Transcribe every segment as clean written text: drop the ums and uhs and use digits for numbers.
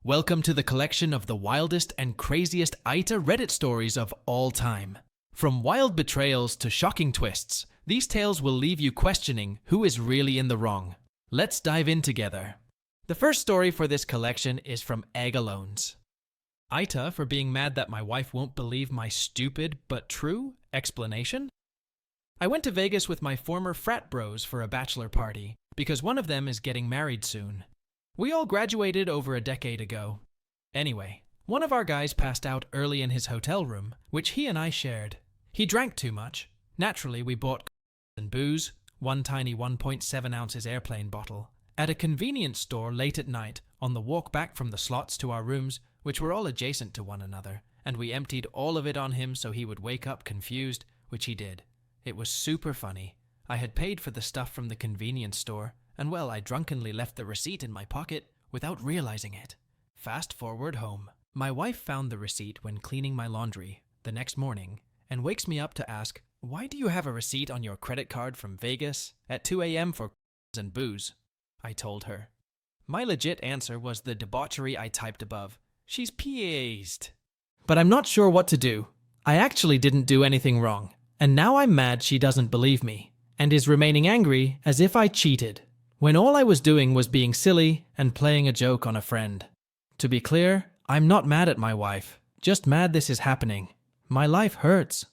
Welcome to the collection of the wildest and craziest AITA Reddit stories of all time. From wild betrayals to shocking twists, these tales will leave you questioning who is really in the wrong. Let's dive in together. The first story for this collection is from Egg Alones. AITA for being mad that my wife won't believe my stupid but true explanation. I went to Vegas with my former frat bros for a bachelor party because one of them is getting married soon. We all graduated over a decade ago. Anyway, one of our guys passed out early in his hotel room, which he and I shared. He drank too much. Naturally, we bought and booze, one tiny 1.7 ounces airplane bottle, at a convenience store late at night on the walk back from the slots to our rooms, which were all adjacent to one another, and we emptied all of it on him so he would wake up confused, which he did. It was super funny. I had paid for the stuff from the convenience store, and well, I drunkenly left the receipt in my pocket without realizing it. Fast forward home. My wife found the receipt when cleaning my laundry the next morning and wakes me up to ask, "Why do you have a receipt on your credit card from Vegas at 2 a.m. for and booze?" I told her. My legit answer was the debauchery I typed above. She's pleased. But I'm not sure what to do. I actually didn't do anything wrong, and now I'm mad she doesn't believe me and is remaining angry as if I cheated, when all I was doing was being silly and playing a joke on a friend. To be clear, I'm not mad at my wife, just mad this is happening. My life hurts.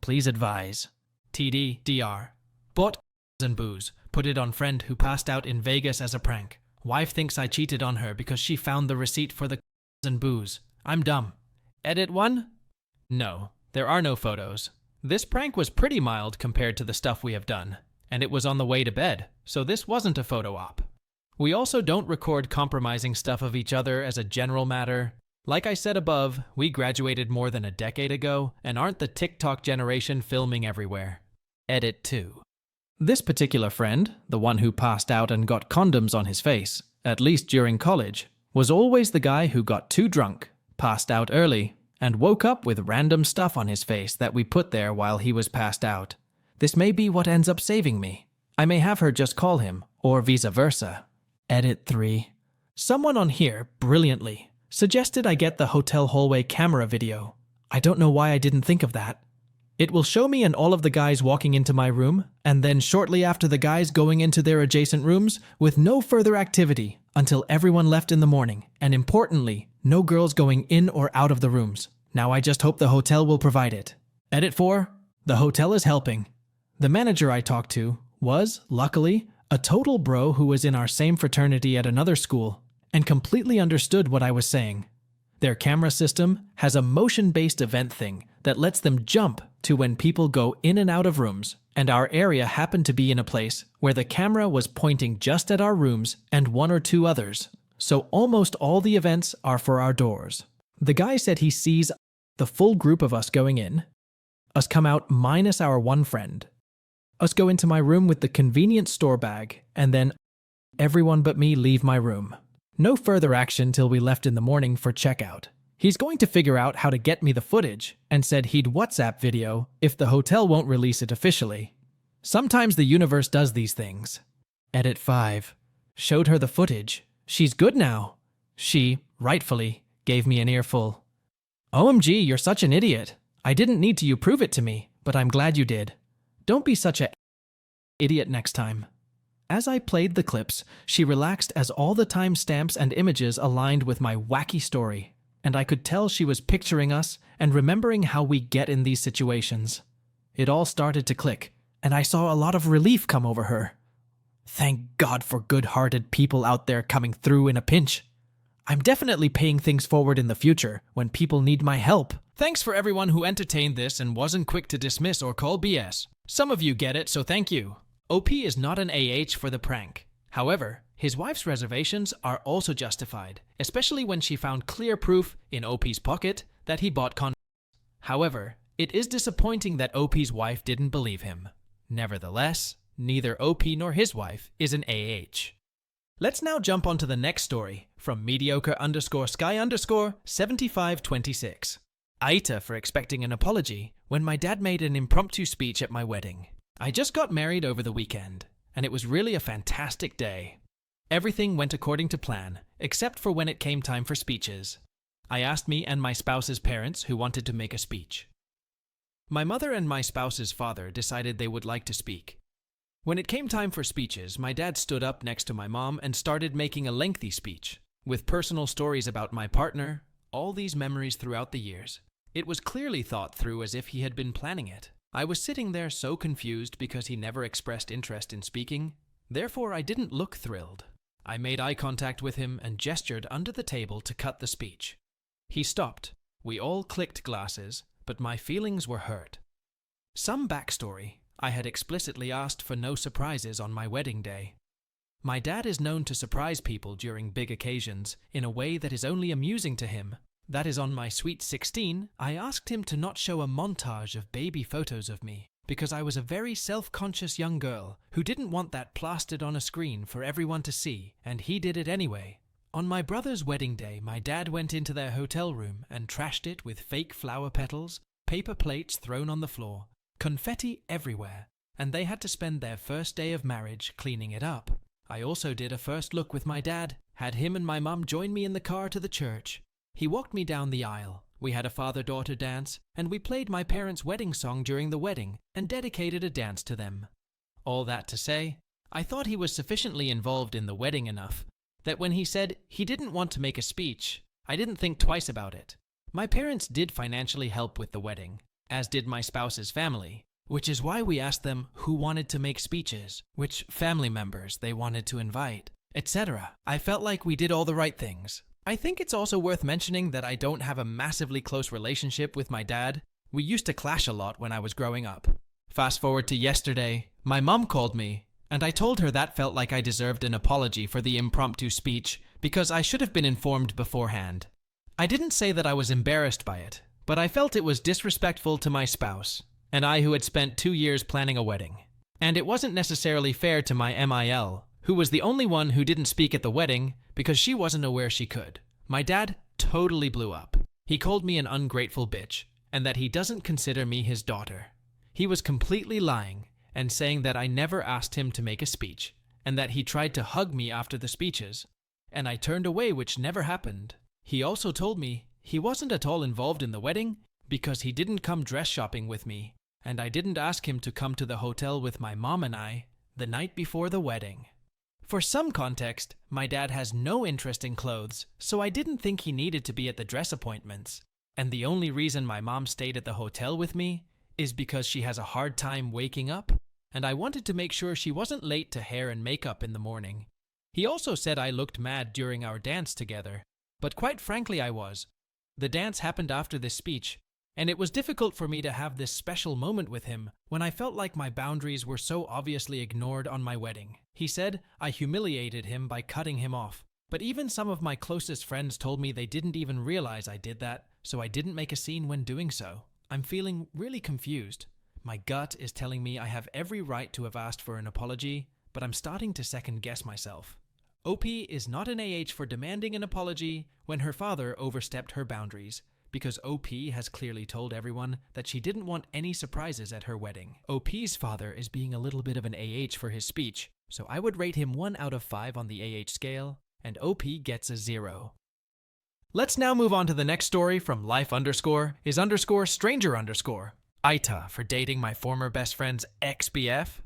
Please advise. TD-DR. Bought and booze, put it on friend who passed out in Vegas as a prank. Wife thinks I cheated on her because she found the receipt for the and booze. I'm dumb. Edit 1? No, there are no photos. This prank was pretty mild compared to the stuff we have done, and it was on the way to bed, so this wasn't a photo op. We also don't record compromising stuff of each other as a general matter. Like I said above, we graduated more than a decade ago and aren't the TikTok generation filming everywhere. Edit 2. This particular friend, the one who passed out and got condoms on his face, at least during college, was always the guy who got too drunk, passed out early, and woke up with random stuff on his face that we put there while he was passed out. This may be what ends up saving me. I may have her just call him, or vice versa. Edit 3. Someone on here, brilliantly, suggested I get the hotel hallway camera video. I don't know why I didn't think of that. It will show me and all of the guys walking into my room, and then shortly after the guys going into their adjacent rooms, with no further activity until everyone left in the morning, and importantly, no girls going in or out of the rooms. Now I just hope the hotel will provide it. Edit 4. The hotel is helping. The manager I talked to was, luckily, a total bro who was in our same fraternity at another school and completely understood what I was saying. Their camera system has a motion-based event thing that lets them jump to when people go in and out of rooms, and our area happened to be in a place where the camera was pointing just at our rooms and one or two others, so almost all the events are for our doors. The guy said he sees the full group of us going in, us come out minus our one friend, us go into my room with the convenience store bag, and then everyone but me leave my room. No further action till we left in the morning for checkout. He's going to figure out how to get me the footage and said he'd WhatsApp video if the hotel won't release it officially. Sometimes the universe does these things. Edit 5. Showed her the footage. She's good now. She, rightfully, gave me an earful. OMG, you're such an idiot. I didn't need you prove it to me, but I'm glad you did. Don't be such a idiot next time. As I played the clips, she relaxed as all the timestamps and images aligned with my wacky story, and I could tell she was picturing us and remembering how we get in these situations. It all started to click, and I saw a lot of relief come over her. Thank God for good-hearted people out there coming through in a pinch. I'm definitely paying things forward in the future when people need my help. Thanks for everyone who entertained this and wasn't quick to dismiss or call BS. Some of you get it, so thank you. OP is not an AH for the prank. However, his wife's reservations are also justified, especially when she found clear proof in OP's pocket that he bought condoms. However, it is disappointing that OP's wife didn't believe him. Nevertheless, neither OP nor his wife is an AH. Let's now jump onto the next story from mediocre_sky_7526. AITA for expecting an apology when my dad made an impromptu speech at my wedding. I just got married over the weekend, and it was really a fantastic day. Everything went according to plan, except for when it came time for speeches. I asked me and my spouse's parents who wanted to make a speech. My mother and my spouse's father decided they would like to speak. When it came time for speeches, my dad stood up next to my mom and started making a lengthy speech, with personal stories about my partner, all these memories throughout the years. It was clearly thought through as if he had been planning it. I was sitting there so confused because he never expressed interest in speaking. Therefore, I didn't look thrilled. I made eye contact with him and gestured under the table to cut the speech. He stopped. We all clicked glasses, but my feelings were hurt. Some backstory. I had explicitly asked for no surprises on my wedding day. My dad is known to surprise people during big occasions in a way that is only amusing to him. That is, on my sweet 16, I asked him to not show a montage of baby photos of me because I was a very self-conscious young girl who didn't want that plastered on a screen for everyone to see, and he did it anyway. On my brother's wedding day, my dad went into their hotel room and trashed it with fake flower petals, paper plates thrown on the floor, confetti everywhere, and they had to spend their first day of marriage cleaning it up. I also did a first look with my dad, had him and my mum join me in the car to the church. He walked me down the aisle. We had a father-daughter dance, and we played my parents' wedding song during the wedding and dedicated a dance to them. All that to say, I thought he was sufficiently involved in the wedding enough that when he said he didn't want to make a speech, I didn't think twice about it. My parents did financially help with the wedding, as did my spouse's family, which is why we asked them who wanted to make speeches, which family members they wanted to invite, etc. I felt like we did all the right things. I think it's also worth mentioning that I don't have a massively close relationship with my dad. We used to clash a lot when I was growing up. Fast forward to yesterday, my mom called me, and I told her that felt like I deserved an apology for the impromptu speech because I should have been informed beforehand. I didn't say that I was embarrassed by it, but I felt it was disrespectful to my spouse, and I who had spent 2 years planning a wedding. And it wasn't necessarily fair to my MIL, who was the only one who didn't speak at the wedding because she wasn't aware she could. My dad totally blew up. He called me an ungrateful bitch, and that he doesn't consider me his daughter. He was completely lying and saying that I never asked him to make a speech, and that he tried to hug me after the speeches, and I turned away, which never happened. He also told me he wasn't at all involved in the wedding because he didn't come dress shopping with me, and I didn't ask him to come to the hotel with my mom and I the night before the wedding. For some context, my dad has no interest in clothes, so I didn't think he needed to be at the dress appointments. And the only reason my mom stayed at the hotel with me is because she has a hard time waking up, and I wanted to make sure she wasn't late to hair and makeup in the morning. He also said I looked mad during our dance together, but quite frankly I was. The dance happened after this speech, and it was difficult for me to have this special moment with him when I felt like my boundaries were so obviously ignored on my wedding. He said I humiliated him by cutting him off, but even some of my closest friends told me they didn't even realize I did that, so I didn't make a scene when doing so. I'm feeling really confused. My gut is telling me I have every right to have asked for an apology, but I'm starting to second guess myself. OP is not an AH for demanding an apology when her father overstepped her boundaries, because OP has clearly told everyone that she didn't want any surprises at her wedding. OP's father is being a little bit of an AH for his speech, so I would rate him 1 out of 5 on the AH scale, and OP gets a 0. Let's now move on to the next story from life_is_stranger_. AITA for dating my former best friend's ex-BF.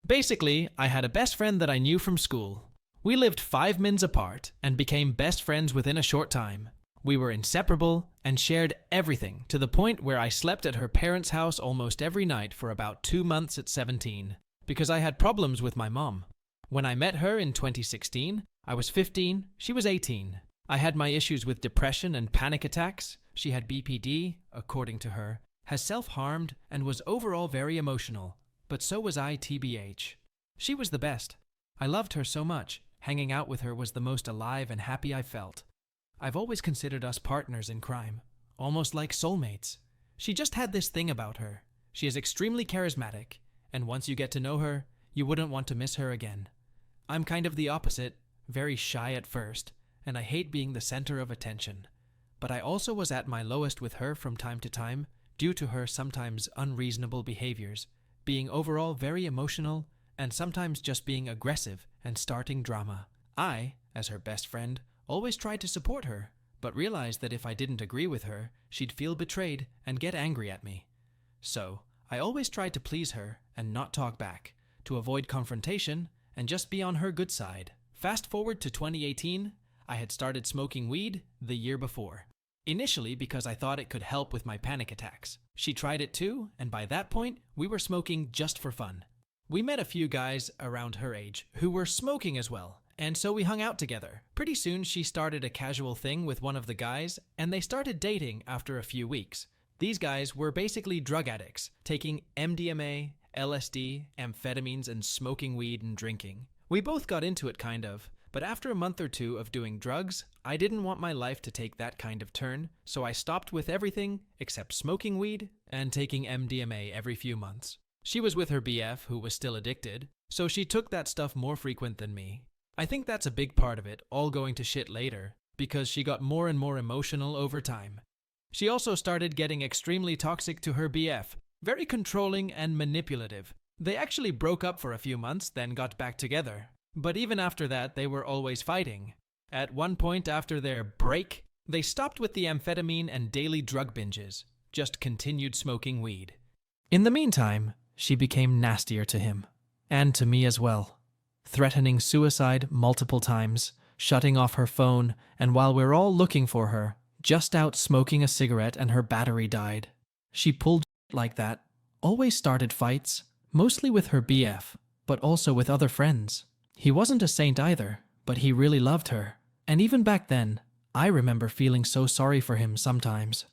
Basically, I had a best friend that I knew from school. We lived 5 mins apart and became best friends within a short time. We were inseparable and shared everything to the point where I slept at her parents' house almost every night for about 2 months at 17 because I had problems with my mom. When I met her in 2016, I was 15, she was 18. I had my issues with depression and panic attacks. She had BPD, according to her, has self-harmed and was overall very emotional, but so was I TBH. She was the best. I loved her so much. Hanging out with her was the most alive and happy I felt. I've always considered us partners in crime, almost like soulmates. She just had this thing about her. She is extremely charismatic, and once you get to know her, you wouldn't want to miss her again. I'm kind of the opposite, very shy at first, and I hate being the center of attention. But I also was at my lowest with her from time to time, due to her sometimes unreasonable behaviors, being overall very emotional, and sometimes just being aggressive and starting drama. I, as her best friend, always tried to support her, but realized that if I didn't agree with her, she'd feel betrayed and get angry at me. So, I always tried to please her and not talk back, to avoid confrontation and just be on her good side. Fast forward to 2018, I had started smoking weed the year before. Initially because I thought it could help with my panic attacks. She tried it too, and by that point, we were smoking just for fun. We met a few guys around her age who were smoking as well, and so we hung out together. Pretty soon she started a casual thing with one of the guys, and they started dating after a few weeks. These guys were basically drug addicts, taking MDMA, LSD, amphetamines, and smoking weed and drinking. We both got into it kind of, but after a month or two of doing drugs, I didn't want my life to take that kind of turn, so I stopped with everything except smoking weed and taking MDMA every few months. She was with her BF, who was still addicted, so she took that stuff more frequent than me. I think that's a big part of it, all going to shit later, because she got more and more emotional over time. She also started getting extremely toxic to her BF, very controlling and manipulative. They actually broke up for a few months, then got back together. But even after that, they were always fighting. At one point after their break, they stopped with the amphetamine and daily drug binges, just continued smoking weed. In the meantime, she became nastier to him, and to me as well, threatening suicide multiple times, shutting off her phone, and while we're all looking for her, just out smoking a cigarette and her battery died. She pulled like that, always started fights, mostly with her BF, but also with other friends. He wasn't a saint either, but he really loved her. And even back then, I remember feeling so sorry for him sometimes.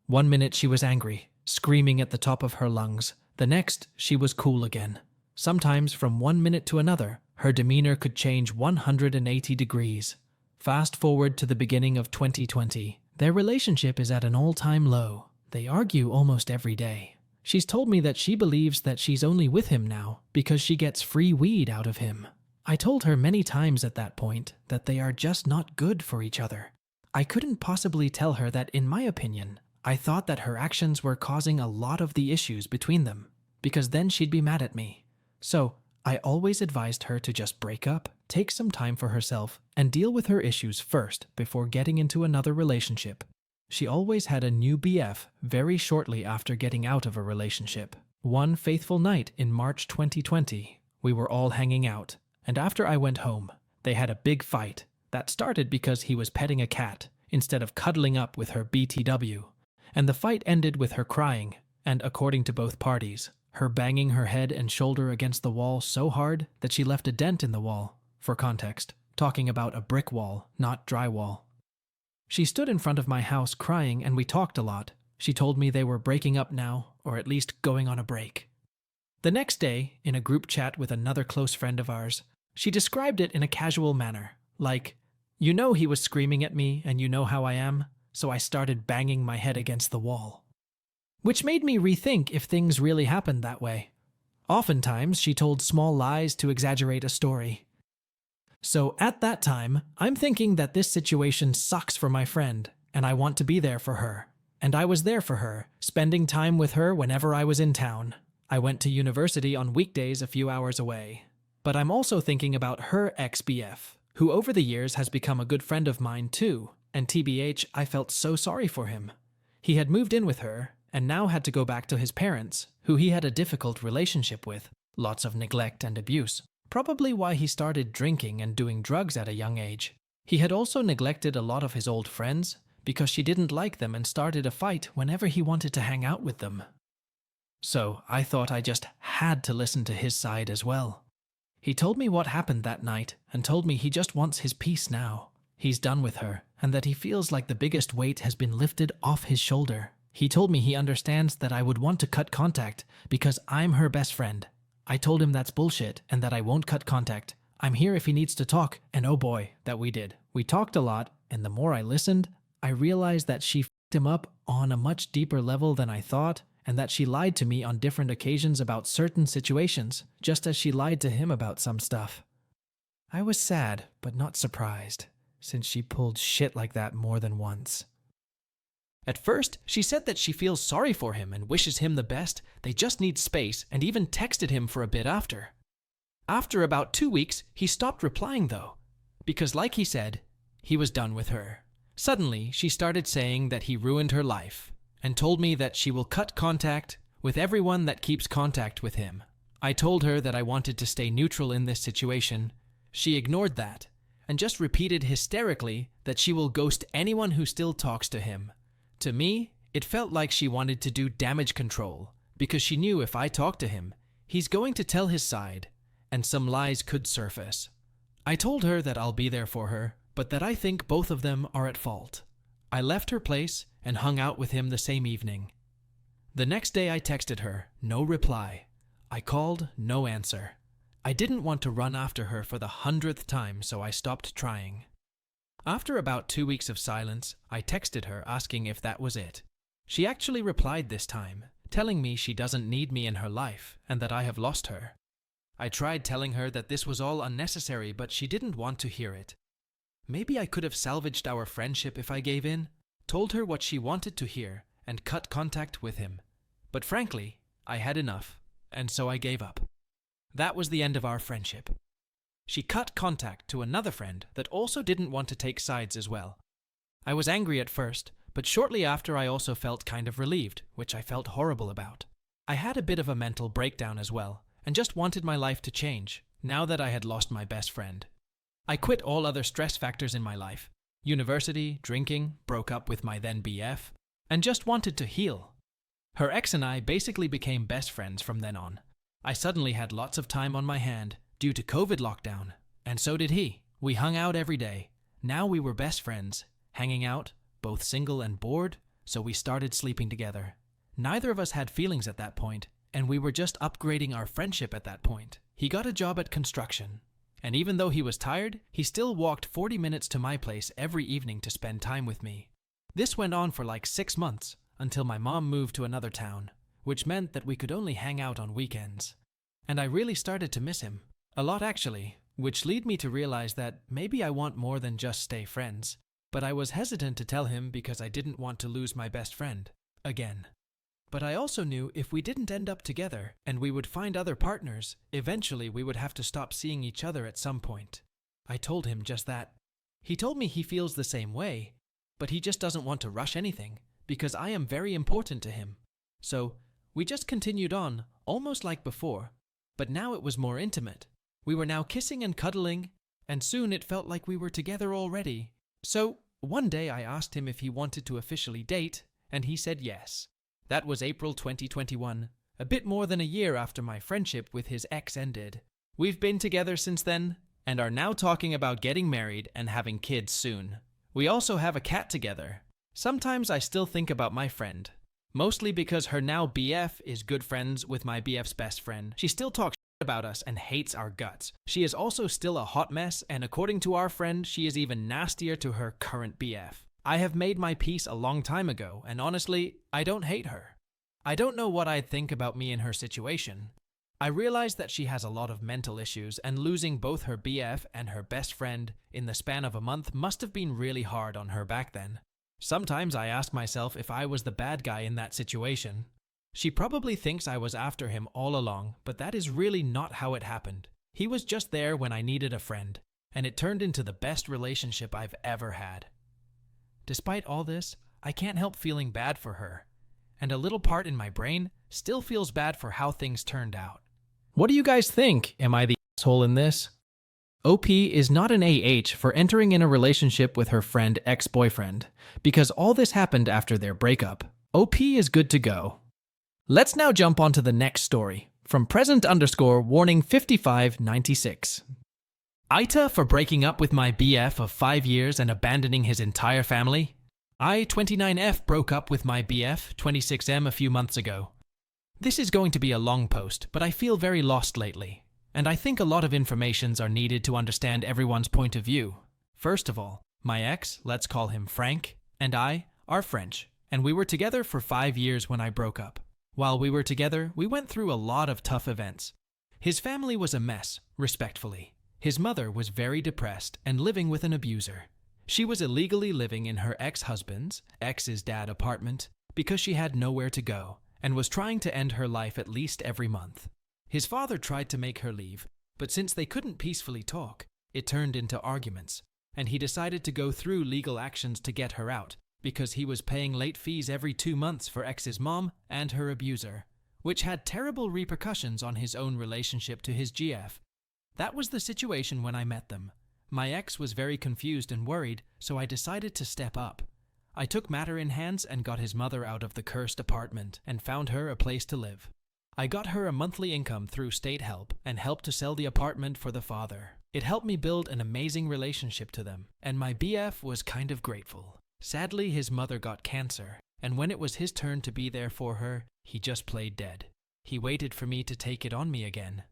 One minute she was angry, screaming at the top of her lungs. The next, she was cool again. Sometimes from one minute to another, her demeanor could change 180 degrees. Fast forward to the beginning of 2020. Their relationship is at an all-time low. They argue almost every day. She's told me that she believes that she's only with him now because she gets free weed out of him. I told her many times at that point that they are just not good for each other. I couldn't possibly tell her that, in my opinion, I thought that her actions were causing a lot of the issues between them, because then she'd be mad at me. So, I always advised her to just break up, take some time for herself, and deal with her issues first before getting into another relationship. She always had a new BF very shortly after getting out of a relationship. One faithful night in March 2020, we were all hanging out. And after I went home, they had a big fight that started because he was petting a cat instead of cuddling up with her BTW. And the fight ended with her crying, and according to both parties, her banging her head and shoulder against the wall so hard that she left a dent in the wall. For context, talking about a brick wall, not drywall. She stood in front of my house crying, and we talked a lot. She told me they were breaking up now, or at least going on a break. The next day, in a group chat with another close friend of ours, she described it in a casual manner, like, "You know he was screaming at me and you know how I am, so I started banging my head against the wall." Which made me rethink if things really happened that way. Oftentimes, she told small lies to exaggerate a story. So at that time, I'm thinking that this situation sucks for my friend, and I want to be there for her. And I was there for her, spending time with her whenever I was in town. I went to university on weekdays a few hours away. But I'm also thinking about her ex-BF, who over the years has become a good friend of mine too, and TBH, I felt so sorry for him. He had moved in with her, and now had to go back to his parents, who he had a difficult relationship with, lots of neglect and abuse, probably why he started drinking and doing drugs at a young age. He had also neglected a lot of his old friends, because she didn't like them and started a fight whenever he wanted to hang out with them. So I thought I just had to listen to his side as well. He told me what happened that night and told me he just wants his peace now. He's done with her and that he feels like the biggest weight has been lifted off his shoulder. He told me he understands that I would want to cut contact because I'm her best friend. I told him that's bullshit and that I won't cut contact. I'm here if he needs to talk, and oh boy, that we did. We talked a lot, and the more I listened, I realized that she f***ed him up on a much deeper level than I thought, and that she lied to me on different occasions about certain situations, just as she lied to him about some stuff. I was sad, but not surprised, since she pulled shit like that more than once. At first, she said that she feels sorry for him and wishes him the best, they just need space, and even texted him for a bit after. After about 2 weeks, he stopped replying though. because like he said, he was done with her. Suddenly, she started saying that he ruined her life and told me that she will cut contact with everyone that keeps contact with him. I told her that I wanted to stay neutral in this situation. She ignored that and just repeated hysterically that she will ghost anyone who still talks to him. To me, it felt like she wanted to do damage control because she knew if I talked to him, he's going to tell his side and some lies could surface. I told her that I'll be there for her, but that I think both of them are at fault. I left her place and hung out with him the same evening. The next day I texted her, no reply. I called, no answer. I didn't want to run after her for the 100th time, so I stopped trying. After about 2 weeks of silence, I texted her asking if that was it. She actually replied this time, telling me she doesn't need me in her life and that I have lost her. I tried telling her that this was all unnecessary, but she didn't want to hear it. Maybe I could have salvaged our friendship if I gave in, told her what she wanted to hear, and cut contact with him. But frankly, I had enough, and so I gave up. That was the end of our friendship. She cut contact to another friend that also didn't want to take sides as well. I was angry at first, but shortly after I also felt kind of relieved, which I felt horrible about. I had a bit of a mental breakdown as well, and just wanted my life to change, now that I had lost my best friend. I quit all other stress factors in my life, university, drinking, broke up with my then BF, and just wanted to heal. Her ex and I basically became best friends from then on. I suddenly had lots of time on my hand due to COVID lockdown, and so did he. We hung out every day. Now we were best friends, hanging out, both single and bored, so we started sleeping together. Neither of us had feelings at that point, and we were just upgrading our friendship at that point. He got a job at construction, and even though he was tired, he still walked 40 minutes to my place every evening to spend time with me. This went on for like 6 months, until my mom moved to another town, which meant that we could only hang out on weekends. And I really started to miss him. A lot actually, which led me to realize that maybe I want more than just stay friends. But I was hesitant to tell him because I didn't want to lose my best friend. Again. But I also knew if we didn't end up together and we would find other partners, eventually we would have to stop seeing each other at some point. I told him just that. He told me he feels the same way, but he just doesn't want to rush anything because I am very important to him. So we just continued on, almost like before, but now it was more intimate. We were now kissing and cuddling, and soon it felt like we were together already. So one day I asked him if he wanted to officially date, and he said yes. That was April 2021, a bit more than a year after my friendship with his ex ended. We've been together since then, and are now talking about getting married and having kids soon. We also have a cat together. Sometimes I still think about my friend, mostly because her now BF is good friends with my BF's best friend. She still talks shit about us and hates our guts. She is also still a hot mess, and according to our friend, she is even nastier to her current BF. I have made my peace a long time ago, and honestly, I don't hate her. I don't know what I'd think about me in her situation. I realize that she has a lot of mental issues, and losing both her BF and her best friend in the span of a month must have been really hard on her back then. Sometimes I ask myself if I was the bad guy in that situation. She probably thinks I was after him all along, but that is really not how it happened. He was just there when I needed a friend, and it turned into the best relationship I've ever had. Despite all this, I can't help feeling bad for her, and a little part in my brain still feels bad for how things turned out. What do you guys think? Am I the asshole in this? OP is not an AH for entering in a relationship with her friend ex-boyfriend, because all this happened after their breakup. OP is good to go. Let's now jump onto the next story, from present_warning 5596. AITA for breaking up with my BF of 5 years and abandoning his entire family. I, 29F, broke up with my BF, 26M, a few months ago. This is going to be a long post, but I feel very lost lately, and I think a lot of informations are needed to understand everyone's point of view. First of all, my ex, let's call him Frank, and I are French, and we were together for 5 years when I broke up. While we were together, we went through a lot of tough events. His family was a mess, respectfully. His mother was very depressed and living with an abuser. She was illegally living in her ex-husband's, ex's dad apartment, because she had nowhere to go, and was trying to end her life at least every month. His father tried to make her leave, but since they couldn't peacefully talk, it turned into arguments, and he decided to go through legal actions to get her out because he was paying late fees every 2 months for ex's mom and her abuser, which had terrible repercussions on his own relationship to his GF. That was the situation when I met them. My ex was very confused and worried, so I decided to step up. I took matter in hands and got his mother out of the cursed apartment and found her a place to live. I got her a monthly income through state help and helped to sell the apartment for the father. It helped me build an amazing relationship to them, and my BF was kind of grateful. Sadly, his mother got cancer, and when it was his turn to be there for her, he just played dead. He waited for me to take it on me again.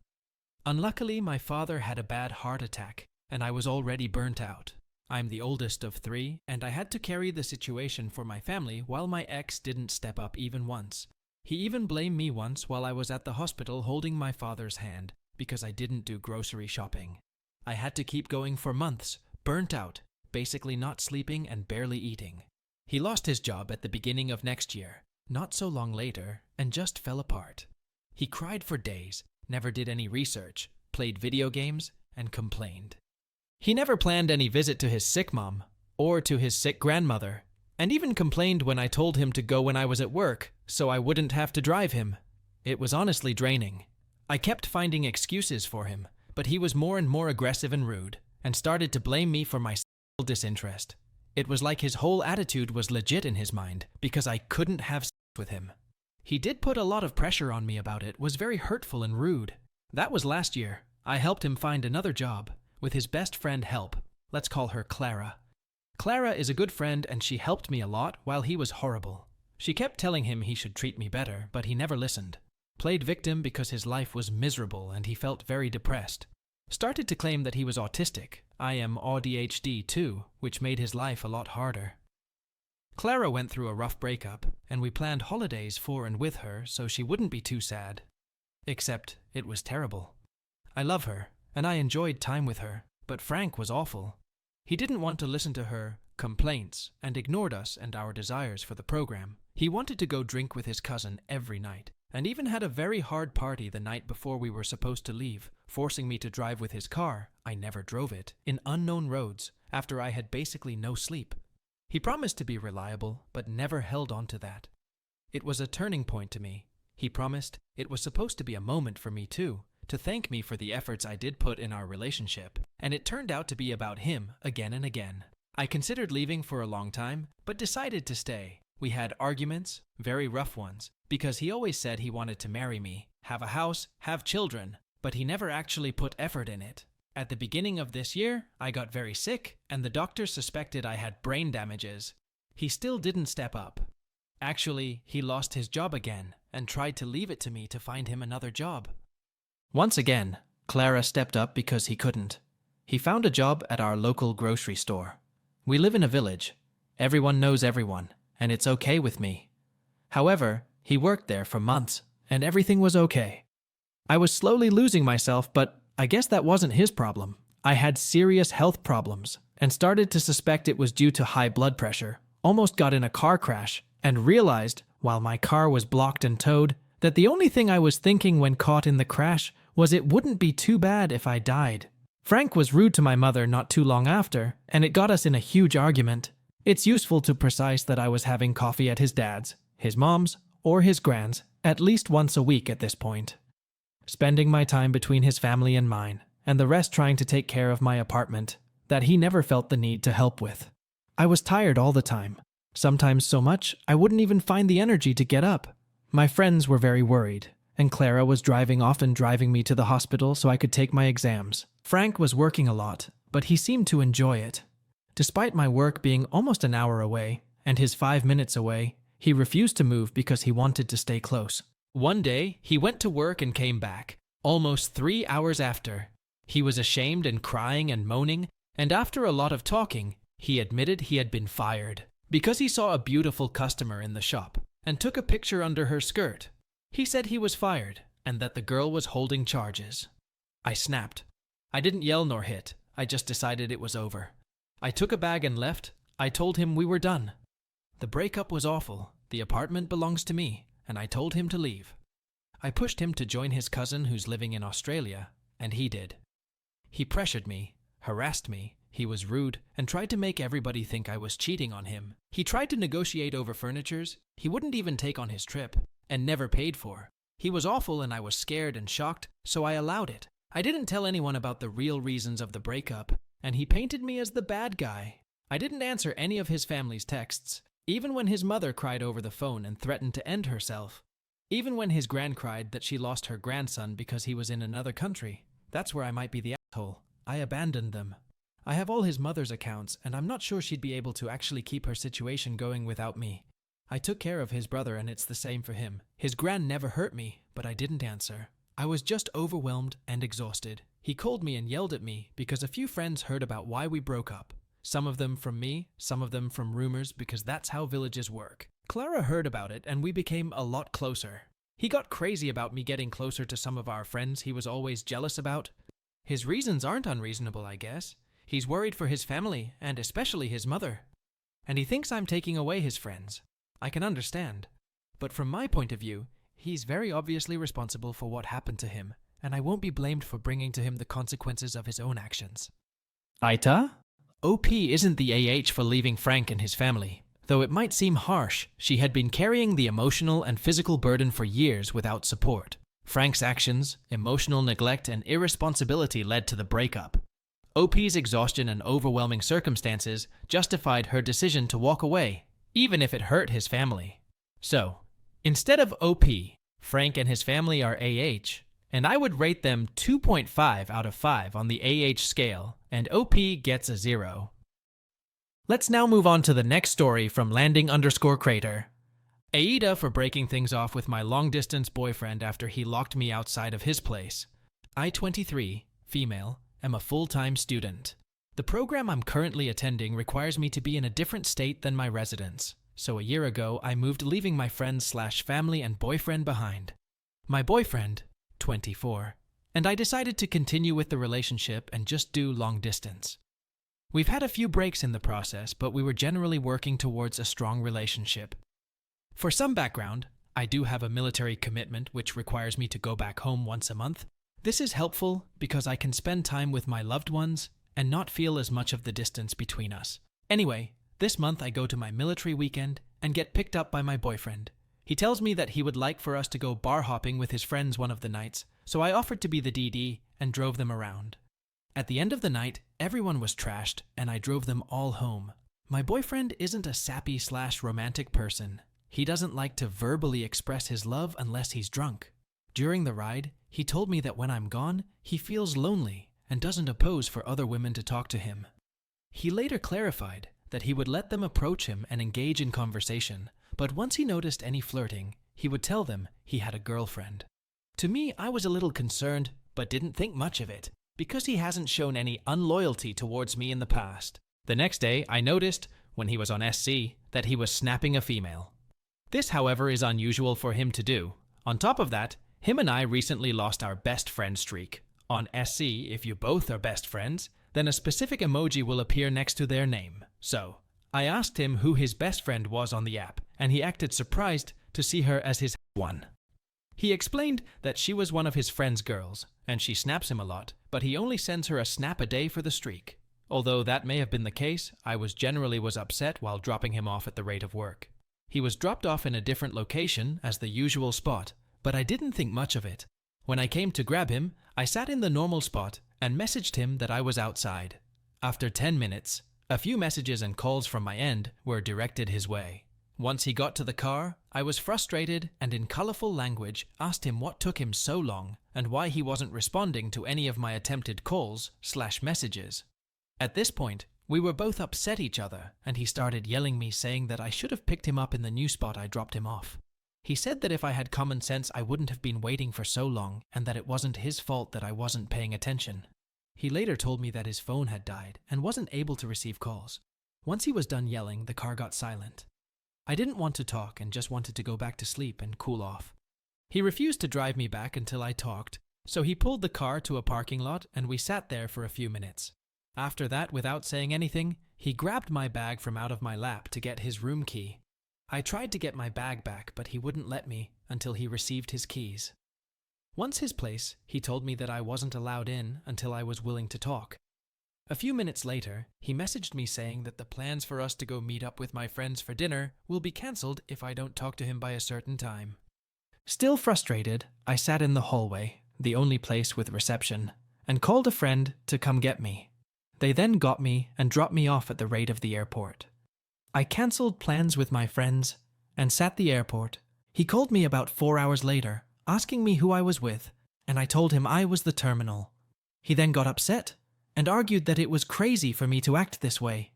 Unluckily, my father had a bad heart attack, and I was already burnt out. I'm the oldest of 3, and I had to carry the situation for my family while my ex didn't step up even once. He even blamed me once while I was at the hospital holding my father's hand because I didn't do grocery shopping. I had to keep going for months, burnt out, basically not sleeping and barely eating. He lost his job at the beginning of next year, not so long later, and just fell apart. He cried for days, never did any research, played video games, and complained. He never planned any visit to his sick mom or to his sick grandmother, and even complained when I told him to go when I was at work so I wouldn't have to drive him. It was honestly draining. I kept finding excuses for him, but he was more and more aggressive and rude, and started to blame me for my disinterest. It was like his whole attitude was legit in his mind because I couldn't have sex with him. He did put a lot of pressure on me about it, was very hurtful and rude. That was last year. I helped him find another job, with his best friend help. Let's call her Clara. Clara is a good friend and she helped me a lot while he was horrible. She kept telling him he should treat me better, but he never listened. Played victim because his life was miserable and he felt very depressed. Started to claim that he was autistic. I am ADHD too, which made his life a lot harder. Clara went through a rough breakup, and we planned holidays for and with her so she wouldn't be too sad. Except it was terrible. I love her, and I enjoyed time with her, but Frank was awful. He didn't want to listen to her complaints and ignored us and our desires for the program. He wanted to go drink with his cousin every night, and even had a very hard party the night before we were supposed to leave, forcing me to drive with his car, I never drove it, in unknown roads after I had basically no sleep. He promised to be reliable, but never held on to that. It was a turning point to me. He promised it was supposed to be a moment for me too, to thank me for the efforts I did put in our relationship, and it turned out to be about him again and again. I considered leaving for a long time, but decided to stay. We had arguments, very rough ones, because he always said he wanted to marry me, have a house, have children, but he never actually put effort in it. At the beginning of this year, I got very sick, and the doctors suspected I had brain damages. He still didn't step up. Actually, he lost his job again, and tried to leave it to me to find him another job. Once again, Clara stepped up because he couldn't. He found a job at our local grocery store. We live in a village. Everyone knows everyone, and it's okay with me. However, he worked there for months, and everything was okay. I was slowly losing myself, but I guess that wasn't his problem. I had serious health problems, and started to suspect it was due to high blood pressure. Almost got in a car crash, and realized, while my car was blocked and towed, that the only thing I was thinking when caught in the crash was it wouldn't be too bad if I died. Frank was rude to my mother not too long after, and it got us in a huge argument. It's useful to precise that I was having coffee at his dad's, his mom's, or his grand's, at least once a week at this point. Spending my time between his family and mine, and the rest trying to take care of my apartment, that he never felt the need to help with. I was tired all the time, sometimes so much I wouldn't even find the energy to get up. My friends were very worried, and Clara was often driving me to the hospital so I could take my exams. Frank was working a lot, but he seemed to enjoy it. Despite my work being almost an hour away, and his 5 minutes away, he refused to move because he wanted to stay close. One day, he went to work and came back, almost 3 hours after. He was ashamed and crying and moaning, and after a lot of talking, he admitted he had been fired because he saw a beautiful customer in the shop and took a picture under her skirt. He said he was fired and that the girl was holding charges. I snapped. I didn't yell nor hit. I just decided it was over. I took a bag and left. I told him we were done. The breakup was awful. The apartment belongs to me, and I told him to leave. I pushed him to join his cousin who's living in Australia, and he did. He pressured me, harassed me, he was rude, and tried to make everybody think I was cheating on him. He tried to negotiate over furnitures he wouldn't even take on his trip, and never paid for. He was awful and I was scared and shocked, so I allowed it. I didn't tell anyone about the real reasons of the breakup, and he painted me as the bad guy. I didn't answer any of his family's texts, even when his mother cried over the phone and threatened to end herself. Even when his gran cried that she lost her grandson because he was in another country. That's where I might be the asshole. I abandoned them. I have all his mother's accounts, and I'm not sure she'd be able to actually keep her situation going without me. I took care of his brother, and it's the same for him. His gran never hurt me, but I didn't answer. I was just overwhelmed and exhausted. He called me and yelled at me because a few friends heard about why we broke up. Some of them from me, some of them from rumors, because that's how villages work. Clara heard about it, and we became a lot closer. He got crazy about me getting closer to some of our friends he was always jealous about. His reasons aren't unreasonable, I guess. He's worried for his family, and especially his mother. And he thinks I'm taking away his friends. I can understand. But from my point of view, he's very obviously responsible for what happened to him, and I won't be blamed for bringing to him the consequences of his own actions. AITA? OP isn't the AH for leaving Frank and his family. Though it might seem harsh, she had been carrying the emotional and physical burden for years without support. Frank's actions, emotional neglect, and irresponsibility led to the breakup. OP's exhaustion and overwhelming circumstances justified her decision to walk away, even if it hurt his family. So, instead of OP, Frank and his family are AH, and I would rate them 2.5 out of 5 on the AH scale, and OP gets a 0. Let's now move on to the next story from landing_crater. AITA for breaking things off with my long-distance boyfriend after he locked me outside of his place. I, 23, female, am a full-time student. The program I'm currently attending requires me to be in a different state than my residence, so a year ago I moved, leaving my friends/family and boyfriend behind. My boyfriend, 24, and I decided to continue with the relationship and just do long distance. We've had a few breaks in the process, but we were generally working towards a strong relationship. For some background, I do have a military commitment which requires me to go back home once a month. This is helpful because I can spend time with my loved ones and not feel as much of the distance between us. Anyway, this month I go to my military weekend and get picked up by my boyfriend. He tells me that he would like for us to go bar hopping with his friends one of the nights, so I offered to be the DD and drove them around. At the end of the night, everyone was trashed and I drove them all home. My boyfriend isn't a sappy/romantic person. He doesn't like to verbally express his love unless he's drunk. During the ride, he told me that when I'm gone, he feels lonely and doesn't oppose for other women to talk to him. He later clarified that he would let them approach him and engage in conversation, but once he noticed any flirting, he would tell them he had a girlfriend. To me, I was a little concerned, but didn't think much of it, because he hasn't shown any unloyalty towards me in the past. The next day, I noticed, when he was on SC, that he was snapping a female. This, however, is unusual for him to do. On top of that, him and I recently lost our best friend streak. On SC, if you both are best friends, then a specific emoji will appear next to their name. So, I asked him who his best friend was on the app, and he acted surprised to see her as his one. He explained that she was one of his friend's girls, and she snaps him a lot, but he only sends her a snap a day for the streak. Although that may have been the case, I was upset while dropping him off at the rate of work. He was dropped off in a different location as the usual spot, but I didn't think much of it. When I came to grab him, I sat in the normal spot and messaged him that I was outside. After 10 minutes, a few messages and calls from my end were directed his way. Once he got to the car, I was frustrated and in colorful language asked him what took him so long and why he wasn't responding to any of my attempted calls/messages. At this point, we were both upset each other, and he started yelling me, saying that I should have picked him up in the new spot I dropped him off. He said that if I had common sense I wouldn't have been waiting for so long, and that it wasn't his fault that I wasn't paying attention. He later told me that his phone had died and wasn't able to receive calls. Once he was done yelling, the car got silent. I didn't want to talk and just wanted to go back to sleep and cool off. He refused to drive me back until I talked, so he pulled the car to a parking lot and we sat there for a few minutes. After that, without saying anything, he grabbed my bag from out of my lap to get his room key. I tried to get my bag back, but he wouldn't let me until he received his keys. Once his place, he told me that I wasn't allowed in until I was willing to talk. A few minutes later, he messaged me saying that the plans for us to go meet up with my friends for dinner will be cancelled if I don't talk to him by a certain time. Still frustrated, I sat in the hallway, the only place with reception, and called a friend to come get me. They then got me and dropped me off at the rate of the airport. I cancelled plans with my friends and sat at the airport. He called me about 4 hours later, asking me who I was with, and I told him I was the terminal. He then got upset and argued that it was crazy for me to act this way.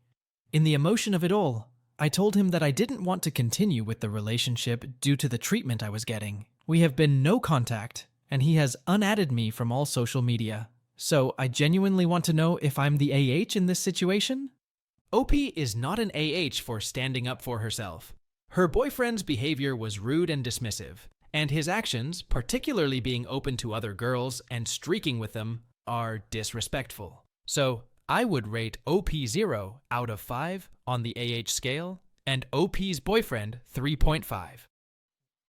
In the emotion of it all, I told him that I didn't want to continue with the relationship due to the treatment I was getting. We have been no contact, and he has unadded me from all social media. So I genuinely want to know if I'm the AH in this situation? OP is not an AH for standing up for herself. Her boyfriend's behavior was rude and dismissive, and his actions, particularly being open to other girls and streaking with them, are disrespectful. So I would rate OP 0 out of 5 on the AH scale, and OP's boyfriend 3.5.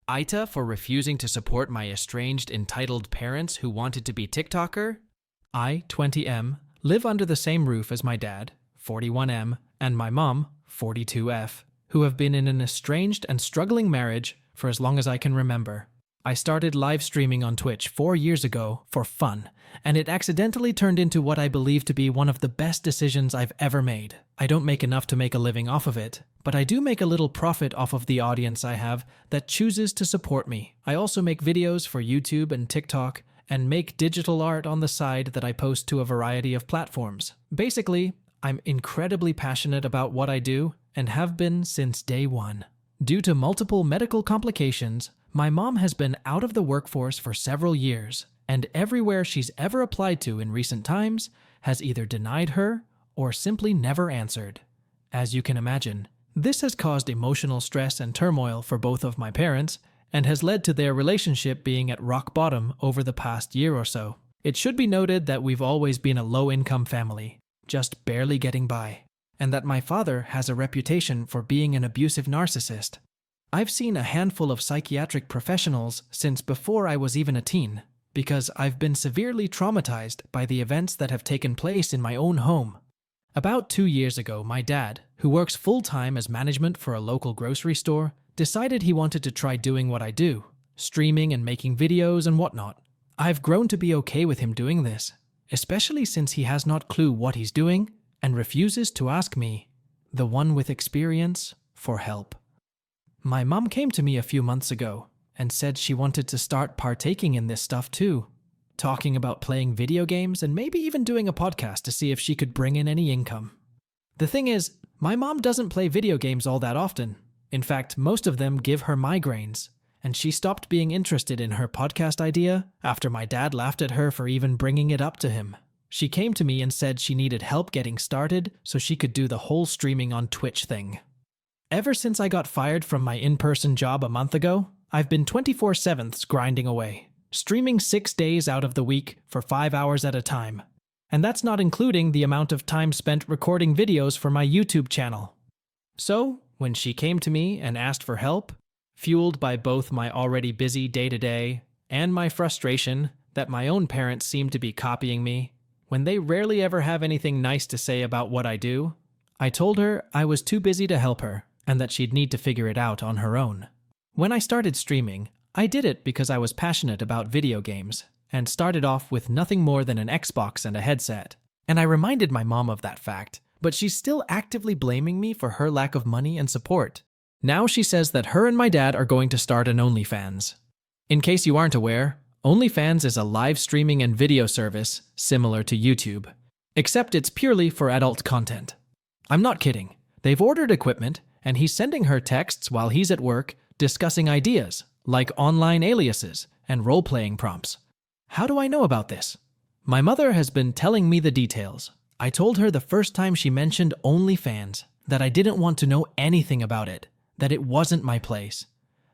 AITA for refusing to support my estranged entitled parents who wanted to be TikToker. I, 20M, live under the same roof as my dad, 41M, and my mom, 42F, who have been in an estranged and struggling marriage for as long as I can remember. I started live streaming on Twitch 4 years ago for fun, and it accidentally turned into what I believe to be one of the best decisions I've ever made. I don't make enough to make a living off of it, but I do make a little profit off of the audience I have that chooses to support me. I also make videos for YouTube and TikTok, and make digital art on the side that I post to a variety of platforms. Basically, I'm incredibly passionate about what I do, and have been since day one. Due to multiple medical complications, my mom has been out of the workforce for several years, and everywhere she's ever applied to in recent times has either denied her or simply never answered. As you can imagine, this has caused emotional stress and turmoil for both of my parents, and has led to their relationship being at rock bottom over the past year or so. It should be noted that we've always been a low-income family, just barely getting by, and that my father has a reputation for being an abusive narcissist. I've seen a handful of psychiatric professionals since before I was even a teen, because I've been severely traumatized by the events that have taken place in my own home. About 2 years ago, my dad, who works full-time as management for a local grocery store, decided he wanted to try doing what I do, streaming and making videos and whatnot. I've grown to be okay with him doing this, especially since he has not clue what he's doing and refuses to ask me, the one with experience, for help. My mom came to me a few months ago and said she wanted to start partaking in this stuff too, talking about playing video games and maybe even doing a podcast to see if she could bring in any income. The thing is, my mom doesn't play video games all that often. In fact, most of them give her migraines, and she stopped being interested in her podcast idea after my dad laughed at her for even bringing it up to him. She came to me and said she needed help getting started so she could do the whole streaming on Twitch thing. Ever since I got fired from my in-person job a month ago, I've been 24/7 grinding away, streaming 6 days out of the week for 5 hours at a time. And that's not including the amount of time spent recording videos for my YouTube channel. So, when she came to me and asked for help, fueled by both my already busy day-to-day and my frustration that my own parents seem to be copying me, when they rarely ever have anything nice to say about what I do, I told her I was too busy to help her and that she'd need to figure it out on her own. When I started streaming, I did it because I was passionate about video games and started off with nothing more than an Xbox and a headset. And I reminded my mom of that fact, but she's still actively blaming me for her lack of money and support. Now she says that her and my dad are going to start an OnlyFans. In case you aren't aware, OnlyFans is a live streaming and video service similar to YouTube, except it's purely for adult content. I'm not kidding. They've ordered equipment, and he's sending her texts while he's at work discussing ideas, like online aliases and role-playing prompts. How do I know about this? My mother has been telling me the details. I told her the first time she mentioned OnlyFans that I didn't want to know anything about it, that it wasn't my place.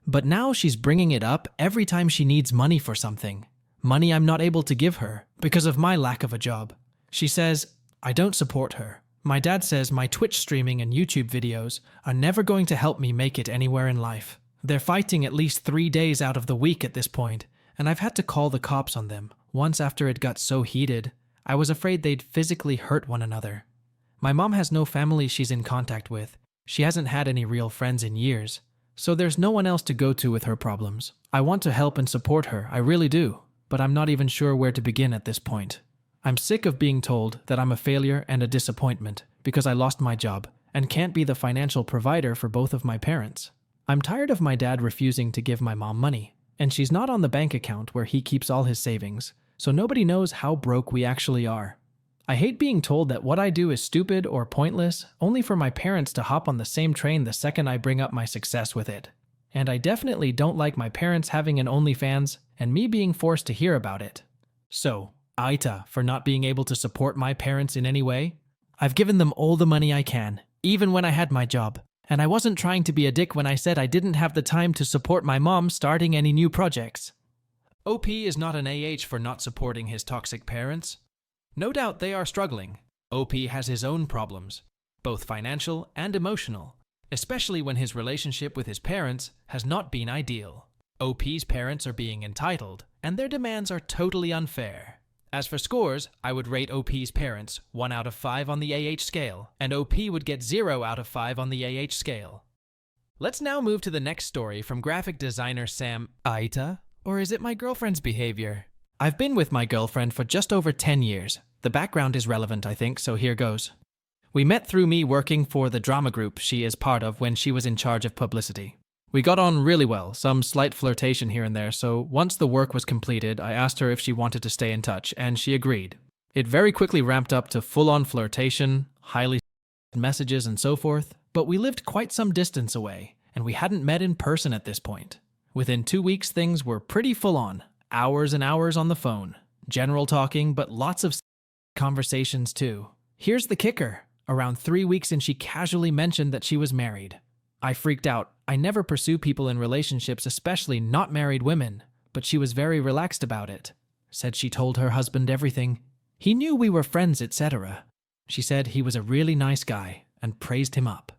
But now she's bringing it up every time she needs money for something. Money I'm not able to give her because of my lack of a job. She says, I don't support her. My dad says my Twitch streaming and YouTube videos are never going to help me make it anywhere in life. They're fighting at least 3 days out of the week at this point, and I've had to call the cops on them. Once after it got so heated, I was afraid they'd physically hurt one another. My mom has no family she's in contact with. She hasn't had any real friends in years, so there's no one else to go to with her problems. I want to help and support her, I really do, but I'm not even sure where to begin at this point. I'm sick of being told that I'm a failure and a disappointment because I lost my job and can't be the financial provider for both of my parents. I'm tired of my dad refusing to give my mom money, and she's not on the bank account where he keeps all his savings, so nobody knows how broke we actually are. I hate being told that what I do is stupid or pointless, only for my parents to hop on the same train the second I bring up my success with it. And I definitely don't like my parents having an OnlyFans and me being forced to hear about it. So, AITA for not being able to support my parents in any way? I've given them all the money I can, even when I had my job. And I wasn't trying to be a dick when I said I didn't have the time to support my mom starting any new projects. OP is not an AH for not supporting his toxic parents. No doubt they are struggling. OP has his own problems, both financial and emotional, especially when his relationship with his parents has not been ideal. OP's parents are being entitled, and their demands are totally unfair. As for scores, I would rate OP's parents 1 out of 5 on the AH scale, and OP would get 0 out of 5 on the AH scale. Let's now move to the next story from graphic designer Sam. AITA? Or is it my girlfriend's behavior? I've been with my girlfriend for just over 10 years. The background is relevant, I think, so here goes. We met through me working for the drama group she is part of when she was in charge of publicity. We got on really well, some slight flirtation here and there, so once the work was completed, I asked her if she wanted to stay in touch, and she agreed. It very quickly ramped up to full-on flirtation, highly messages and so forth, but we lived quite some distance away, and we hadn't met in person at this point. Within 2 weeks, things were pretty full-on. Hours and hours on the phone. General talking, but lots of conversations too. Here's the kicker. Around 3 weeks in, she casually mentioned that she was married. I freaked out. I never pursue people in relationships, especially not married women, but she was very relaxed about it. Said she told her husband everything. He knew we were friends, etc. She said he was a really nice guy and praised him up.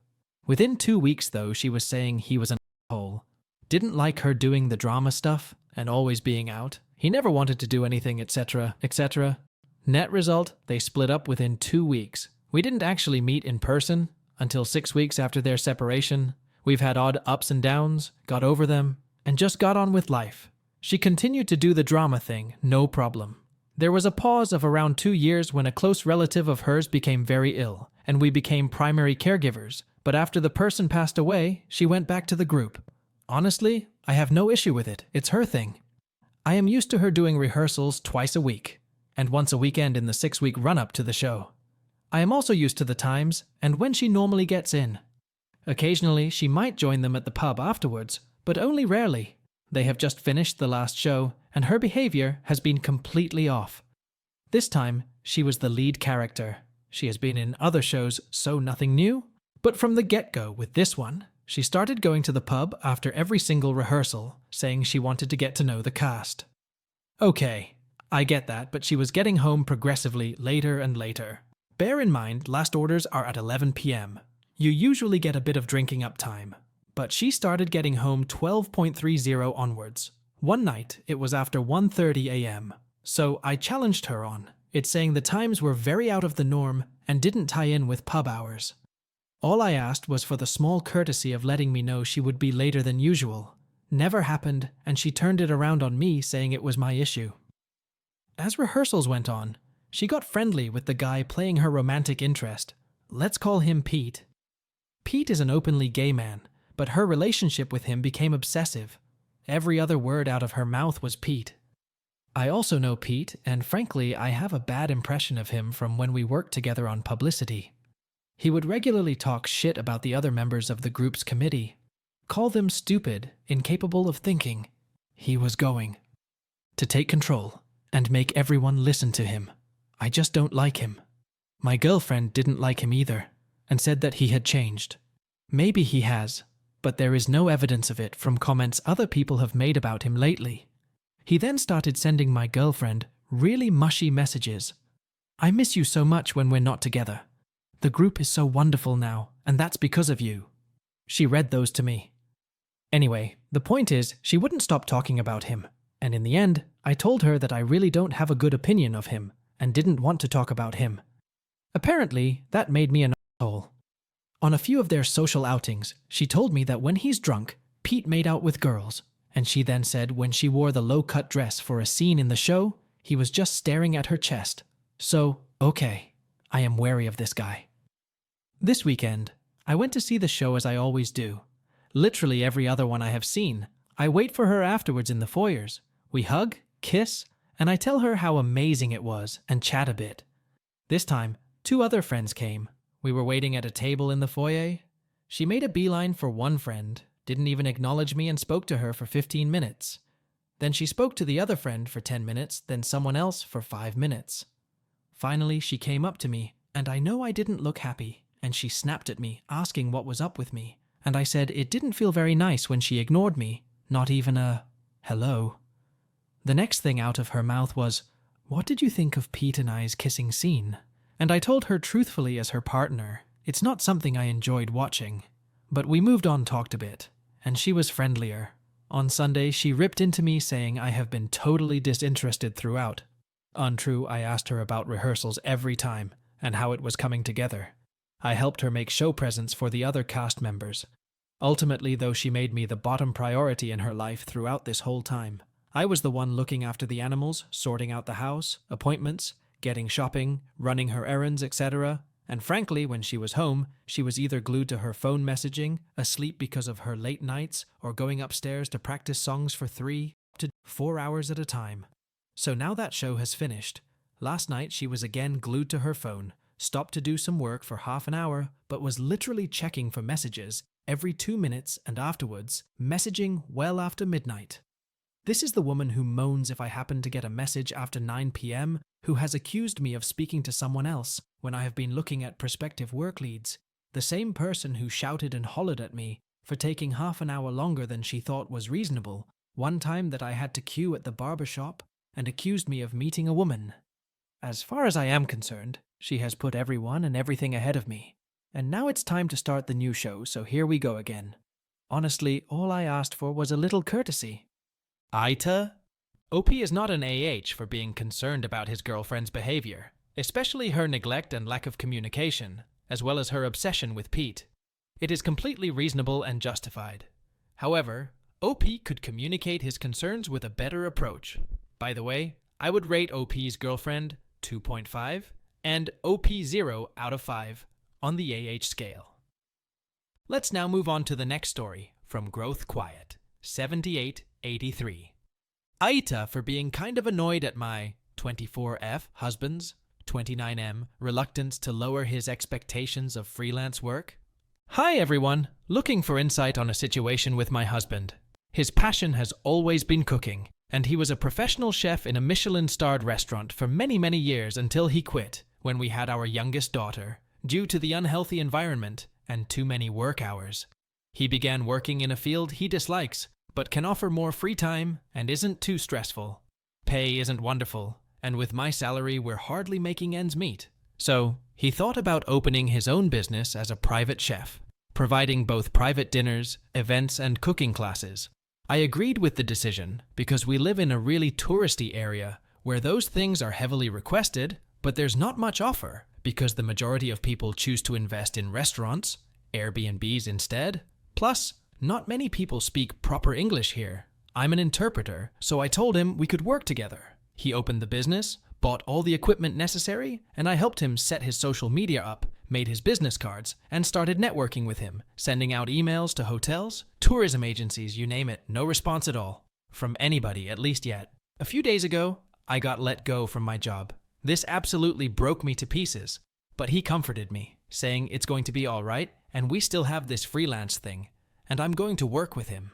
Within 2 weeks, though, she was saying he was an asshole. Didn't like her doing the drama stuff and always being out. He never wanted to do anything, etc., etc. Net result, they split up within 2 weeks. We didn't actually meet in person until 6 weeks after their separation. We've had odd ups and downs, got over them, and just got on with life. She continued to do the drama thing, no problem. There was a pause of around 2 years when a close relative of hers became very ill, and we became primary caregivers. But after the person passed away, she went back to the group. Honestly, I have no issue with it. It's her thing. I am used to her doing rehearsals twice a week, and once a weekend in the 6-week run-up to the show. I am also used to the times and when she normally gets in. Occasionally, she might join them at the pub afterwards, but only rarely. They have just finished the last show, and her behavior has been completely off. This time, she was the lead character. She has been in other shows, so nothing new. But from the get-go with this one, she started going to the pub after every single rehearsal, saying she wanted to get to know the cast. Okay, I get that, but she was getting home progressively later and later. Bear in mind, last orders are at 11 p.m. You usually get a bit of drinking up time, but she started getting home 12:30 onwards. One night, it was after 1:30 a.m., so I challenged her on it, saying the times were very out of the norm and didn't tie in with pub hours. All I asked was for the small courtesy of letting me know she would be later than usual. Never happened, and she turned it around on me, saying it was my issue. As rehearsals went on, she got friendly with the guy playing her romantic interest. Let's call him Pete. Pete is an openly gay man, but her relationship with him became obsessive. Every other word out of her mouth was Pete. I also know Pete, and frankly, I have a bad impression of him from when we worked together on publicity. He would regularly talk shit about the other members of the group's committee, call them stupid, incapable of thinking. He was going to take control and make everyone listen to him. I just don't like him. My girlfriend didn't like him either, and said that he had changed. Maybe he has, but there is no evidence of it from comments other people have made about him lately. He then started sending my girlfriend really mushy messages. I miss you so much when we're not together. The group is so wonderful now, and that's because of you. She read those to me. Anyway, the point is, she wouldn't stop talking about him, and in the end, I told her that I really don't have a good opinion of him, and didn't want to talk about him. Apparently, that made me an asshole. On a few of their social outings, she told me that when he's drunk, Pete made out with girls, and she then said when she wore the low-cut dress for a scene in the show, he was just staring at her chest. So, okay, I am wary of this guy. This weekend, I went to see the show as I always do. Literally every other one I have seen. I wait for her afterwards in the foyers. We hug, kiss, and I tell her how amazing it was and chat a bit. This time, 2 other friends came. We were waiting at a table in the foyer. She made a beeline for one friend, didn't even acknowledge me, and spoke to her for 15 minutes. Then she spoke to the other friend for 10 minutes, then someone else for 5 minutes. Finally, she came up to me, and I know I didn't look happy, and she snapped at me, asking what was up with me. And I said it didn't feel very nice when she ignored me, not even a hello. The next thing out of her mouth was, "What did you think of Pete and I's kissing scene?" And I told her truthfully as her partner, it's not something I enjoyed watching. But we moved on, talked a bit, and she was friendlier. On Sunday, she ripped into me saying I have been totally disinterested throughout. Untrue, I asked her about rehearsals every time, and how it was coming together. I helped her make show presents for the other cast members. Ultimately, though, she made me the bottom priority in her life throughout this whole time. I was the one looking after the animals, sorting out the house, appointments, getting shopping, running her errands, etc. And frankly, when she was home, she was either glued to her phone messaging, asleep because of her late nights, or going upstairs to practice songs for 3 to 4 hours at a time. So now that show has finished. Last night she was again glued to her phone, stopped to do some work for half an hour, but was literally checking for messages every 2 minutes, and afterwards, messaging well after midnight. This is the woman who moans if I happen to get a message after 9 p.m., who has accused me of speaking to someone else when I have been looking at prospective work leads. The same person who shouted and hollered at me for taking half an hour longer than she thought was reasonable, one time that I had to queue at the barber shop, and accused me of meeting a woman. As far as I am concerned, she has put everyone and everything ahead of me. And now it's time to start the new show, so here we go again. Honestly, all I asked for was a little courtesy. AITA? OP is not an AH for being concerned about his girlfriend's behavior, especially her neglect and lack of communication, as well as her obsession with Pete. It is completely reasonable and justified. However, OP could communicate his concerns with a better approach. By the way, I would rate OP's girlfriend 2.5 and OP 0 out of 5 on the AH scale. Let's now move on to the next story from Growth Quiet, 7883. AITA for being kind of annoyed at my 24F husband's 29M reluctance to lower his expectations of freelance work. Hi everyone, looking for insight on a situation with my husband. His passion has always been cooking, and he was a professional chef in a Michelin-starred restaurant for many years until he quit when we had our youngest daughter, due to the unhealthy environment and too many work hours. He began working in a field he dislikes, but can offer more free time and isn't too stressful. Pay isn't wonderful, and with my salary we're hardly making ends meet. So, he thought about opening his own business as a private chef, providing both private dinners, events, and cooking classes. I agreed with the decision because we live in a really touristy area where those things are heavily requested, but there's not much offer because the majority of people choose to invest in restaurants, Airbnbs instead. Plus, not many people speak proper English here. I'm an interpreter, so I told him we could work together. He opened the business, bought all the equipment necessary, and I helped him set his social media up, made his business cards, and started networking with him, sending out emails to hotels, tourism agencies, you name it. No response at all. From anybody, at least yet. A few days ago, I got let go from my job. This absolutely broke me to pieces, but he comforted me, saying it's going to be all right, and we still have this freelance thing, and I'm going to work with him.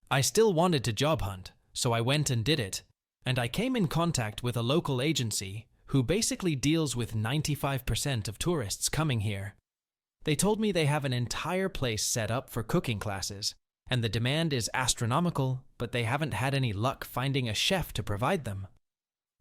I still wanted to job hunt, so I went and did it, and I came in contact with a local agency who basically deals with 95% of tourists coming here. They told me they have an entire place set up for cooking classes, and the demand is astronomical, but they haven't had any luck finding a chef to provide them.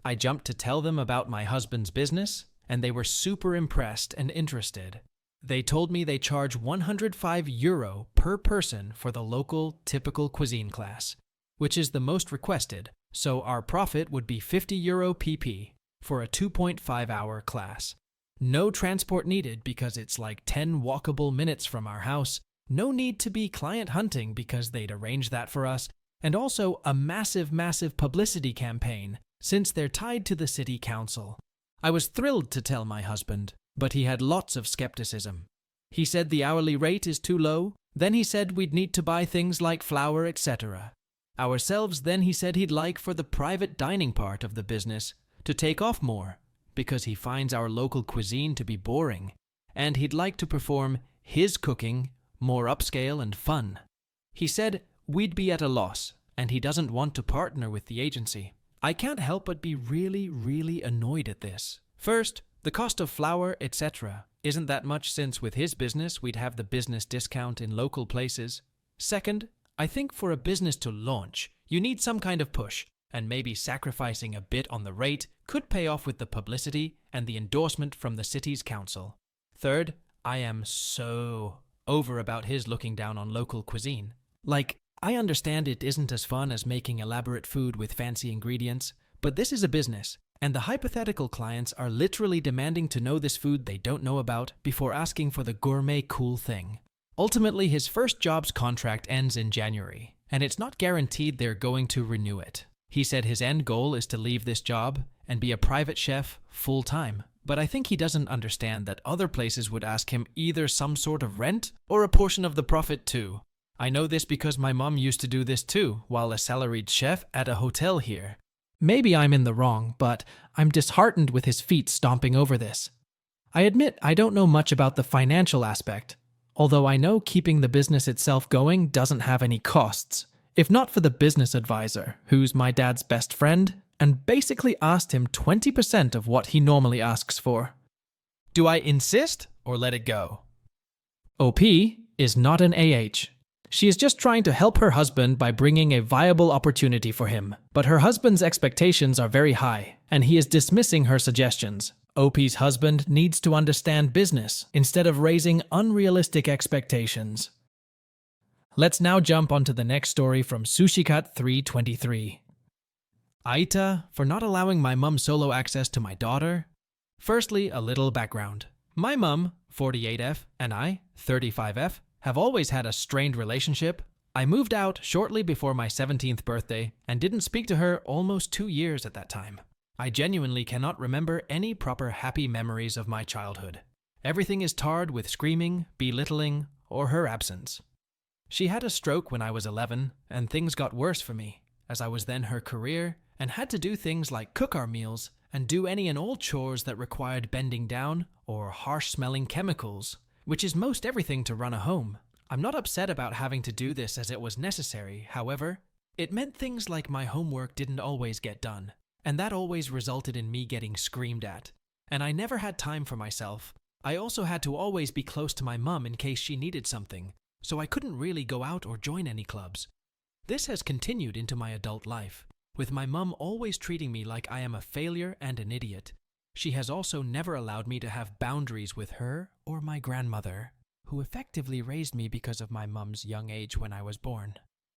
I jumped to tell them about my husband's business, and they were super impressed and interested. They told me they charge €105 per person for the local typical cuisine class, which is the most requested, so our profit would be €50 pp. for a 2.5-hour class. No transport needed because it's like 10 walkable minutes from our house. No need to be client hunting because they'd arrange that for us. And also a massive publicity campaign since they're tied to the city council. I was thrilled to tell my husband, but he had lots of skepticism. He said the hourly rate is too low. Then he said we'd need to buy things like flour, etc. Ourselves, then he said he'd like for the private dining part of the business to take off more because he finds our local cuisine to be boring, and he'd like to perform his cooking more upscale and fun. He said we'd be at a loss, and he doesn't want to partner with the agency. I can't help but be really annoyed at this. First, the cost of flour, etc. isn't that much since with his business we'd have the business discount in local places. Second, I think for a business to launch, you need some kind of push, and maybe sacrificing a bit on the rate could pay off with the publicity and the endorsement from the city's council. Third, I am so over about his looking down on local cuisine. Like, I understand it isn't as fun as making elaborate food with fancy ingredients, but this is a business, and the hypothetical clients are literally demanding to know this food they don't know about before asking for the gourmet cool thing. Ultimately, his first job's contract ends in January, and it's not guaranteed they're going to renew it. He said his end goal is to leave this job and be a private chef full-time, but I think he doesn't understand that other places would ask him either some sort of rent or a portion of the profit too. I know this because my mom used to do this too while a salaried chef at a hotel here. Maybe I'm in the wrong, but I'm disheartened with his feet stomping over this. I admit I don't know much about the financial aspect, although I know keeping the business itself going doesn't have any costs, if not for the business advisor, who's my dad's best friend, and basically asked him 20% of what he normally asks for. Do I insist or let it go? OP is not an AH. She is just trying to help her husband by bringing a viable opportunity for him, but her husband's expectations are very high, and he is dismissing her suggestions. OP's husband needs to understand business instead of raising unrealistic expectations. Let's now jump onto the next story from SushiCut323. AITA for not allowing my mum solo access to my daughter? Firstly, a little background. My mum, 48F, and I, 35F, have always had a strained relationship. I moved out shortly before my 17th birthday and didn't speak to her almost 2 years at that time. I genuinely cannot remember any proper happy memories of my childhood. Everything is tarred with screaming, belittling, or her absence. She had a stroke when I was 11, and things got worse for me, as I was then her career and had to do things like cook our meals and do any and all chores that required bending down or harsh-smelling chemicals, which is most everything to run a home. I'm not upset about having to do this as it was necessary, however. It meant things like my homework didn't always get done, and that always resulted in me getting screamed at. And I never had time for myself. I also had to always be close to my mum in case she needed something, so I couldn't really go out or join any clubs. This has continued into my adult life, with my mum always treating me like I am a failure and an idiot. She has also never allowed me to have boundaries with her or my grandmother, who effectively raised me because of my mum's young age when I was born.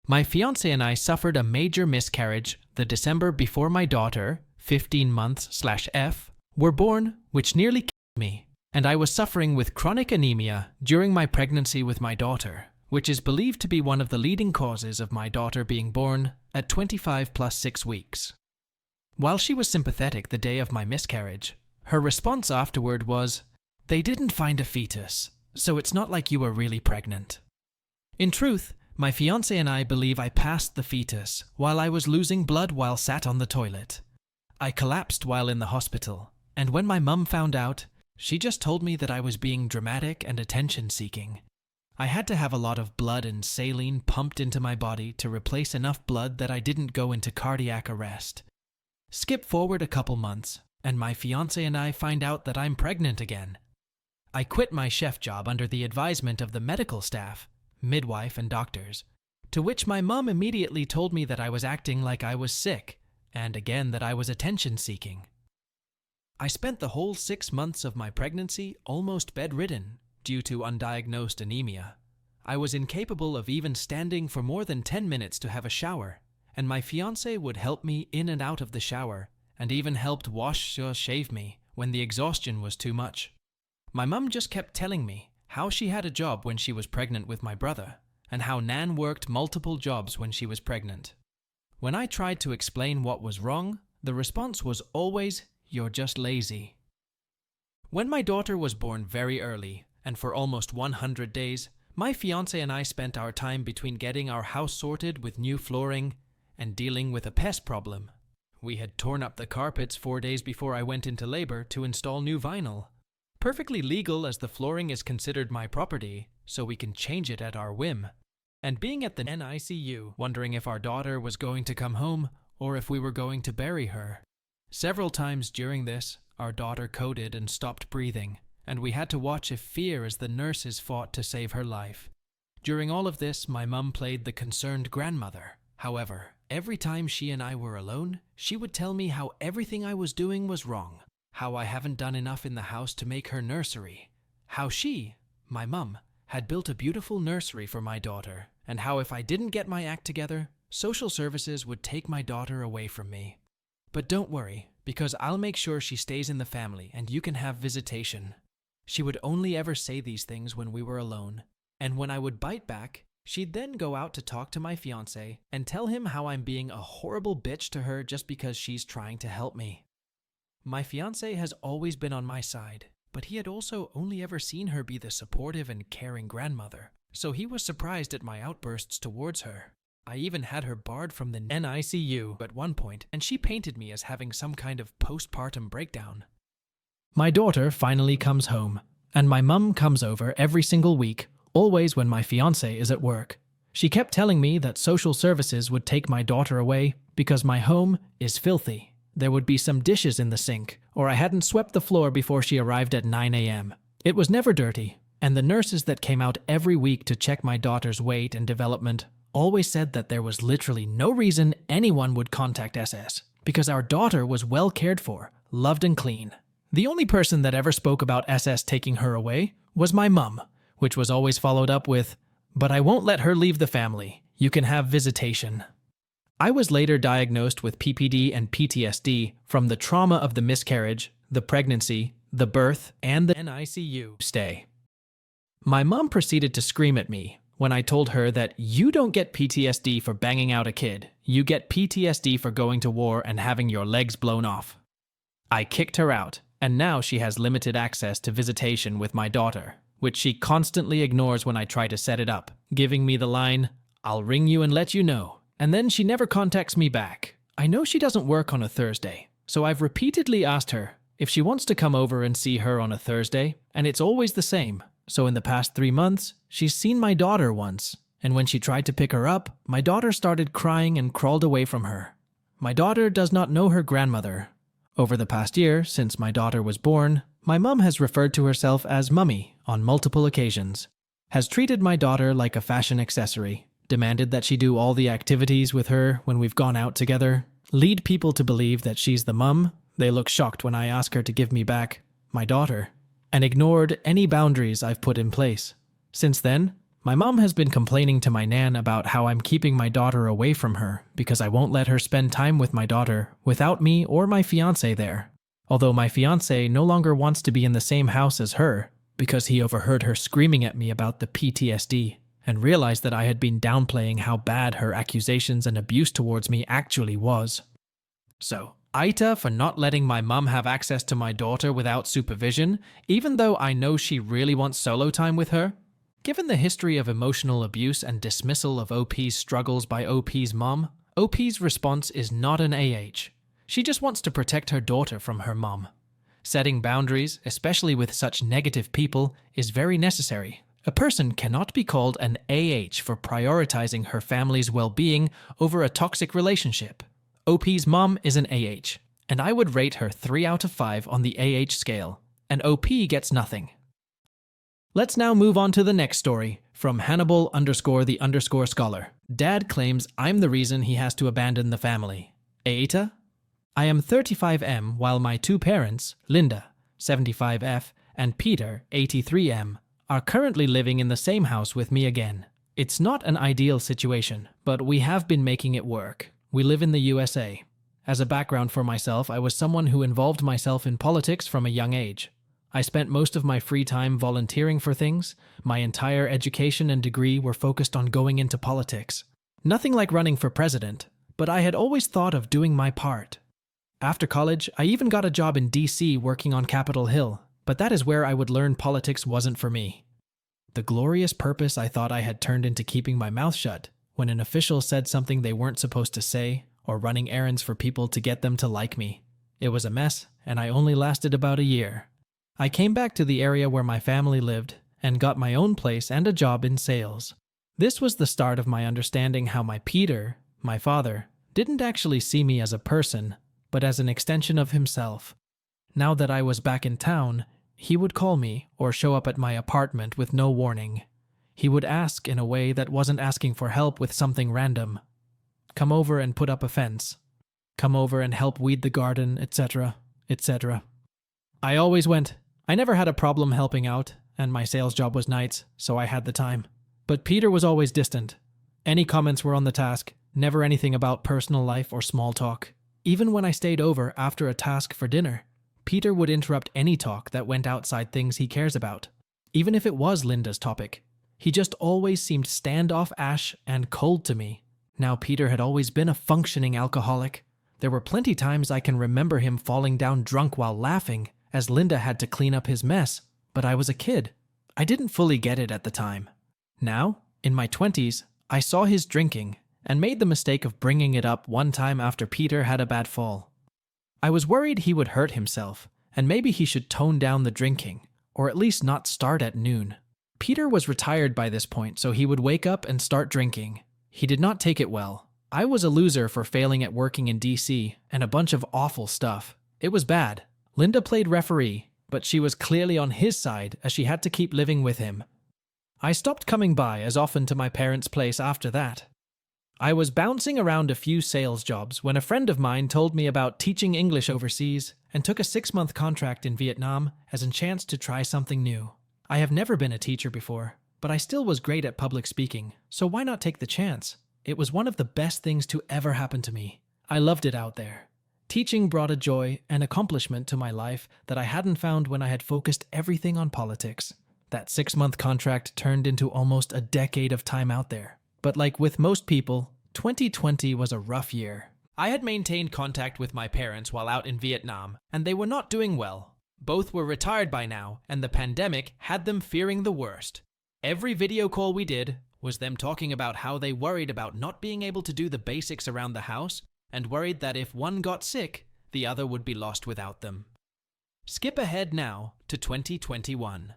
My fiancé and I suffered a major miscarriage the December before my daughter, 15 months/F, were born, which nearly killed me, and I was suffering with chronic anemia during my pregnancy with my daughter, which is believed to be one of the leading causes of my daughter being born at 25 plus 6 weeks. While she was sympathetic the day of my miscarriage, her response afterward was, "They didn't find a fetus, so it's not like you were really pregnant." In truth, my fiancé and I believe I passed the fetus while I was losing blood while sat on the toilet. I collapsed while in the hospital, and when my mum found out, she just told me that I was being dramatic and attention-seeking. I had to have a lot of blood and saline pumped into my body to replace enough blood that I didn't go into cardiac arrest. Skip forward a couple months, and my fiancé and I find out that I'm pregnant again. I quit my chef job under the advisement of the medical staff, midwife and doctors, to which my mum immediately told me that I was acting like I was sick, and again that I was attention-seeking. I spent the whole 6 months of my pregnancy almost bedridden due to undiagnosed anemia. I was incapable of even standing for more than 10 minutes to have a shower, and my fiancé would help me in and out of the shower, and even helped wash or shave me when the exhaustion was too much. My mum just kept telling me how she had a job when she was pregnant with my brother, and how Nan worked multiple jobs when she was pregnant. When I tried to explain what was wrong, the response was always, "You're just lazy." When my daughter was born very early, and for almost 100 days, my fiancé and I spent our time between getting our house sorted with new flooring and dealing with a pest problem. We had torn up the carpets 4 days before I went into labor to install new vinyl. Perfectly legal, as the flooring is considered my property, so we can change it at our whim. And being at the NICU, wondering if our daughter was going to come home or if we were going to bury her. Several times during this, our daughter coded and stopped breathing, and we had to watch in fear as the nurses fought to save her life. During all of this, my mum played the concerned grandmother. However, every time she and I were alone, she would tell me how everything I was doing was wrong, how I haven't done enough in the house to make her nursery, how she, my mum, had built a beautiful nursery for my daughter, and how if I didn't get my act together, social services would take my daughter away from me. But don't worry, because I'll make sure she stays in the family and you can have visitation. She would only ever say these things when we were alone, and when I would bite back, she'd then go out to talk to my fiancé and tell him how I'm being a horrible bitch to her just because she's trying to help me. My fiancé has always been on my side, but he had also only ever seen her be the supportive and caring grandmother, so he was surprised at my outbursts towards her. I even had her barred from the NICU at one point, and she painted me as having some kind of postpartum breakdown. My daughter finally comes home, and my mum comes over every single week, always when my fiancé is at work. She kept telling me that social services would take my daughter away because my home is filthy. There would be some dishes in the sink, or I hadn't swept the floor before she arrived at 9 a.m. It was never dirty, and the nurses that came out every week to check my daughter's weight and development always said that there was literally no reason anyone would contact SS, because our daughter was well cared for, loved and clean. The only person that ever spoke about SS taking her away was my mum, which was always followed up with, "But I won't let her leave the family. You can have visitation." I was later diagnosed with PPD and PTSD from the trauma of the miscarriage, the pregnancy, the birth, and the NICU stay. My mom proceeded to scream at me when I told her that you don't get PTSD for banging out a kid, you get PTSD for going to war and having your legs blown off. I kicked her out, and now she has limited access to visitation with my daughter, which she constantly ignores when I try to set it up, giving me the line, "I'll ring you and let you know." And then she never contacts me back. I know she doesn't work on a Thursday, so I've repeatedly asked her if she wants to come over and see her on a Thursday, and it's always the same. So in the past 3 months, she's seen my daughter once, and when she tried to pick her up, my daughter started crying and crawled away from her. My daughter does not know her grandmother. Over the past year, since my daughter was born, my mum has referred to herself as Mummy on multiple occasions, has treated my daughter like a fashion accessory, demanded that she do all the activities with her when we've gone out together, lead people to believe that she's the mum. They look shocked when I ask her to give me back my daughter, and ignored any boundaries I've put in place. Since then, my mom has been complaining to my nan about how I'm keeping my daughter away from her because I won't let her spend time with my daughter without me or my fiancé there. Although my fiancé no longer wants to be in the same house as her because he overheard her screaming at me about the PTSD and realized that I had been downplaying how bad her accusations and abuse towards me actually was. So, AITA for not letting my mum have access to my daughter without supervision, even though I know she really wants solo time with her? Given the history of emotional abuse and dismissal of OP's struggles by OP's mom, OP's response is not an AH. She just wants to protect her daughter from her mom. Setting boundaries, especially with such negative people, is very necessary. A person cannot be called an AH for prioritizing her family's well-being over a toxic relationship. OP's mom is an AH, and I would rate her 3 out of 5 on the AH scale, and OP gets nothing. Let's now move on to the next story, from Hannibal_the_scholar. Dad claims I'm the reason he has to abandon the family. AITA? I am 35M while my 2 parents, Linda, 75F, and Peter, 83M, are currently living in the same house with me again. It's not an ideal situation, but we have been making it work. We live in the USA. As a background for myself, I was someone who involved myself in politics from a young age. I spent most of my free time volunteering for things. My entire education and degree were focused on going into politics. Nothing like running for president, but I had always thought of doing my part. After college, I even got a job in DC working on Capitol Hill, but that is where I would learn politics wasn't for me. The glorious purpose I thought I had turned into keeping my mouth shut when an official said something they weren't supposed to say, or running errands for people to get them to like me. It was a mess, and I only lasted about a year. I came back to the area where my family lived and got my own place and a job in sales. This was the start of my understanding how my Peter, my father, didn't actually see me as a person, but as an extension of himself. Now that I was back in town, he would call me or show up at my apartment with no warning. He would ask in a way that wasn't asking for help with something random. Come over and put up a fence. Come over and help weed the garden, etc., etc. I always went. I never had a problem helping out, and my sales job was nights, so I had the time. But Peter was always distant. Any comments were on the task, never anything about personal life or small talk. Even when I stayed over after a task for dinner, Peter would interrupt any talk that went outside things he cares about, even if it was Linda's topic. He just always seemed standoffish and cold to me. Now, Peter had always been a functioning alcoholic. There were plenty times I can remember him falling down drunk while laughing, as Linda had to clean up his mess, but I was a kid. I didn't fully get it at the time. Now, in my 20s, I saw his drinking and made the mistake of bringing it up one time after Peter had a bad fall. I was worried he would hurt himself, and maybe he should tone down the drinking, or at least not start at noon. Peter was retired by this point, so he would wake up and start drinking. He did not take it well. I was a loser for failing at working in DC and a bunch of awful stuff. It was bad. Linda played referee, but she was clearly on his side as she had to keep living with him. I stopped coming by as often to my parents' place after that. I was bouncing around a few sales jobs when a friend of mine told me about teaching English overseas and took a 6-month contract in Vietnam as a chance to try something new. I have never been a teacher before, but I still was great at public speaking, so why not take the chance? It was one of the best things to ever happen to me. I loved it out there. Teaching brought a joy and accomplishment to my life that I hadn't found when I had focused everything on politics. That 6-month contract turned into almost a decade of time out there. But like with most people, 2020 was a rough year. I had maintained contact with my parents while out in Vietnam, and they were not doing well. Both were retired by now, and the pandemic had them fearing the worst. Every video call we did was them talking about how they worried about not being able to do the basics around the house, and worried that if one got sick, the other would be lost without them. Skip ahead now to 2021.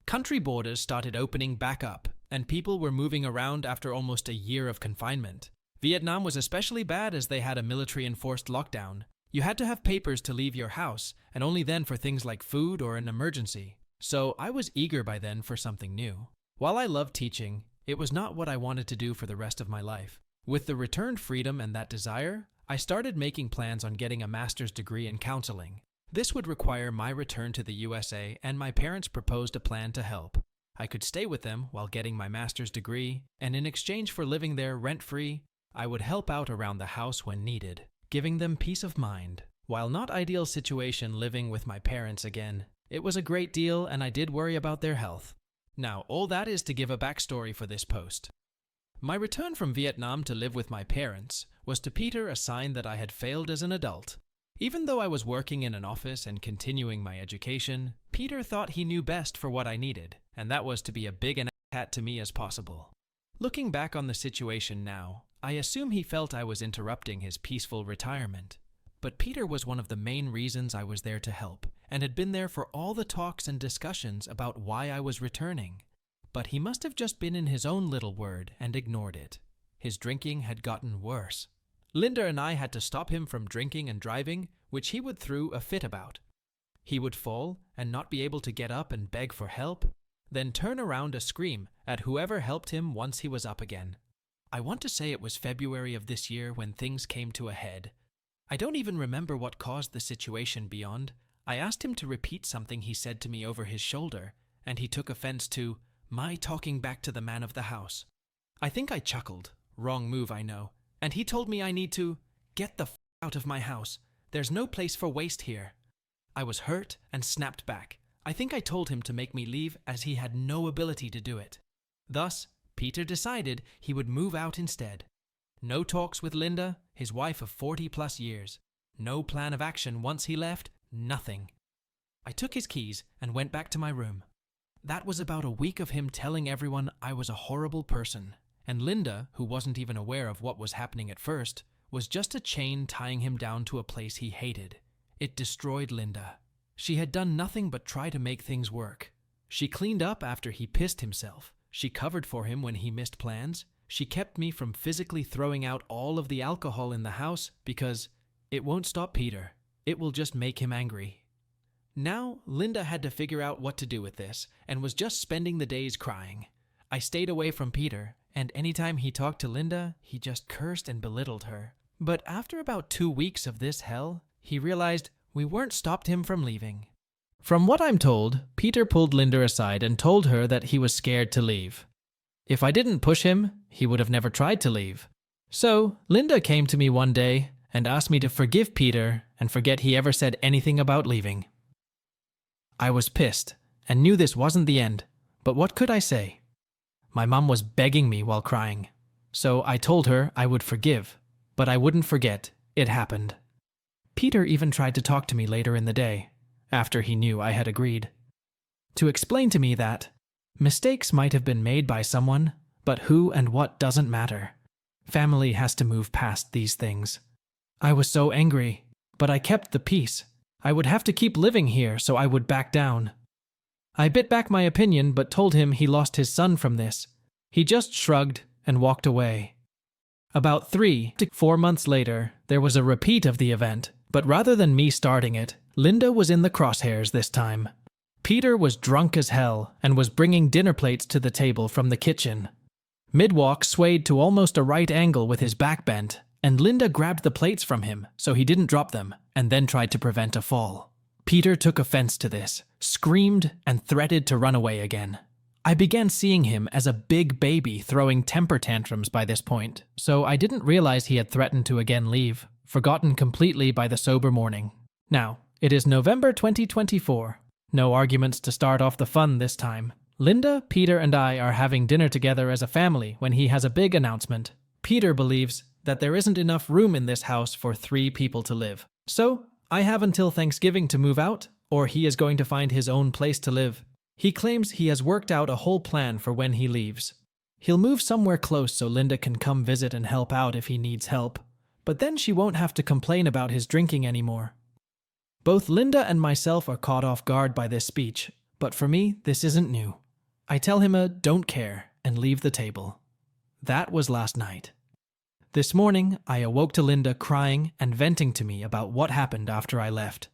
Country borders started opening back up, and people were moving around after almost a year of confinement. Vietnam was especially bad as they had a military-enforced lockdown. You had to have papers to leave your house, and only then for things like food or an emergency. So I was eager by then for something new. While I loved teaching, it was not what I wanted to do for the rest of my life. With the returned freedom and that desire, I started making plans on getting a master's degree in counseling. This would require my return to the USA, and my parents proposed a plan to help. I could stay with them while getting my master's degree, and in exchange for living there rent-free, I would help out around the house when needed, giving them peace of mind. While not ideal situation living with my parents again, it was a great deal and I did worry about their health. Now, all that is to give a backstory for this post. My return from Vietnam to live with my parents was to Peter a sign that I had failed as an adult. Even though I was working in an office and continuing my education, Peter thought he knew best for what I needed, and that was to be a big cat to me as possible. Looking back on the situation now, I assume he felt I was interrupting his peaceful retirement. But Peter was one of the main reasons I was there to help, and had been there for all the talks and discussions about why I was returning. But he must have just been in his own little word and ignored it. His drinking had gotten worse. Linda and I had to stop him from drinking and driving, which he would throw a fit about. He would fall and not be able to get up and beg for help, then turn around to scream at whoever helped him once he was up again. I want to say it was February of this year when things came to a head. I don't even remember what caused the situation beyond. I asked him to repeat something he said to me over his shoulder, and he took offense to my talking back to the man of the house. I think I chuckled. Wrong move, I know. And he told me I need to get the out of my house. There's no place for waste here." I was hurt and snapped back. I think I told him to make me leave as he had no ability to do it. Thus, Peter decided he would move out instead. No talks with Linda, his wife of 40+ years. No plan of action once he left, nothing. I took his keys and went back to my room. That was about a week of him telling everyone I was a horrible person. And Linda, who wasn't even aware of what was happening at first, was just a chain tying him down to a place he hated. It destroyed Linda. She had done nothing but try to make things work. She cleaned up after he pissed himself. She covered for him when he missed plans. She kept me from physically throwing out all of the alcohol in the house because it won't stop Peter. It will just make him angry. Now, Linda had to figure out what to do with this and was just spending the days crying. I stayed away from Peter, and anytime he talked to Linda, he just cursed and belittled her. But after about 2 weeks of this hell, he realized we weren't stopped him from leaving. From what I'm told, Peter pulled Linda aside and told her that he was scared to leave. If I didn't push him, he would have never tried to leave. So, Linda came to me one day and asked me to forgive Peter and forget he ever said anything about leaving. I was pissed and knew this wasn't the end, but what could I say? My mom was begging me while crying, so I told her I would forgive, but I wouldn't forget it happened. Peter even tried to talk to me later in the day, after he knew I had agreed, to explain to me that mistakes might have been made by someone, but who and what doesn't matter. Family has to move past these things. I was so angry, but I kept the peace. I would have to keep living here, so I would back down. I bit back my opinion but told him he lost his son from this. He just shrugged and walked away. About 3 to 4 months later, there was a repeat of the event, but rather than me starting it, Linda was in the crosshairs this time. Peter was drunk as hell and was bringing dinner plates to the table from the kitchen. Mid-walk swayed to almost a right angle with his back bent, and Linda grabbed the plates from him so he didn't drop them and then tried to prevent a fall. Peter took offense to this, screamed, and threatened to run away again. I began seeing him as a big baby throwing temper tantrums by this point, so I didn't realize he had threatened to again leave, forgotten completely by the sober morning. Now, it is November 2024. No arguments to start off the fun this time. Linda, Peter, and I are having dinner together as a family when he has a big announcement. Peter believes that there isn't enough room in this house for 3 people to live. So, I have until Thanksgiving to move out, or he is going to find his own place to live. He claims he has worked out a whole plan for when he leaves. He'll move somewhere close so Linda can come visit and help out if he needs help. But then she won't have to complain about his drinking anymore. Both Linda and myself are caught off guard by this speech, but for me, this isn't new. I tell him a don't care and leave the table. That was last night. This morning, I awoke to Linda crying and venting to me about what happened after I left.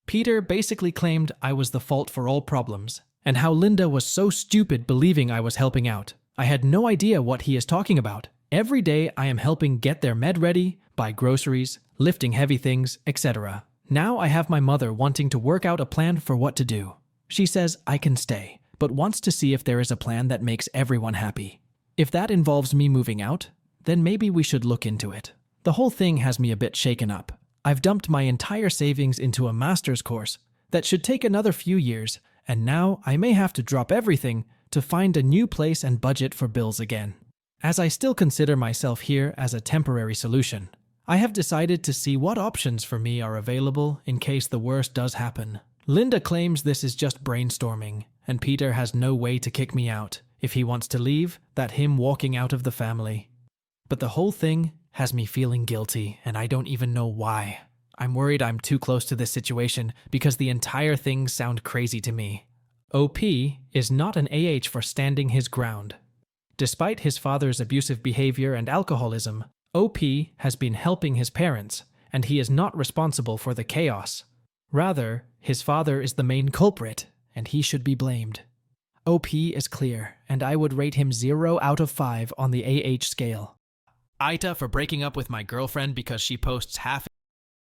Peter basically claimed I was the fault for all problems, and how Linda was so stupid believing I was helping out. I had no idea what he is talking about. Every day I am helping get their med ready, buy groceries, lifting heavy things, etc. Now I have my mother wanting to work out a plan for what to do. She says I can stay, but wants to see if there is a plan that makes everyone happy. If that involves me moving out, then maybe we should look into it. The whole thing has me a bit shaken up. I've dumped my entire savings into a master's course that should take another few years, and now I may have to drop everything to find a new place and budget for bills again. As I still consider myself here as a temporary solution, I have decided to see what options for me are available in case the worst does happen. Linda claims this is just brainstorming, and Peter has no way to kick me out. If he wants to leave, that him walking out of the family. But the whole thing has me feeling guilty, and I don't even know why. I'm worried I'm too close to this situation because the entire thing sounds crazy to me. OP is not an AH for standing his ground. Despite his father's abusive behavior and alcoholism, OP has been helping his parents, and he is not responsible for the chaos. Rather, his father is the main culprit, and he should be blamed. OP is clear, and I would rate him 0 out of 5 on the AH scale. AITA for breaking up with my girlfriend because she posts half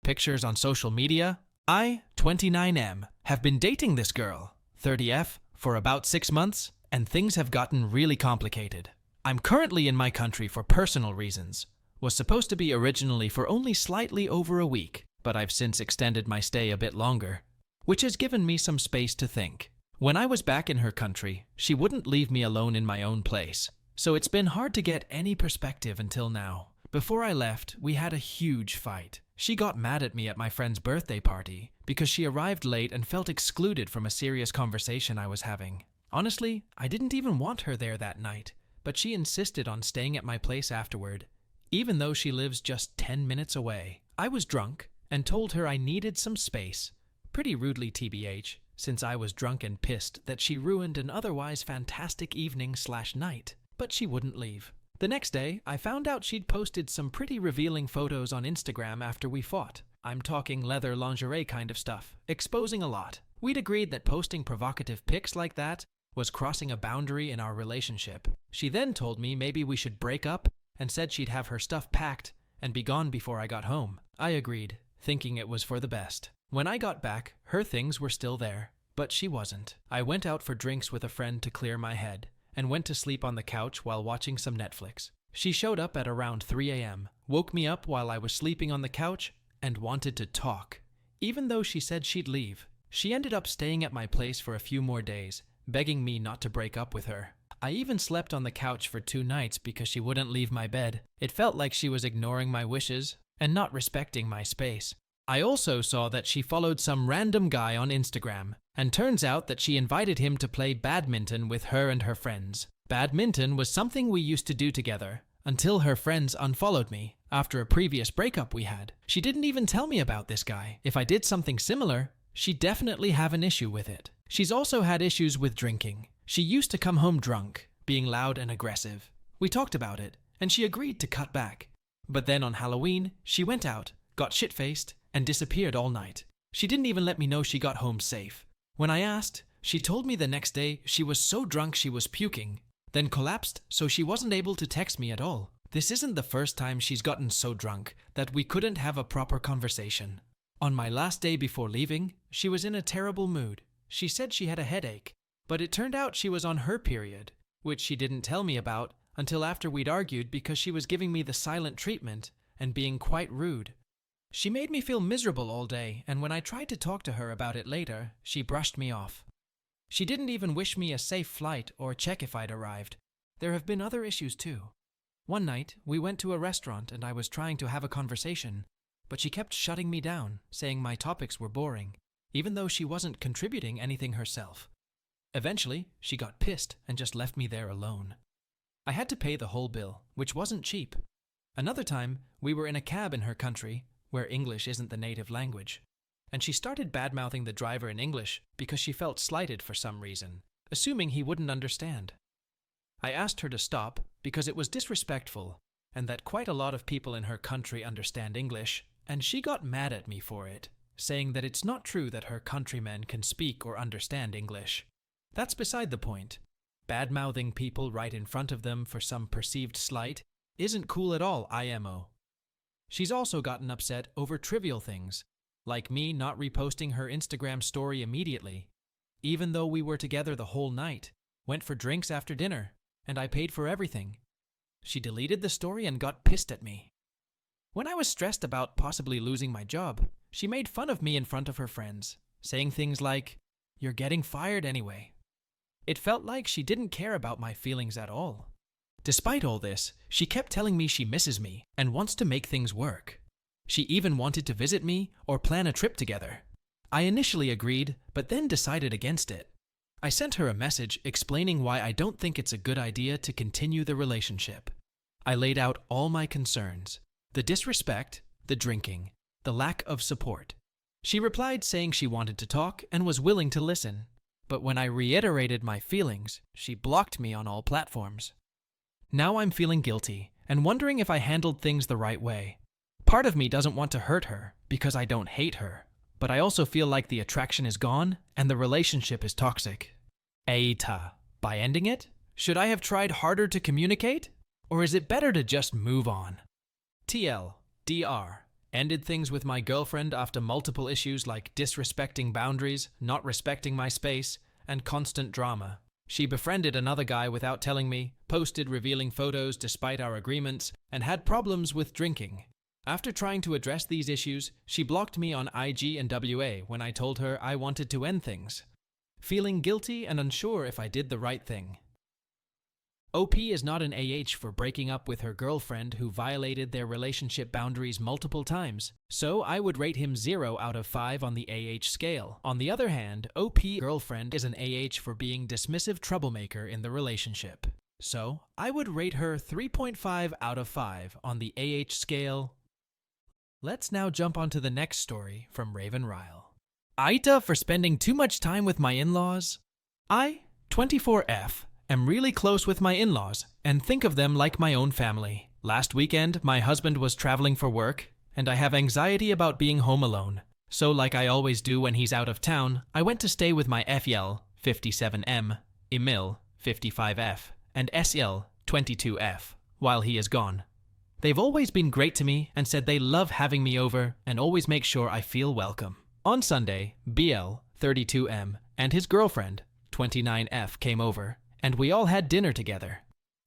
pictures on social media. I, 29M, have been dating this girl, 30F, for about 6 months, and things have gotten really complicated. I'm currently in my country for personal reasons, was supposed to be originally for only slightly over a week, but I've since extended my stay a bit longer, which has given me some space to think. When I was back in her country, she wouldn't leave me alone in my own place, so it's been hard to get any perspective until now. Before I left, we had a huge fight. She got mad at me at my friend's birthday party because she arrived late and felt excluded from a serious conversation I was having. Honestly, I didn't even want her there that night, but she insisted on staying at my place afterward, even though she lives just 10 minutes away. I was drunk and told her I needed some space. Pretty rudely TBH, since I was drunk and pissed that she ruined an otherwise fantastic evening/night, but she wouldn't leave. The next day, I found out she'd posted some pretty revealing photos on Instagram after we fought. I'm talking leather lingerie kind of stuff, exposing a lot. We'd agreed that posting provocative pics like that was crossing a boundary in our relationship. She then told me maybe we should break up and said she'd have her stuff packed and be gone before I got home. I agreed, thinking it was for the best. When I got back, her things were still there, but she wasn't. I went out for drinks with a friend to clear my head and went to sleep on the couch while watching some Netflix. She showed up at around 3 a.m., woke me up while I was sleeping on the couch, and wanted to talk. Even though she said she'd leave, she ended up staying at my place for a few more days, begging me not to break up with her. I even slept on the couch for 2 nights because she wouldn't leave my bed. It felt like she was ignoring my wishes and not respecting my space. I also saw that she followed some random guy on Instagram, and turns out that she invited him to play badminton with her and her friends. Badminton was something we used to do together, until her friends unfollowed me after a previous breakup we had. She didn't even tell me about this guy. If I did something similar, she'd definitely have an issue with it. She's also had issues with drinking. She used to come home drunk, being loud and aggressive. We talked about it, and she agreed to cut back. But then on Halloween, she went out, got shit-faced, and disappeared all night. She didn't even let me know she got home safe. When I asked, she told me the next day she was so drunk she was puking, then collapsed so she wasn't able to text me at all. This isn't the first time she's gotten so drunk that we couldn't have a proper conversation. On my last day before leaving, she was in a terrible mood. She said she had a headache, but it turned out she was on her period, which she didn't tell me about until after we'd argued because she was giving me the silent treatment and being quite rude. She made me feel miserable all day, and when I tried to talk to her about it later, she brushed me off. She didn't even wish me a safe flight or check if I'd arrived. There have been other issues too. One night, we went to a restaurant and I was trying to have a conversation, but she kept shutting me down, saying my topics were boring, even though she wasn't contributing anything herself. Eventually, she got pissed and just left me there alone. I had to pay the whole bill, which wasn't cheap. Another time, we were in a cab in her country, where English isn't the native language, and she started bad-mouthing the driver in English because she felt slighted for some reason, assuming he wouldn't understand. I asked her to stop because it was disrespectful and that quite a lot of people in her country understand English, and she got mad at me for it, saying that it's not true that her countrymen can speak or understand English. That's beside the point. Bad-mouthing people right in front of them for some perceived slight isn't cool at all, IMO. She's also gotten upset over trivial things, like me not reposting her Instagram story immediately, even though we were together the whole night, went for drinks after dinner, and I paid for everything. She deleted the story and got pissed at me. When I was stressed about possibly losing my job, she made fun of me in front of her friends, saying things like, "You're getting fired anyway." It felt like she didn't care about my feelings at all. Despite all this, she kept telling me she misses me and wants to make things work. She even wanted to visit me or plan a trip together. I initially agreed, but then decided against it. I sent her a message explaining why I don't think it's a good idea to continue the relationship. I laid out all my concerns: the disrespect, the drinking, the lack of support. She replied saying she wanted to talk and was willing to listen, but when I reiterated my feelings, she blocked me on all platforms. Now I'm feeling guilty and wondering if I handled things the right way. Part of me doesn't want to hurt her because I don't hate her, but I also feel like the attraction is gone and the relationship is toxic. AITA. By ending it? Should I have tried harder to communicate? Or is it better to just move on? TL. DR. Ended things with my girlfriend after multiple issues like disrespecting boundaries, not respecting my space, and constant drama. She befriended another guy without telling me, posted revealing photos despite our agreements, and had problems with drinking. After trying to address these issues, she blocked me on IG and WA when I told her I wanted to end things, feeling guilty and unsure if I did the right thing. OP is not an AH for breaking up with her girlfriend who violated their relationship boundaries multiple times, so I would rate him 0 out of 5 on the AH scale. On the other hand, OP girlfriend is an AH for being dismissive troublemaker in the relationship, so I would rate her 3.5 out of 5 on the AH scale. Let's now jump onto the next story from Raven Ryle. AITA for spending too much time with my in-laws. I, 24F, am really close with my in-laws and think of them like my own family. Last weekend, my husband was traveling for work, and I have anxiety about being home alone. So like I always do when he's out of town, I went to stay with my FL, 57M, Emil, 55F, and SL, 22F, while he is gone. They've always been great to me and said they love having me over and always make sure I feel welcome. On Sunday, BL, 32M, and his girlfriend, 29F, came over, and we all had dinner together.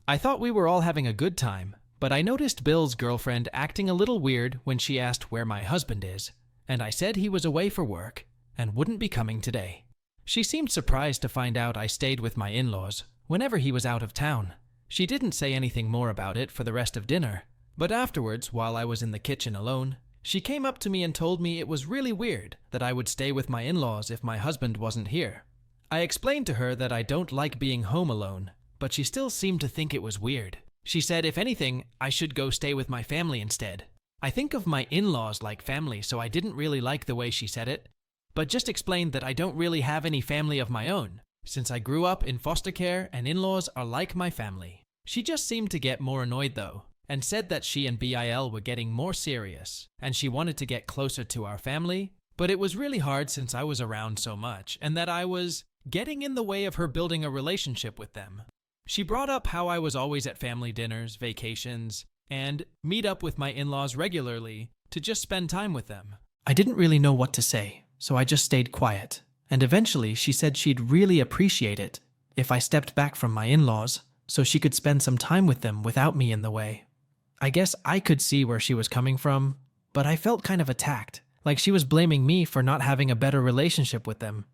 I thought we were all having a good time, but I noticed Bill's girlfriend acting a little weird when she asked where my husband is, and I said he was away for work and wouldn't be coming today. She seemed surprised to find out I stayed with my in-laws whenever he was out of town. She didn't say anything more about it for the rest of dinner, but afterwards, while I was in the kitchen alone, she came up to me and told me it was really weird that I would stay with my in-laws if my husband wasn't here. I explained to her that I don't like being home alone, but she still seemed to think it was weird. She said if anything, I should go stay with my family instead. I think of my in-laws like family, so I didn't really like the way she said it, but just explained that I don't really have any family of my own, since I grew up in foster care and in-laws are like my family. She just seemed to get more annoyed though, and said that she and BIL were getting more serious, and she wanted to get closer to our family, but it was really hard since I was around so much, and that I was getting in the way of her building a relationship with them. She brought up how I was always at family dinners, vacations, and meet up with my in-laws regularly to just spend time with them. I didn't really know what to say, so I just stayed quiet, and eventually she said she'd really appreciate it if I stepped back from my in-laws so she could spend some time with them without me in the way. I guess I could see where she was coming from, but I felt kind of attacked, like she was blaming me for not having a better relationship with them.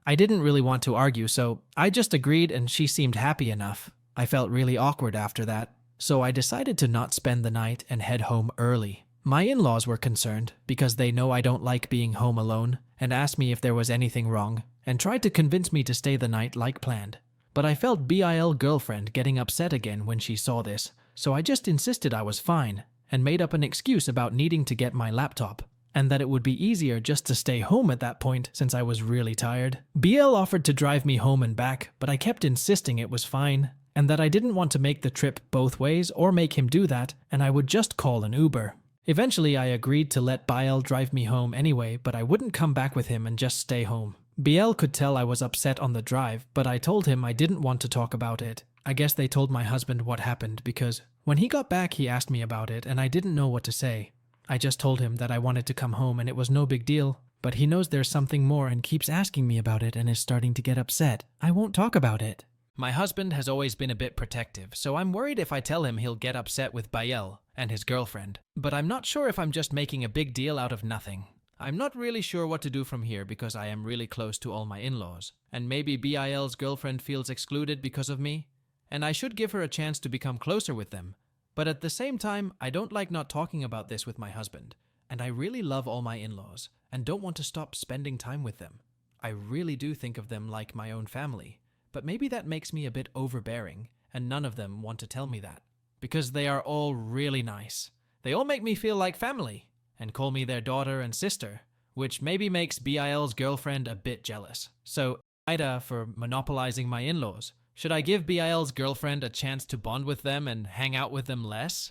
I didn't really want to argue, so I just agreed and she seemed happy enough. I felt really awkward after that, so I decided to not spend the night and head home early. My in-laws were concerned because they know I don't like being home alone and asked me if there was anything wrong and tried to convince me to stay the night like planned. But I felt BIL girlfriend getting upset again when she saw this, so I just insisted I was fine and made up an excuse about needing to get my laptop and that it would be easier just to stay home at that point since I was really tired. BL offered to drive me home and back, but I kept insisting it was fine and that I didn't want to make the trip both ways or make him do that, and I would just call an Uber. Eventually, I agreed to let BL drive me home anyway, but I wouldn't come back with him and just stay home. BL could tell I was upset on the drive, but I told him I didn't want to talk about it. I guess they told my husband what happened because when he got back he asked me about it and I didn't know what to say. I just told him that I wanted to come home and it was no big deal, but he knows there's something more and keeps asking me about it and is starting to get upset. I won't talk about it. My husband has always been a bit protective, so I'm worried if I tell him he'll get upset with BIL and his girlfriend, but I'm not sure if I'm just making a big deal out of nothing. I'm not really sure what to do from here because I am really close to all my in-laws, and maybe BIL's girlfriend feels excluded because of me, and I should give her a chance to become closer with them. But at the same time, I don't like not talking about this with my husband, and I really love all my in-laws and don't want to stop spending time with them. I really do think of them like my own family, but maybe that makes me a bit overbearing, and none of them want to tell me that, because they are all really nice. They all make me feel like family, and call me their daughter and sister, which maybe makes BIL's girlfriend a bit jealous. So, AITA for monopolizing my in-laws. Should I give BIL's girlfriend a chance to bond with them and hang out with them less?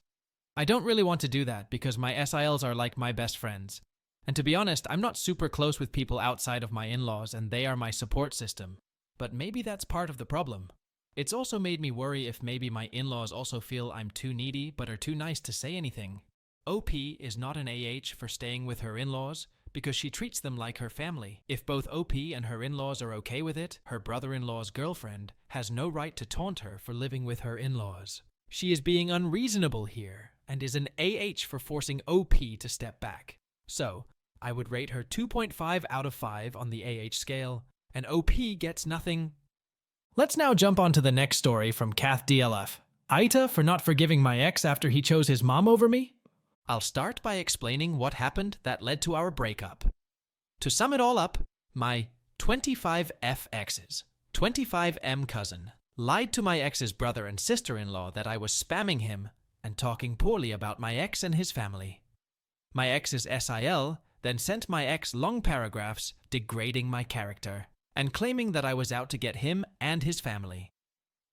I don't really want to do that because my SILs are like my best friends. And to be honest, I'm not super close with people outside of my in-laws and they are my support system. But maybe that's part of the problem. It's also made me worry if maybe my in-laws also feel I'm too needy but are too nice to say anything. OP is not an AH for staying with her in-laws because she treats them like her family. If both OP and her in-laws are okay with it, her brother-in-law's girlfriend has no right to taunt her for living with her in-laws. She is being unreasonable here and is an AH for forcing OP to step back. So, I would rate her 2.5 out of 5 on the AH scale, and OP gets nothing. Let's now jump on to the next story from Kath DLF. AITA for not forgiving my ex after he chose his mom over me? I'll start by explaining what happened that led to our breakup. To sum it all up, my 25F exes, 25M cousin, lied to my ex's brother and sister-in-law that I was spamming him and talking poorly about my ex and his family. My ex's SIL then sent my ex long paragraphs degrading my character and claiming that I was out to get him and his family.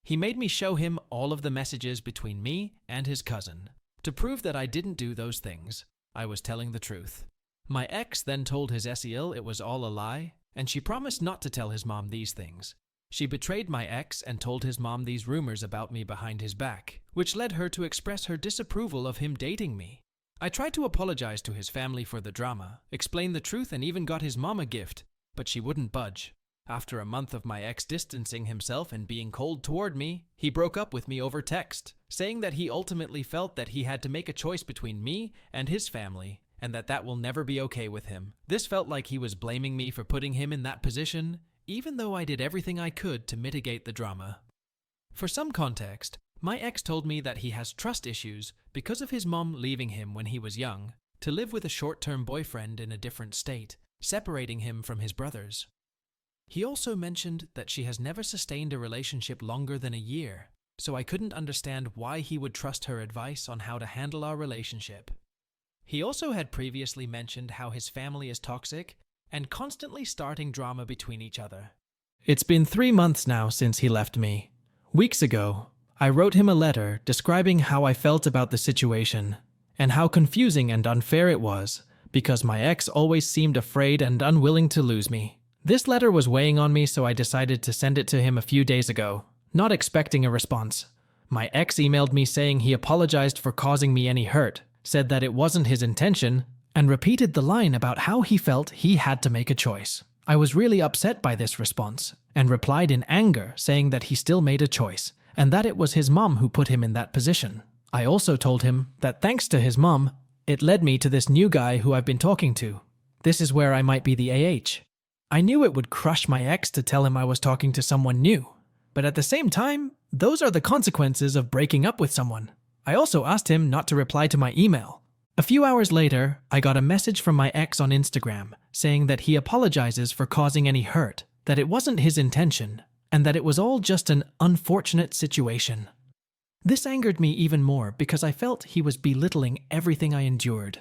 He made me show him all of the messages between me and his cousin. To prove that I didn't do those things, I was telling the truth. My ex then told his SEL it was all a lie, and she promised not to tell his mom these things. She betrayed my ex and told his mom these rumors about me behind his back, which led her to express her disapproval of him dating me. I tried to apologize to his family for the drama, explain the truth, and even got his mom a gift, but she wouldn't budge. After a month of my ex distancing himself and being cold toward me, he broke up with me over text, saying that he ultimately felt that he had to make a choice between me and his family, and that will never be okay with him. This felt like he was blaming me for putting him in that position, even though I did everything I could to mitigate the drama. For some context, my ex told me that he has trust issues because of his mom leaving him when he was young to live with a short-term boyfriend in a different state, separating him from his brothers. He also mentioned that she has never sustained a relationship longer than a year, so I couldn't understand why he would trust her advice on how to handle our relationship. He also had previously mentioned how his family is toxic and constantly starting drama between each other. It's been 3 months now since he left me. Weeks ago, I wrote him a letter describing how I felt about the situation and how confusing and unfair it was because my ex always seemed afraid and unwilling to lose me. This letter was weighing on me, so I decided to send it to him a few days ago, not expecting a response. My ex emailed me saying he apologized for causing me any hurt, said that it wasn't his intention, and repeated the line about how he felt he had to make a choice. I was really upset by this response, and replied in anger saying that he still made a choice, and that it was his mom who put him in that position. I also told him that thanks to his mom, it led me to this new guy who I've been talking to. This is where I might be the AH. I knew it would crush my ex to tell him I was talking to someone new, but at the same time, those are the consequences of breaking up with someone. I also asked him not to reply to my email. A few hours later, I got a message from my ex on Instagram saying that he apologizes for causing any hurt, that it wasn't his intention, and that it was all just an unfortunate situation. This angered me even more because I felt he was belittling everything I endured.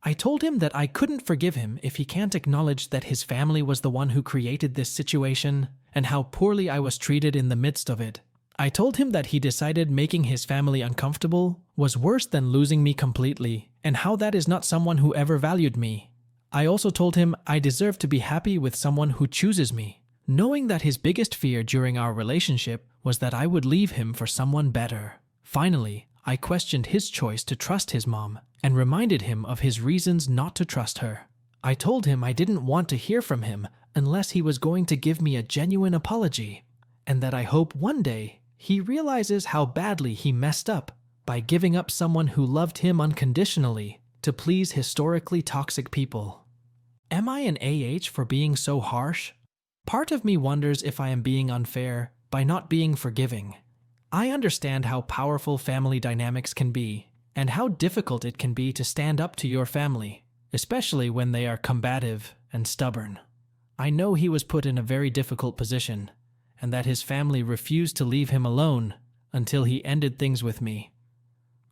I told him that I couldn't forgive him if he can't acknowledge that his family was the one who created this situation and how poorly I was treated in the midst of it. I told him that he decided making his family uncomfortable was worse than losing me completely, and how that is not someone who ever valued me. I also told him I deserve to be happy with someone who chooses me, knowing that his biggest fear during our relationship was that I would leave him for someone better. Finally, I questioned his choice to trust his mom and reminded him of his reasons not to trust her. I told him I didn't want to hear from him unless he was going to give me a genuine apology, and that I hope one day he realizes how badly he messed up by giving up someone who loved him unconditionally to please historically toxic people. Am I an AH for being so harsh? Part of me wonders if I am being unfair by not being forgiving. I understand how powerful family dynamics can be, and how difficult it can be to stand up to your family, especially when they are combative and stubborn. I know he was put in a very difficult position, and that his family refused to leave him alone until he ended things with me.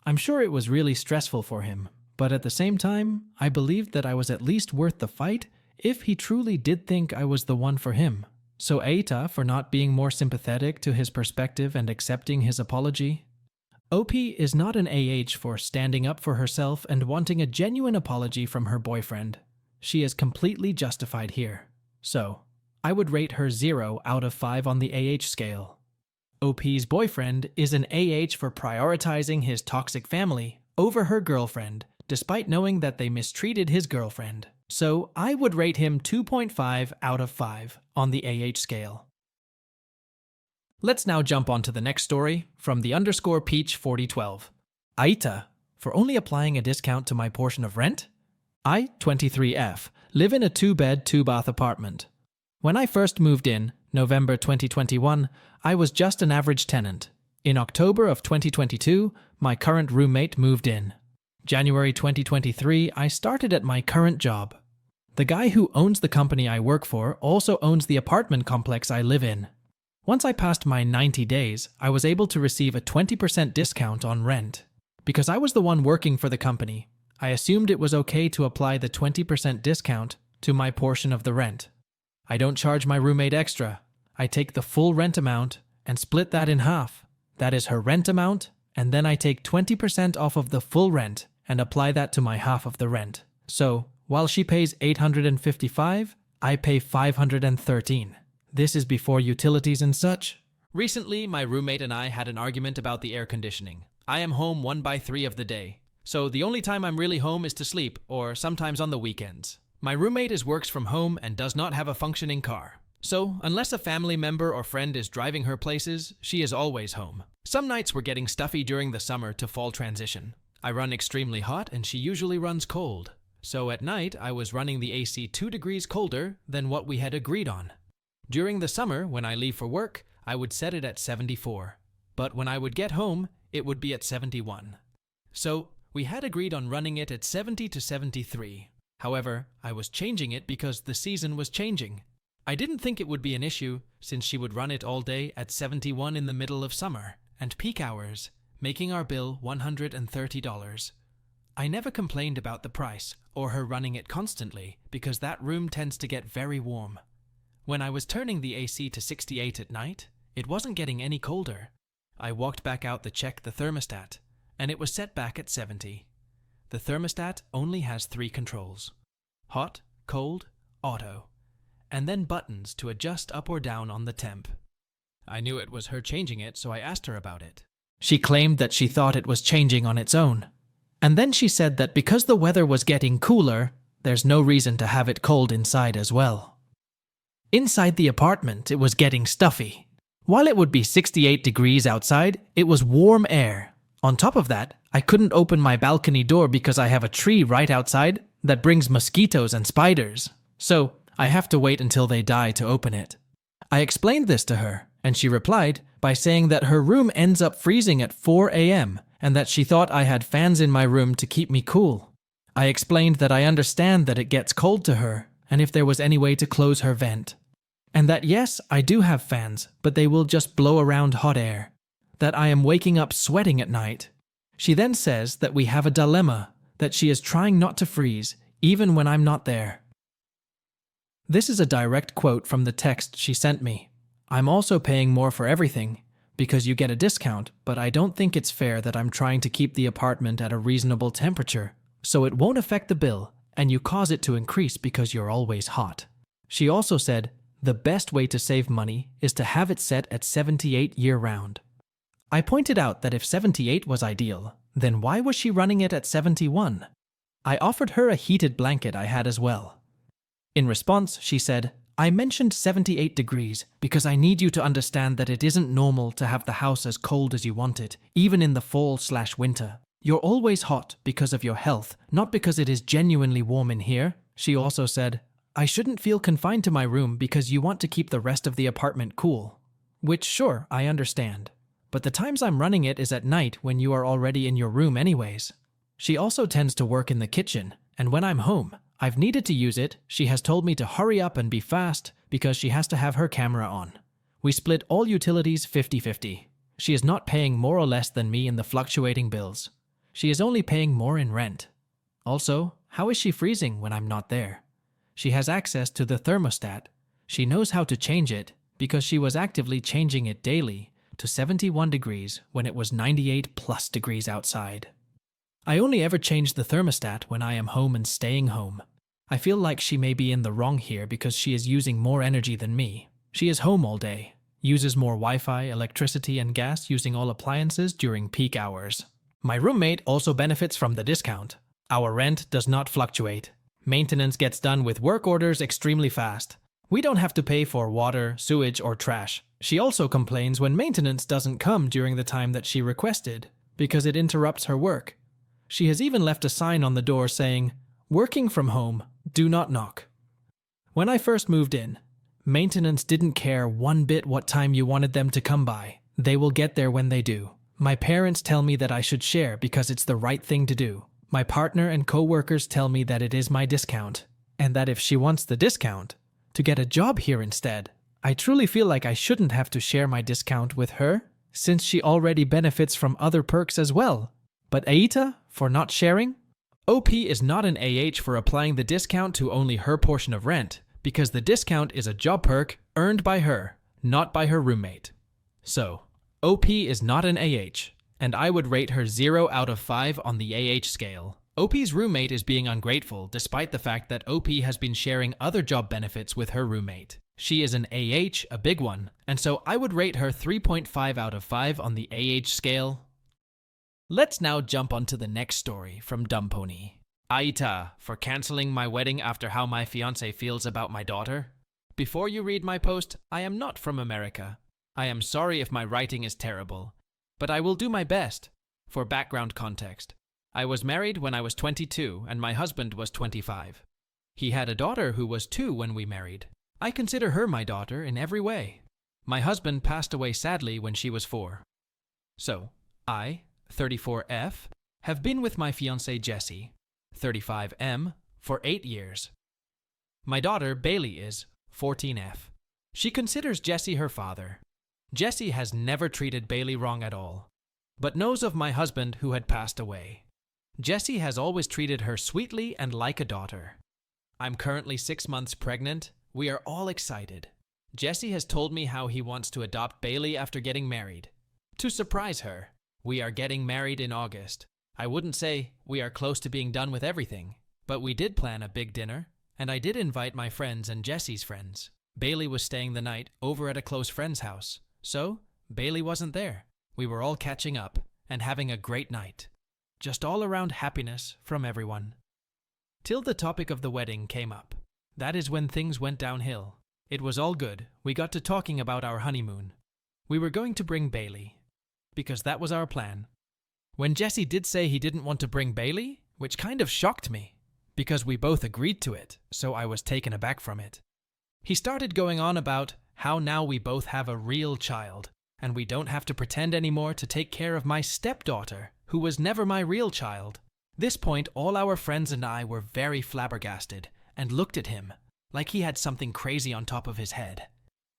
I'm sure it was really stressful for him, but at the same time, I believed that I was at least worth the fight if he truly did think I was the one for him. So AITA for not being more sympathetic to his perspective and accepting his apology. OP is not an AH for standing up for herself and wanting a genuine apology from her boyfriend. She is completely justified here. So, I would rate her 0 out of 5 on the AH scale. OP's boyfriend is an AH for prioritizing his toxic family over her girlfriend, despite knowing that they mistreated his girlfriend. So I would rate him 2.5 out of 5 on the scale. Let's now jump on to the next story from the _Peach 4012. AITA, for only applying a discount to my portion of rent? I, 23F, live in a 2-bed, 2-bath apartment. When I first moved in, November 2021, I was just an average tenant. In October of 2022, my current roommate moved in. January 2023, I started at my current job. The guy who owns the company I work for also owns the apartment complex I live in. Once I passed my 90 days, I was able to receive a 20% discount on rent. Because I was the one working for the company, I assumed it was okay to apply the 20% discount to my portion of the rent. I don't charge my roommate extra. I take the full rent amount and split that in half. That is her rent amount, and then I take 20% off of the full rent and apply that to my half of the rent. So, while she pays $855, I pay $513. This is before utilities and such. Recently, my roommate and I had an argument about the air conditioning. I am home 1/3 of the day, so the only time I'm really home is to sleep, or sometimes on the weekends. My roommate works from home and does not have a functioning car. So, unless a family member or friend is driving her places, she is always home. Some nights were getting stuffy during the summer to fall transition. I run extremely hot and she usually runs cold. So at night, I was running the AC 2 degrees colder than what we had agreed on. During the summer, when I leave for work, I would set it at 74. But when I would get home, it would be at 71. So, we had agreed on running it at 70 to 73. However, I was changing it because the season was changing. I didn't think it would be an issue, since she would run it all day at 71 in the middle of summer, and peak hours, making our bill $130. I never complained about the price, or her running it constantly, because that room tends to get very warm. When I was turning the AC to 68 at night, it wasn't getting any colder. I walked back out to check the thermostat, and it was set back at 70. The thermostat only has 3 controls: hot, cold, auto, and then buttons to adjust up or down on the temp. I knew it was her changing it, so I asked her about it. She claimed that she thought it was changing on its own. And then she said that because the weather was getting cooler, there's no reason to have it cold inside as well. Inside the apartment, it was getting stuffy. While it would be 68 degrees outside, it was warm air. On top of that, I couldn't open my balcony door because I have a tree right outside that brings mosquitoes and spiders. So, I have to wait until they die to open it. I explained this to her, and she replied by saying that her room ends up freezing at 4 a.m. and that she thought I had fans in my room to keep me cool. I explained that I understand that it gets cold to her, and if there was any way to close her vent. And that yes, I do have fans, but they will just blow around hot air. That I am waking up sweating at night. She then says that we have a dilemma, that she is trying not to freeze, even when I'm not there. This is a direct quote from the text she sent me. I'm also paying more for everything, because you get a discount, but I don't think it's fair that I'm trying to keep the apartment at a reasonable temperature, so it won't affect the bill, and you cause it to increase because you're always hot. She also said, the best way to save money is to have it set at 78 year-round. I pointed out that if 78 was ideal, then why was she running it at 71? I offered her a heated blanket I had as well. In response, she said, I mentioned 78 degrees because I need you to understand that it isn't normal to have the house as cold as you want it, even in the fall/winter. You're always hot because of your health, not because it is genuinely warm in here. She also said, I shouldn't feel confined to my room because you want to keep the rest of the apartment cool. Which, sure, I understand. But the times I'm running it is at night when you are already in your room anyways. She also tends to work in the kitchen, and when I'm home, I've needed to use it. She has told me to hurry up and be fast because she has to have her camera on. We split all utilities 50-50. She is not paying more or less than me in the fluctuating bills. She is only paying more in rent. Also, how is she freezing when I'm not there? She has access to the thermostat. She knows how to change it because she was actively changing it daily to 71 degrees when it was 98+ degrees outside. I only ever change the thermostat when I am home and staying home. I feel like she may be in the wrong here because she is using more energy than me. She is home all day, uses more Wi-Fi, electricity, and gas using all appliances during peak hours. My roommate also benefits from the discount. Our rent does not fluctuate, Maintenance gets done with work orders extremely fast. We don't have to pay for water, sewage, or trash. She also complains when maintenance doesn't come during the time that she requested, because it interrupts her work. She has even left a sign on the door saying, "Working from home, do not knock." When I first moved in, maintenance didn't care one bit what time you wanted them to come by. They will get there when they do. My parents tell me that I should share because it's the right thing to do. My partner and co-workers tell me that it is my discount, and that if she wants the discount, to get a job here instead. I truly feel like I shouldn't have to share my discount with her, since she already benefits from other perks as well. But AITA for not sharing? OP is not an AH for applying the discount to only her portion of rent, because the discount is a job perk earned by her, not by her roommate. So, OP is not an AH, and I would rate her 0 out of 5 on the AH scale. OP's roommate is being ungrateful despite the fact that OP has been sharing other job benefits with her roommate. She is an AH, a big one, and so I would rate her 3.5 out of 5 on the AH scale. Let's now jump onto the next story from Dumpony. AITA for cancelling my wedding after how my fiancé feels about my daughter. Before you read my post, I am not from America. I am sorry if my writing is terrible, but I will do my best. For background context, I was married when I was 22 and my husband was 25. He had a daughter who was 2 when we married. I consider her my daughter in every way. My husband passed away sadly when she was 4. So, I, 34F, have been with my fiancée Jessie, 35M, for 8 years. My daughter Bailey is 14F. She considers Jessie her father. Jessie has never treated Bailey wrong at all, but knows of my husband who had passed away. Jessie has always treated her sweetly and like a daughter. I'm currently 6 months pregnant. We are all excited. Jessie has told me how he wants to adopt Bailey after getting married. To surprise her, we are getting married in August. I wouldn't say we are close to being done with everything, but we did plan a big dinner, and I did invite my friends and Jessie's friends. Bailey was staying the night over at a close friend's house, so Bailey wasn't there. We were all catching up and having a great night. Just all around happiness from everyone. Till the topic of the wedding came up. That is when things went downhill. It was all good. We got to talking about our honeymoon. We were going to bring Bailey, because that was our plan. When Jessie did say he didn't want to bring Bailey, which kind of shocked me, because we both agreed to it, so I was taken aback from it. He started going on about how now we both have a real child, and we don't have to pretend anymore to take care of my stepdaughter, who was never my real child. This point, all our friends and I were very flabbergasted and looked at him like he had something crazy on top of his head.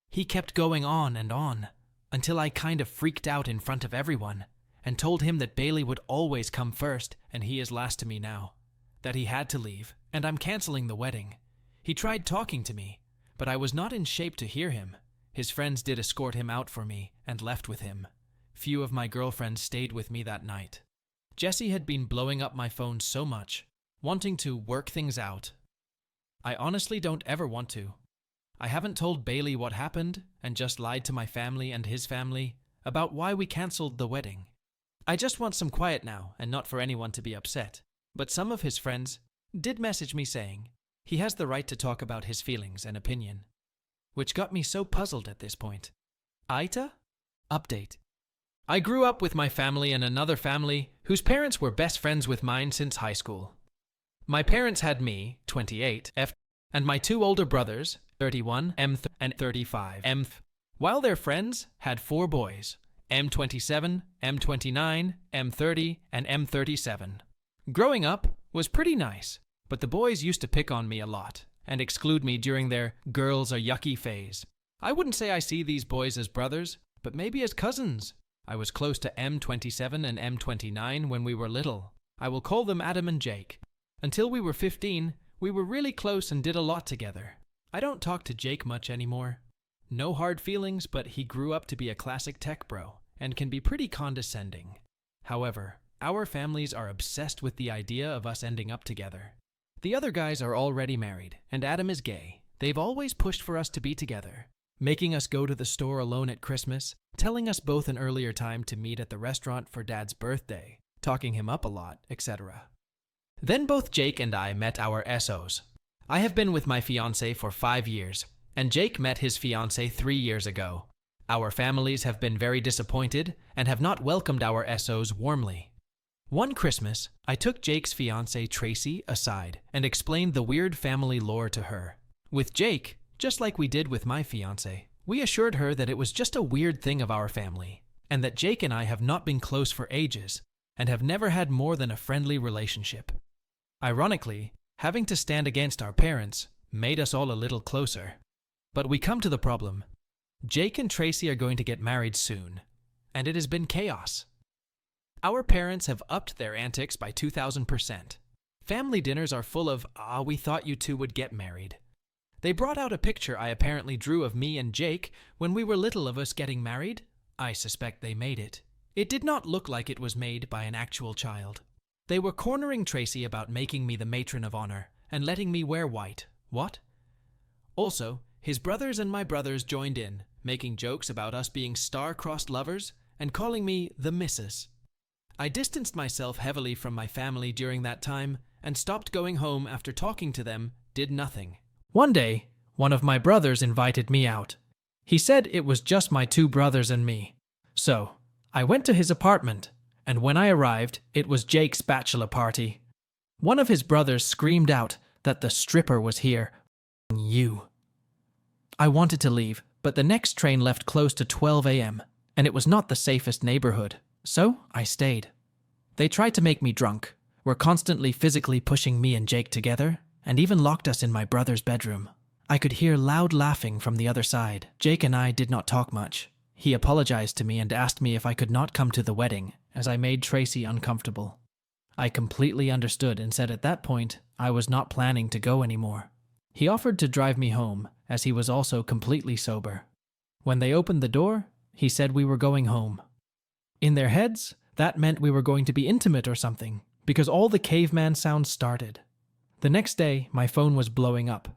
He kept going on and on until I kind of freaked out in front of everyone and told him that Bailey would always come first and he is last to me now, that he had to leave and I'm canceling the wedding. He tried talking to me, but I was not in shape to hear him. His friends did escort him out for me and left with him. Few of my girlfriends stayed with me that night. Jessie had been blowing up my phone so much, wanting to work things out. I honestly don't ever want to. I haven't told Bailey what happened and just lied to my family and his family about why we cancelled the wedding. I just want some quiet now and not for anyone to be upset. But some of his friends did message me saying he has the right to talk about his feelings and opinion, which got me so puzzled at this point. AITA? Update. I grew up with my family and another family whose parents were best friends with mine since high school. My parents had me, 28, F, and my 2 older brothers, 31, M, and 35, M, while their friends had 4 boys, M27, M29, M30, and M37. Growing up was pretty nice, but the boys used to pick on me a lot and exclude me during their girls are yucky phase. I wouldn't say I see these boys as brothers, but maybe as cousins. I was close to M27 and M29 when we were little. I will call them Adam and Jake. Until we were 15, we were really close and did a lot together. I don't talk to Jake much anymore. No hard feelings, but he grew up to be a classic tech bro and can be pretty condescending. However, our families are obsessed with the idea of us ending up together. The other guys are already married, and Adam is gay. They've always pushed for us to be together, making us go to the store alone at Christmas, telling us both an earlier time to meet at the restaurant for Dad's birthday, talking him up a lot, etc. Then both Jake and I met our SOs. I have been with my fiancé for 5 years, and Jake met his fiancée 3 years ago. Our families have been very disappointed and have not welcomed our SOs warmly. One Christmas, I took Jake's fiancée Tracy aside and explained the weird family lore to her. With Jake, just like we did with my fiancé, we assured her that it was just a weird thing of our family, and that Jake and I have not been close for ages and have never had more than a friendly relationship. Ironically, having to stand against our parents made us all a little closer. But we come to the problem. Jake and Tracy are going to get married soon, and it has been chaos. Our parents have upped their antics by 2,000%. Family dinners are full of, we thought you two would get married. They brought out a picture I apparently drew of me and Jake when we were little of us getting married. I suspect they made it. It did not look like it was made by an actual child. They were cornering Tracy about making me the matron of honor and letting me wear white. What? Also, his brothers and my brothers joined in, making jokes about us being star-crossed lovers and calling me the Missus. I distanced myself heavily from my family during that time and stopped going home after talking to them, did nothing. One day, one of my brothers invited me out. He said it was just my 2 brothers and me. So, I went to his apartment, and when I arrived, it was Jake's bachelor party. One of his brothers screamed out that the stripper was here. You. I wanted to leave, but the next train left close to 12 a.m., and it was not the safest neighborhood, so I stayed. They tried to make me drunk, were constantly physically pushing me and Jake together, and even locked us in my brother's bedroom. I could hear loud laughing from the other side. Jake and I did not talk much. He apologized to me and asked me if I could not come to the wedding, as I made Tracy uncomfortable. I completely understood and said at that point I was not planning to go anymore. He offered to drive me home, as he was also completely sober. When they opened the door, he said we were going home. In their heads, that meant we were going to be intimate or something, because all the caveman sounds started. The next day, my phone was blowing up.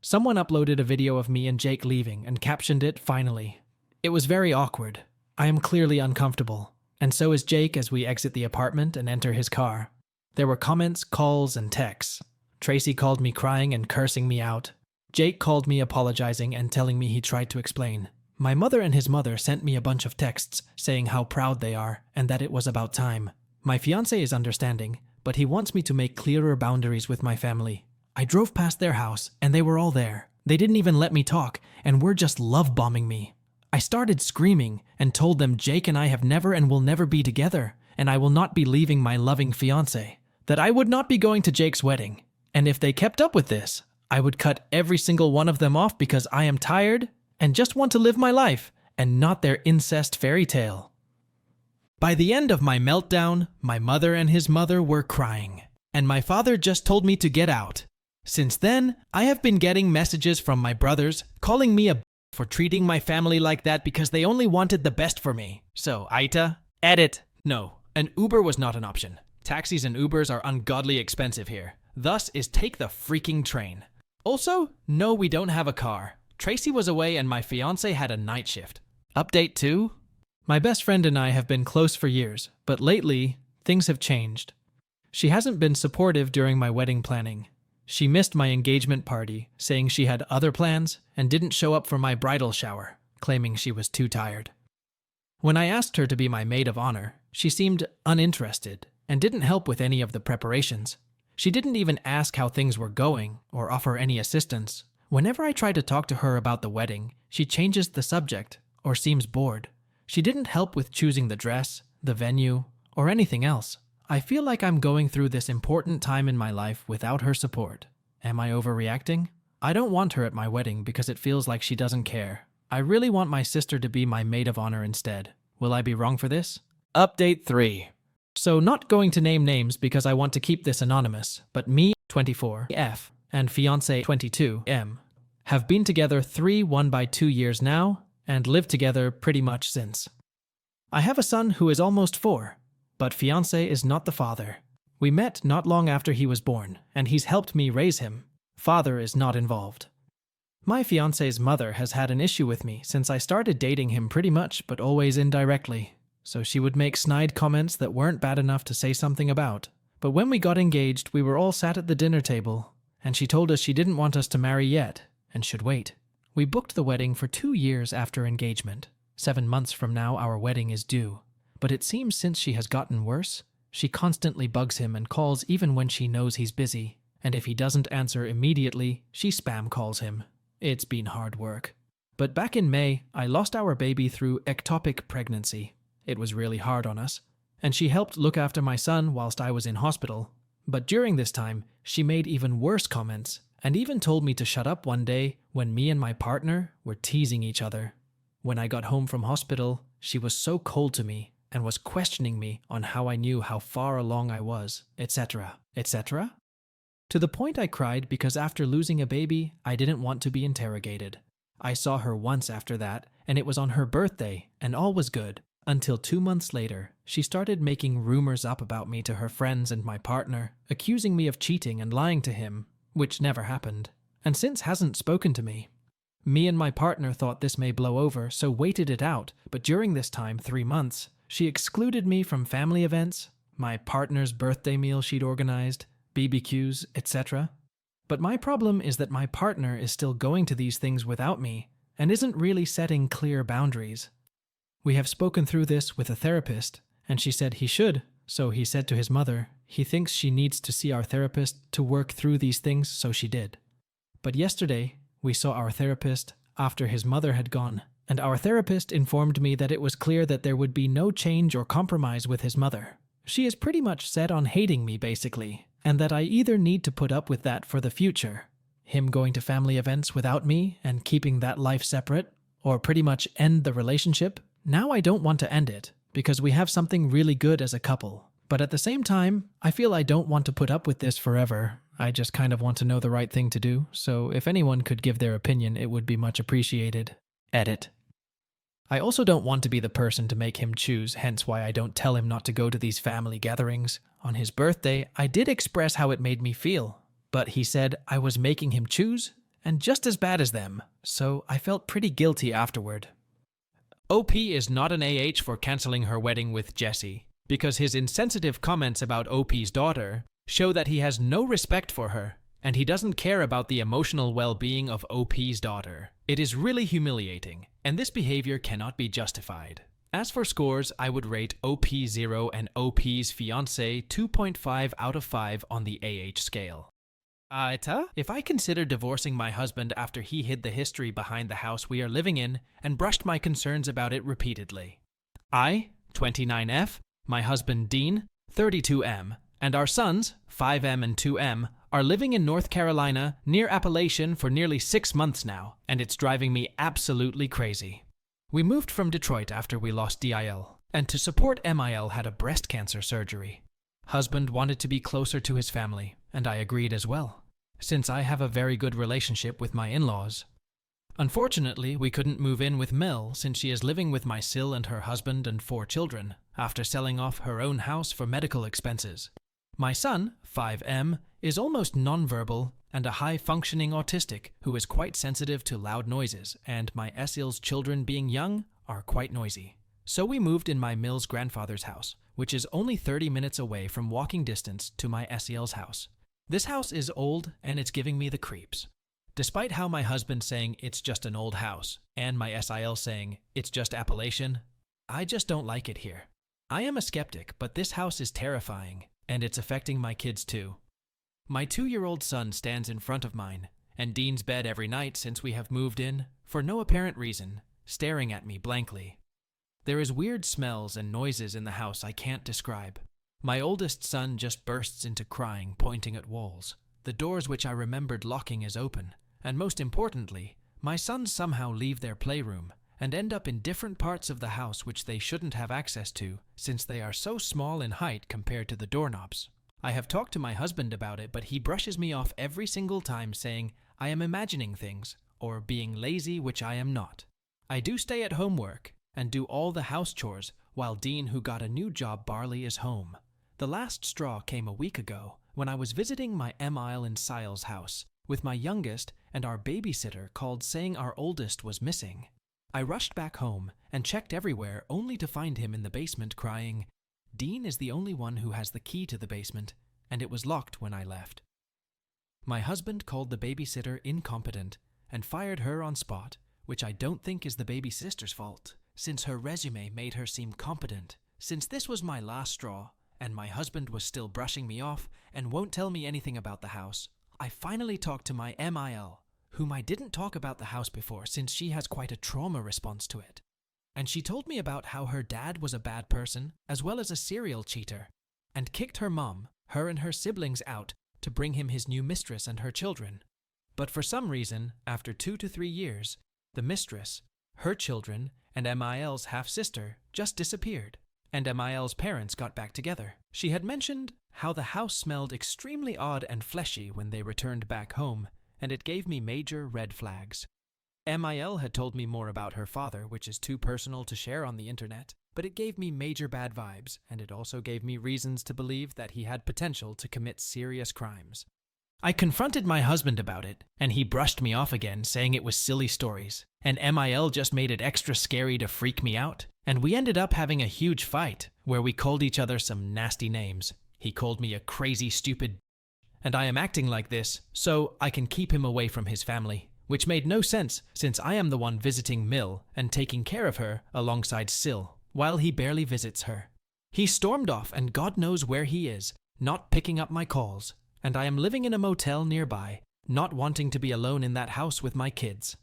Someone uploaded a video of me and Jake leaving and captioned it, "Finally." It was very awkward. I am clearly uncomfortable, and so is Jake as we exit the apartment and enter his car. There were comments, calls, and texts. Tracy called me crying and cursing me out. Jake called me apologizing and telling me he tried to explain. My mother and his mother sent me a bunch of texts saying how proud they are and that it was about time. My fiancé is understanding, but he wants me to make clearer boundaries with my family. I drove past their house and they were all there. They didn't even let me talk and were just love-bombing me. I started screaming and told them Jake and I have never and will never be together, and I will not be leaving my loving fiancé. That I would not be going to Jake's wedding. And if they kept up with this, I would cut every single one of them off because I am tired and just want to live my life and not their incest fairy tale. By the end of my meltdown, my mother and his mother were crying, and my father just told me to get out. Since then, I have been getting messages from my brothers calling me a for treating my family like that because they only wanted the best for me. So, AITA, edit. No, an Uber was not an option. Taxis and Ubers are ungodly expensive here. Thus is take the freaking train. Also, no, we don't have a car. Tracy was away and my fiancé had a night shift. Update 2. My best friend and I have been close for years, but lately, things have changed. She hasn't been supportive during my wedding planning. She missed my engagement party, saying she had other plans, and didn't show up for my bridal shower, claiming she was too tired. When I asked her to be my maid of honor, she seemed uninterested and didn't help with any of the preparations. She didn't even ask how things were going or offer any assistance. Whenever I try to talk to her about the wedding, she changes the subject or seems bored. She didn't help with choosing the dress, the venue, or anything else. I feel like I'm going through this important time in my life without her support. Am I overreacting? I don't want her at my wedding because it feels like she doesn't care. I really want my sister to be my maid of honor instead. Will I be wrong for this? Update 3. So not going to name names because I want to keep this anonymous, but me, 24F, and fiancé 22M, have been together 1 by 2 years now and lived together pretty much since. I have a son who is almost 4. But fiancé is not the father. We met not long after he was born, and he's helped me raise him. Father is not involved. My fiancé's mother has had an issue with me since I started dating him pretty much, but always indirectly. So she would make snide comments that weren't bad enough to say something about, But when we got engaged, we were all sat at the dinner table, and she told us she didn't want us to marry yet, and should wait. We booked the wedding for 2 years after engagement. 7 months from now, our wedding is due. But it seems since she has gotten worse, she constantly bugs him and calls even when she knows he's busy. And if he doesn't answer immediately, she spam calls him. It's been hard work. But back in May, I lost our baby through ectopic pregnancy. It was really hard on us. And she helped look after my son whilst I was in hospital. But during this time, she made even worse comments and even told me to shut up one day when me and my partner were teasing each other. When I got home from hospital, she was so cold to me and was questioning me on how I knew how far along I was, etc., etc. To the point I cried because after losing a baby, I didn't want to be interrogated. I saw her once after that, and it was on her birthday, and all was good. Until 2 months later, she started making rumors up about me to her friends and my partner, accusing me of cheating and lying to him, which never happened, and since hasn't spoken to me. Me and my partner thought this may blow over, so waited it out, but during this time, 3 months, she excluded me from family events, my partner's birthday meal she'd organized, BBQs, etc. But my problem is that my partner is still going to these things without me, and isn't really setting clear boundaries. We have spoken through this with a therapist, and she said he should, so he said to his mother, he thinks she needs to see our therapist to work through these things, so she did. But yesterday, we saw our therapist after his mother had gone, and our therapist informed me that it was clear that there would be no change or compromise with his mother. She is pretty much set on hating me, basically, and that I either need to put up with that for the future, him going to family events without me and keeping that life separate, or pretty much end the relationship. Now I don't want to end it, because we have something really good as a couple. But at the same time, I feel I don't want to put up with this forever. I just kind of want to know the right thing to do, so if anyone could give their opinion, it would be much appreciated. Edit. I also don't want to be the person to make him choose, hence why I don't tell him not to go to these family gatherings. On his birthday, I did express how it made me feel, but he said I was making him choose, and just as bad as them, so I felt pretty guilty afterward. OP is not an AH for cancelling her wedding with Jesse, because his insensitive comments about OP's daughter show that he has no respect for her, and he doesn't care about the emotional well-being of OP's daughter. It is really humiliating, and this behavior cannot be justified. As for scores, I would rate OP0 and OP's fiancé 2.5 out of 5 on the AH scale. AITA? If I consider divorcing my husband after he hid the history behind the house we are living in and brushed my concerns about it repeatedly. I, 29F, my husband Dean, 32M, and our sons, 5M and 2M, are living in North Carolina near Appalachian for nearly 6 months now, and it's driving me absolutely crazy. We moved from Detroit after we lost DIL, and to support MIL had a breast cancer surgery. Husband wanted to be closer to his family, and I agreed as well, since I have a very good relationship with my in-laws. Unfortunately, we couldn't move in with Mel since she is living with my Sil and her husband and 4 children, after selling off her own house for medical expenses. My son, 5M, is almost nonverbal and a high-functioning autistic who is quite sensitive to loud noises, and my Sil's children being young are quite noisy. So we moved in my Mil's grandfather's house, which is only 30 minutes away from walking distance to my Sil's house. This house is old and it's giving me the creeps. Despite how my husband saying it's just an old house and my Sil saying it's just Appalachian, I just don't like it here. I am a skeptic, but this house is terrifying and it's affecting my kids too. My 2-year-old son stands in front of mine and Dean's bed every night since we have moved in for no apparent reason, staring at me blankly. There is weird smells and noises in the house I can't describe. My oldest son just bursts into crying, pointing at walls. The doors which I remembered locking is open, and most importantly, my sons somehow leave their playroom and end up in different parts of the house which they shouldn't have access to since they are so small in height compared to the doorknobs. I have talked to my husband about it, but he brushes me off every single time saying I am imagining things or being lazy, which I am not. I do stay at home work and do all the house chores while Dean, who got a new job Barley, is home. The last straw came a week ago when I was visiting my Emile and Sile's house with my youngest, and our babysitter called saying our oldest was missing. I rushed back home and checked everywhere only to find him in the basement crying, "Dean is the only one who has the key to the basement. and it was locked when I left. My husband called the babysitter incompetent and fired her on spot, which I don't think is the baby sister's fault, since her resume made her seem competent. Since this was my last straw, and my husband was still brushing me off and won't tell me anything about the house, I finally talked to my MIL, whom I didn't talk about the house before since she has quite a trauma response to it. And she told me about how her dad was a bad person as well as a serial cheater, and kicked her mom, her and her siblings out to bring him his new mistress and her children. But for some reason, after 2 to 3 years, the mistress, her children, and MIL's half-sister just disappeared, and MIL's parents got back together. She had mentioned how the house smelled extremely odd and fleshy when they returned back home, and it gave me major red flags. MIL had told me more about her father, which is too personal to share on the internet, but it gave me major bad vibes, and it also gave me reasons to believe that he had potential to commit serious crimes. I confronted my husband about it, and he brushed me off again, saying it was silly stories, and MIL just made it extra scary to freak me out, and we ended up having a huge fight, where we called each other some nasty names. He called me a crazy, stupid, and I am acting like this so I can keep him away from his family, which made no sense since I am the one visiting Mill and taking care of her alongside Sil, while he barely visits her. He stormed off and God knows where he is, not picking up my calls, and I am living in a motel nearby, not wanting to be alone in that house with my kids.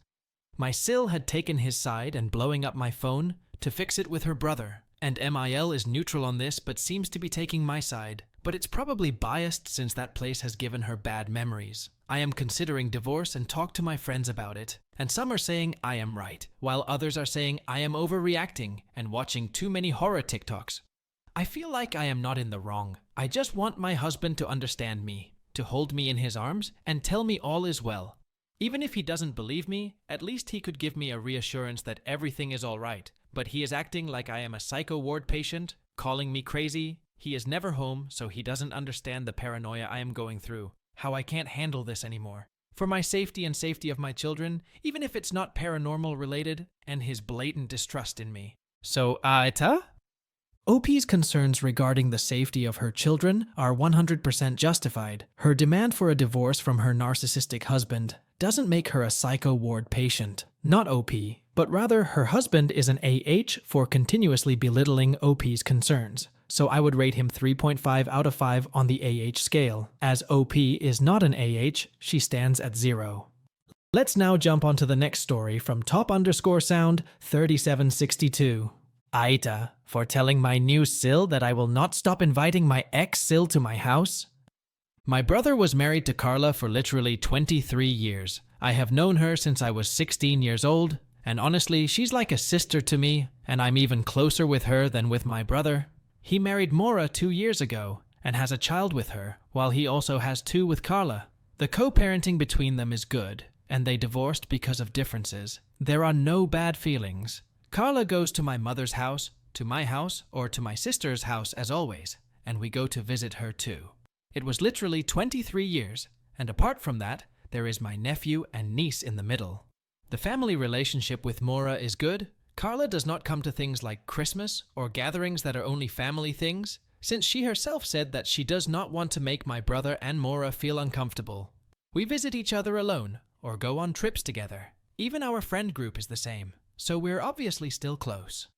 My Sil had taken his side and blowing up my phone to fix it with her brother, and MIL is neutral on this but seems to be taking my side, but it's probably biased since that place has given her bad memories. I am considering divorce and talk to my friends about it, and some are saying I am right, while others are saying I am overreacting and watching too many horror TikToks. I feel like I am not in the wrong. I just want my husband to understand me, to hold me in his arms and tell me all is well. Even if he doesn't believe me, at least he could give me a reassurance that everything is all right. But he is acting like I am a psycho ward patient, calling me crazy. He is never home, so he doesn't understand the paranoia I am going through, how I can't handle this anymore. For my safety and safety of my children, even if it's not paranormal related, and his blatant distrust in me. So, AITA? OP's concerns regarding the safety of her children are 100% justified. Her demand for a divorce from her narcissistic husband doesn't make her a psycho ward patient, not OP, but rather her husband is an AH for continuously belittling OP's concerns. So I would rate him 3.5 out of 5 on the AH scale. As OP is not an AH, she stands at 0. Let's now jump onto the next story from top_sound 3762. AITA, for telling my new Sil that I will not stop inviting my ex-Sil to my house? My brother was married to Carla for literally 23 years. I have known her since I was 16 years old, and honestly, she's like a sister to me, and I'm even closer with her than with my brother. He married Maura 2 years ago, and has a child with her, while he also has 2 with Carla. The co-parenting between them is good, and they divorced because of differences. There are no bad feelings. Carla goes to my mother's house, to my house, or to my sister's house as always, and we go to visit her too. It was literally 23 years, and apart from that, there is my nephew and niece in the middle. The family relationship with Maura is good. Carla does not come to things like Christmas or gatherings that are only family things, since she herself said that she does not want to make my brother and Maura feel uncomfortable. We visit each other alone, or go on trips together. Even our friend group is the same, so we're obviously still close.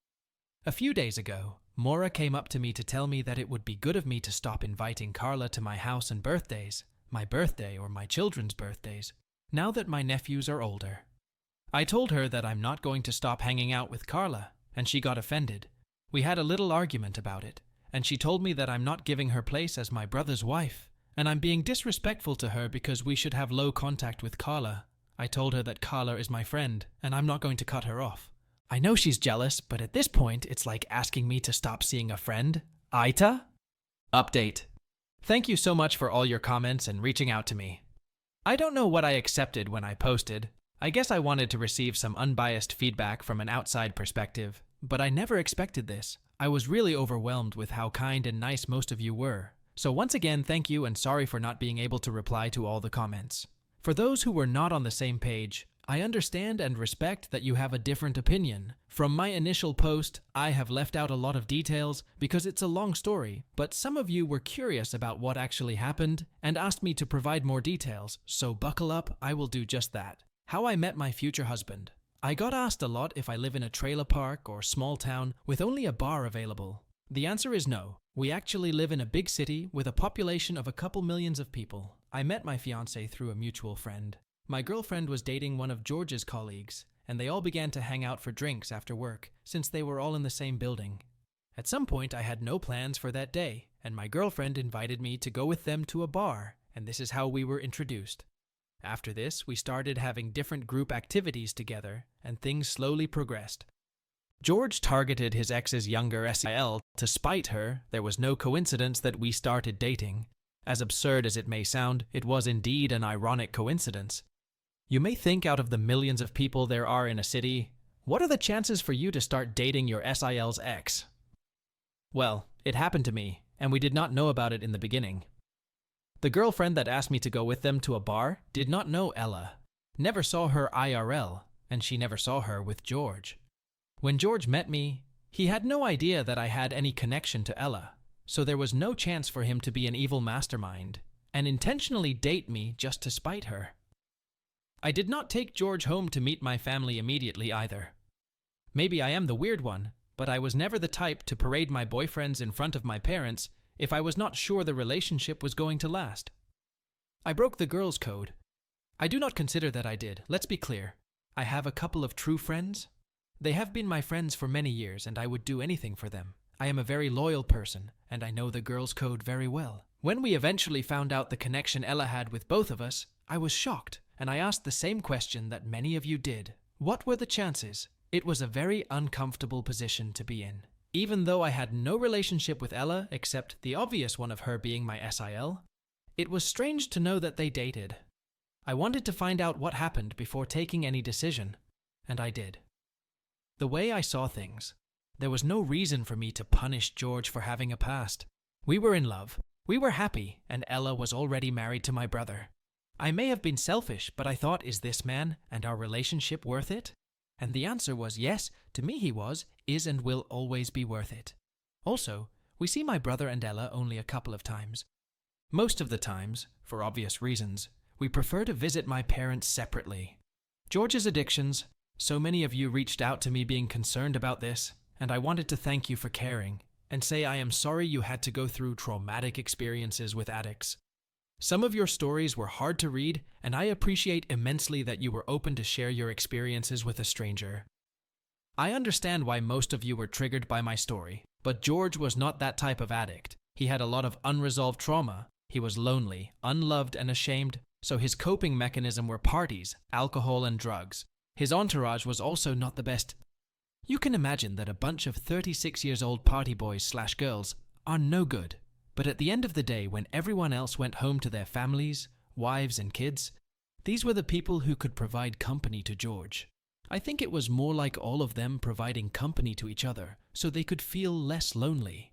A few days ago, Maura came up to me to tell me that it would be good of me to stop inviting Carla to my house and birthdays, my birthday or my children's birthdays, now that my nephews are older. I told her that I'm not going to stop hanging out with Carla, and she got offended. We had a little argument about it, and she told me that I'm not giving her place as my brother's wife, and I'm being disrespectful to her because we should have low contact with Carla. I told her that Carla is my friend, and I'm not going to cut her off. I know she's jealous, but at this point, it's like asking me to stop seeing a friend. AITA? Update. Thank you so much for all your comments and reaching out to me. I don't know what I accepted when I posted. I guess I wanted to receive some unbiased feedback from an outside perspective, but I never expected this. I was really overwhelmed with how kind and nice most of you were. So once again, thank you and sorry for not being able to reply to all the comments. For those who were not on the same page, I understand and respect that you have a different opinion. From my initial post, I have left out a lot of details because it's a long story, but some of you were curious about what actually happened and asked me to provide more details, so buckle up, I will do just that. How I met my future husband. I got asked a lot if I live in a trailer park or small town with only a bar available. The answer is no. We actually live in a big city with a population of a couple millions of people. I met my fiancé through a mutual friend. My girlfriend was dating one of George's colleagues, and they all began to hang out for drinks after work, since they were all in the same building. At some point, I had no plans for that day, and my girlfriend invited me to go with them to a bar, and this is how we were introduced. After this, we started having different group activities together, and things slowly progressed. George targeted his ex's younger SIL to spite her. There was no coincidence that we started dating. As absurd as it may sound, it was indeed an ironic coincidence. You may think out of the millions of people there are in a city, what are the chances for you to start dating your SIL's ex? Well, it happened to me, and we did not know about it in the beginning. The girlfriend that asked me to go with them to a bar did not know Ella, never saw her IRL, and she never saw her with George. When George met me, he had no idea that I had any connection to Ella, so there was no chance for him to be an evil mastermind and intentionally date me just to spite her. I did not take George home to meet my family immediately either. Maybe I am the weird one, but I was never the type to parade my boyfriends in front of my parents if I was not sure the relationship was going to last. I broke the girls' code. I do not consider that I did, let's be clear. I have a couple of true friends. They have been my friends for many years, and I would do anything for them. I am a very loyal person, and I know the girls' code very well. When we eventually found out the connection Ella had with both of us, I was shocked, and I asked the same question that many of you did. What were the chances? It was a very uncomfortable position to be in. Even though I had no relationship with Ella except the obvious one of her being my SIL, it was strange to know that they dated. I wanted to find out what happened before taking any decision, and I did. The way I saw things, there was no reason for me to punish George for having a past. We were in love, we were happy, and Ella was already married to my brother. I may have been selfish, but I thought, is this man and our relationship worth it? And the answer was yes, to me he was, is and will always be worth it. Also, we see my brother and Ella only a couple of times. Most of the times, for obvious reasons, we prefer to visit my parents separately. George's addictions, so many of you reached out to me being concerned about this, and I wanted to thank you for caring, and say I am sorry you had to go through traumatic experiences with addicts. Some of your stories were hard to read, and I appreciate immensely that you were open to share your experiences with a stranger. I understand why most of you were triggered by my story, but George was not that type of addict. He had a lot of unresolved trauma. He was lonely, unloved, and ashamed, so his coping mechanism were parties, alcohol, and drugs. His entourage was also not the best. You can imagine that a bunch of 36-year-old party boys/girls are no good. But at the end of the day, when everyone else went home to their families, wives, and kids, these were the people who could provide company to George. I think it was more like all of them providing company to each other, so they could feel less lonely.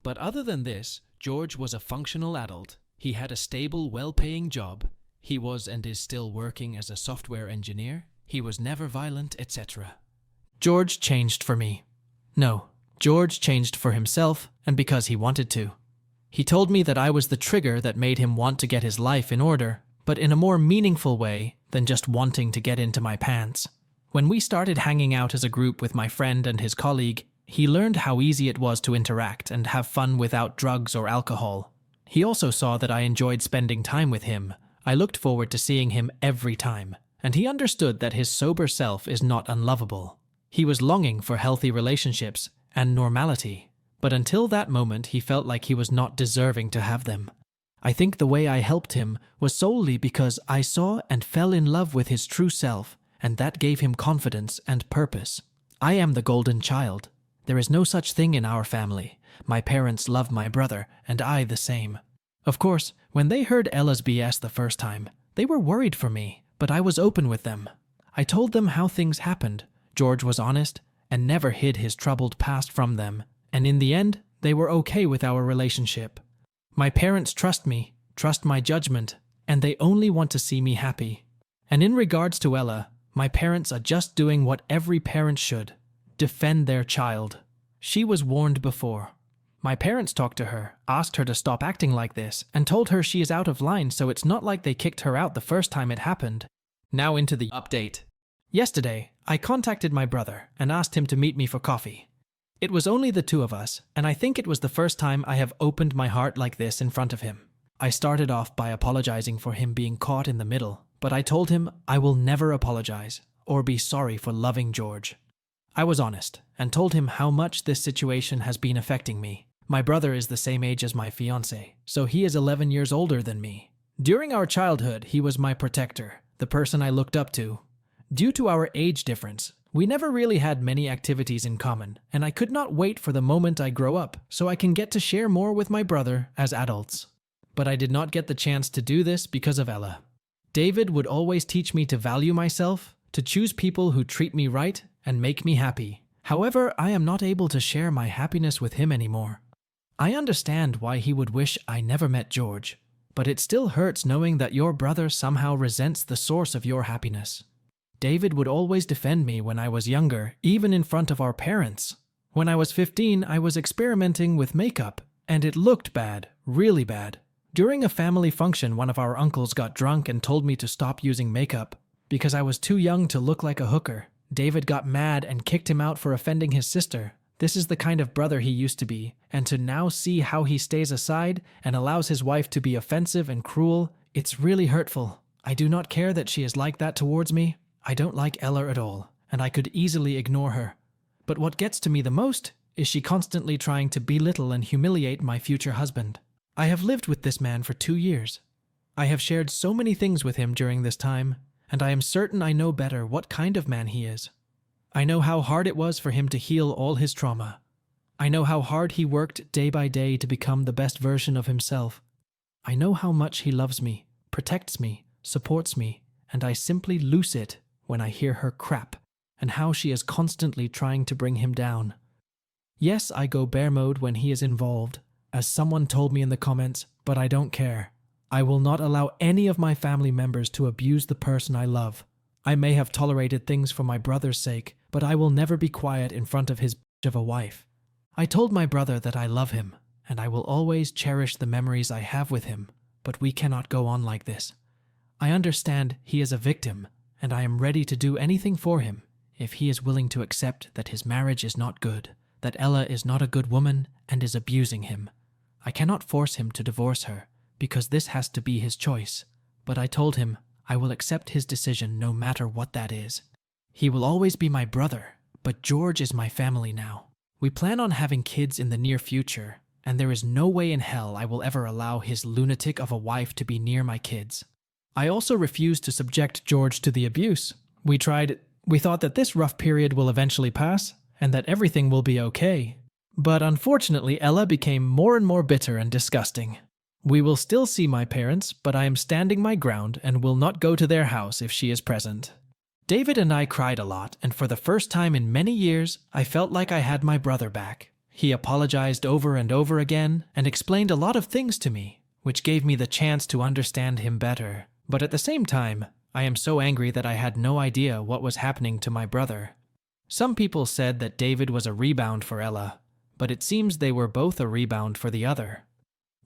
But other than this, George was a functional adult. He had a stable, well-paying job. He was and is still working as a software engineer. He was never violent, etc. George changed for me. No, George changed for himself and because he wanted to. He told me that I was the trigger that made him want to get his life in order, but in a more meaningful way than just wanting to get into my pants. When we started hanging out as a group with my friend and his colleague, he learned how easy it was to interact and have fun without drugs or alcohol. He also saw that I enjoyed spending time with him. I looked forward to seeing him every time, and he understood that his sober self is not unlovable. He was longing for healthy relationships and normality. But until that moment, he felt like he was not deserving to have them. I think the way I helped him was solely because I saw and fell in love with his true self, and that gave him confidence and purpose. I am the golden child. There is no such thing in our family. My parents love my brother, and I the same. Of course, when they heard Ella's BS the first time, they were worried for me, but I was open with them. I told them how things happened. George was honest and never hid his troubled past from them. And in the end, they were okay with our relationship. My parents trust me, trust my judgment, and they only want to see me happy. And in regards to Ella, My parents are just doing what every parent should: defend their child. She was warned before. My parents talked to her, asked her to stop acting like this, and told her she is out of line, so it's not like they kicked her out the first time it happened. Now into the update. Yesterday, I contacted my brother and asked him to meet me for coffee. It was only the two of us, and I think it was the first time I have opened my heart like this in front of him. I started off by apologizing for him being caught in the middle, but I told him I will never apologize or be sorry for loving George. I was honest and told him how much this situation has been affecting me. My brother is the same age as my fiancé, so he is 11 years older than me. During our childhood, he was my protector, the person I looked up to. Due to our age difference, we never really had many activities in common, and I could not wait for the moment I grow up so I can get to share more with my brother as adults. But I did not get the chance to do this because of Ella. David would always teach me to value myself, to choose people who treat me right and make me happy. However, I am not able to share my happiness with him anymore. I understand why he would wish I never met George, but it still hurts knowing that your brother somehow resents the source of your happiness. David would always defend me when I was younger, even in front of our parents. When I was 15, I was experimenting with makeup, and it looked bad, really bad. During a family function, one of our uncles got drunk and told me to stop using makeup because I was too young to look like a hooker. David got mad and kicked him out for offending his sister. This is the kind of brother he used to be, and to now see how he stays aside and allows his wife to be offensive and cruel, it's really hurtful. I do not care that she is like that towards me. I don't like Ella at all, and I could easily ignore her. But what gets to me the most is she constantly trying to belittle and humiliate my future husband. I have lived with this man for 2 years. I have shared so many things with him during this time, and I am certain I know better what kind of man he is. I know how hard it was for him to heal all his trauma. I know how hard he worked day by day to become the best version of himself. I know how much he loves me, protects me, supports me, and I simply lose it when I hear her crap and how she is constantly trying to bring him down. Yes, I go bear mode when he is involved, as someone told me in the comments, but I don't care. I will not allow any of my family members to abuse the person I love. I may have tolerated things for my brother's sake, but I will never be quiet in front of his bitch of a wife. I told my brother that I love him, and I will always cherish the memories I have with him, but we cannot go on like this. I understand he is a victim, and I am ready to do anything for him if he is willing to accept that his marriage is not good, that Ella is not a good woman and is abusing him. I cannot force him to divorce her, because this has to be his choice, but I told him I will accept his decision no matter what that is. He will always be my brother, but George is my family now. We plan on having kids in the near future, and there is no way in hell I will ever allow his lunatic of a wife to be near my kids. I also refuse to subject George to the abuse. We thought that this rough period will eventually pass, and that everything will be okay. But unfortunately, Ella became more and more bitter and disgusting. We will still see my parents, but I am standing my ground and will not go to their house if she is present. David and I cried a lot, and for the first time in many years, I felt like I had my brother back. He apologized over and over again and explained a lot of things to me, which gave me the chance to understand him better. But at the same time, I am so angry that I had no idea what was happening to my brother. Some people said that David was a rebound for Ella, but it seems they were both a rebound for the other.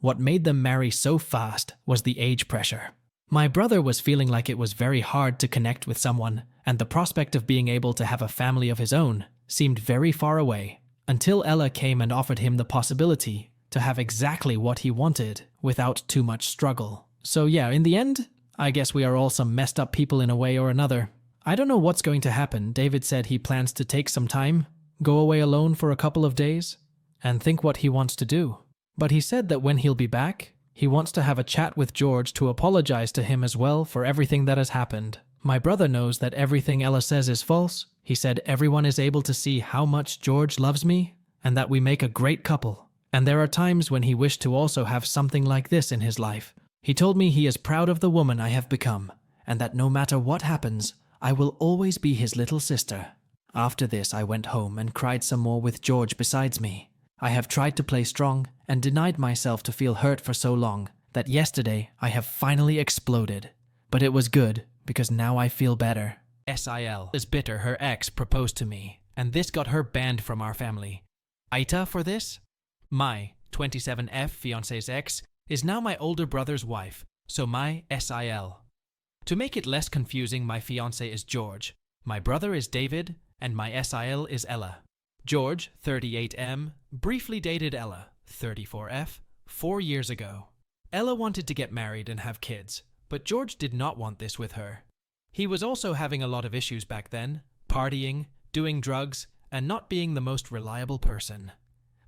What made them marry so fast was the age pressure. My brother was feeling like it was very hard to connect with someone, and the prospect of being able to have a family of his own seemed very far away, until Ella came and offered him the possibility to have exactly what he wanted without too much struggle. So yeah, in the end, I guess we are all some messed up people in a way or another. I don't know what's going to happen. David said he plans to take some time, go away alone for a couple of days, and think what he wants to do. But he said that when he'll be back, he wants to have a chat with George to apologize to him as well for everything that has happened. My brother knows that everything Ella says is false. He said everyone is able to see how much George loves me and that we make a great couple. And there are times when he wished to also have something like this in his life. He told me he is proud of the woman I have become and that no matter what happens, I will always be his little sister. After this, I went home and cried some more with George besides me. I have tried to play strong and denied myself to feel hurt for so long that yesterday I have finally exploded. But it was good because now I feel better. SIL is bitter her ex proposed to me, and this got her banned from our family. AITA for this? My 27F fiance's ex is now my older brother's wife, so my SIL. To make it less confusing, my fiance is George, my brother is David, and my SIL is Ella. George, 38M, briefly dated Ella, 34F, 4 years ago. Ella wanted to get married and have kids, but George did not want this with her. He was also having a lot of issues back then, partying, doing drugs, and not being the most reliable person.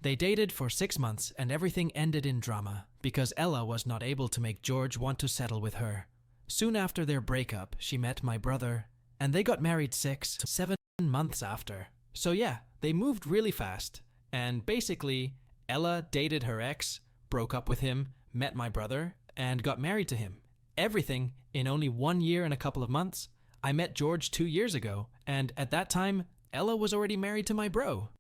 They dated for 6 months and everything ended in drama because Ella was not able to make George want to settle with her. Soon after their breakup, she met my brother, and they got married 6 to 7 months after. So yeah, they moved really fast, and basically, Ella dated her ex, broke up with him, met my brother, and got married to him. Everything in only 1 year and a couple of months. I met George 2 years ago, and at that time, Ella was already married to my bro.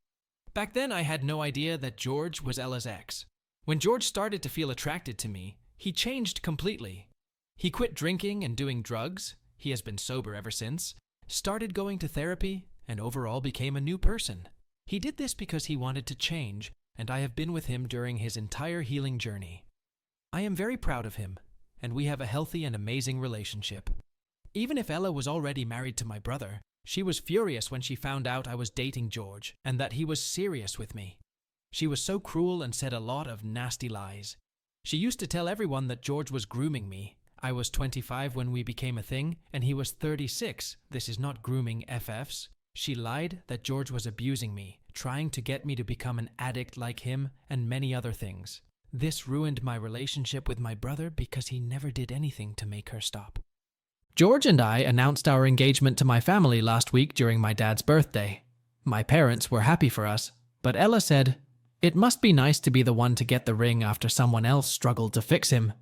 Back then, I had no idea that George was Ella's ex. When George started to feel attracted to me, he changed completely. He quit drinking and doing drugs, he has been sober ever since, started going to therapy, and overall became a new person. He did this because he wanted to change, and I have been with him during his entire healing journey. I am very proud of him, and we have a healthy and amazing relationship. Even if Ella was already married to my brother, she was furious when she found out I was dating George and that he was serious with me. She was so cruel and said a lot of nasty lies. She used to tell everyone that George was grooming me. I was 25 when we became a thing, and he was 36. This is not grooming FFs. She lied that George was abusing me, trying to get me to become an addict like him, and many other things. This ruined my relationship with my brother because he never did anything to make her stop. George and I announced our engagement to my family last week during my dad's birthday. My parents were happy for us, but Ella said, "It must be nice to be the one to get the ring after someone else struggled to fix him."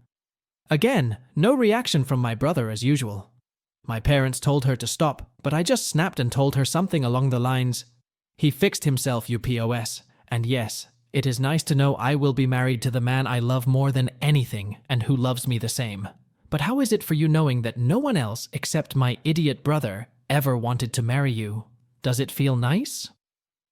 Again, no reaction from my brother as usual. My parents told her to stop, but I just snapped and told her something along the lines, "He fixed himself, you POS, and yes, it is nice to know I will be married to the man I love more than anything and who loves me the same. But how is it for you knowing that no one else except my idiot brother ever wanted to marry you? Does it feel nice?"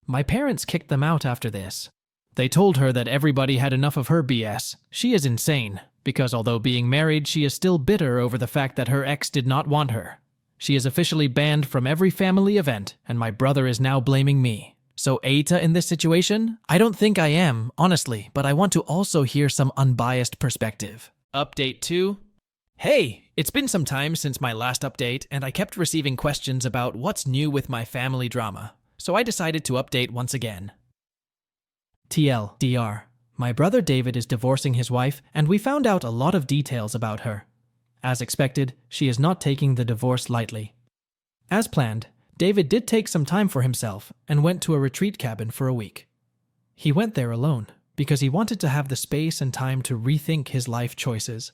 My parents kicked them out after this. They told her that everybody had enough of her BS. She is insane, because although being married, she is still bitter over the fact that her ex did not want her. She is officially banned from every family event, and my brother is now blaming me. So AITA in this situation? I don't think I am, honestly, but I want to also hear some unbiased perspective. Update 2. Hey, it's been some time since my last update, and I kept receiving questions about what's new with my family drama, so I decided to update once again. TLDR. My brother David is divorcing his wife, and we found out a lot of details about her. As expected, she is not taking the divorce lightly. As planned, David did take some time for himself and went to a retreat cabin for a week. He went there alone because he wanted to have the space and time to rethink his life choices.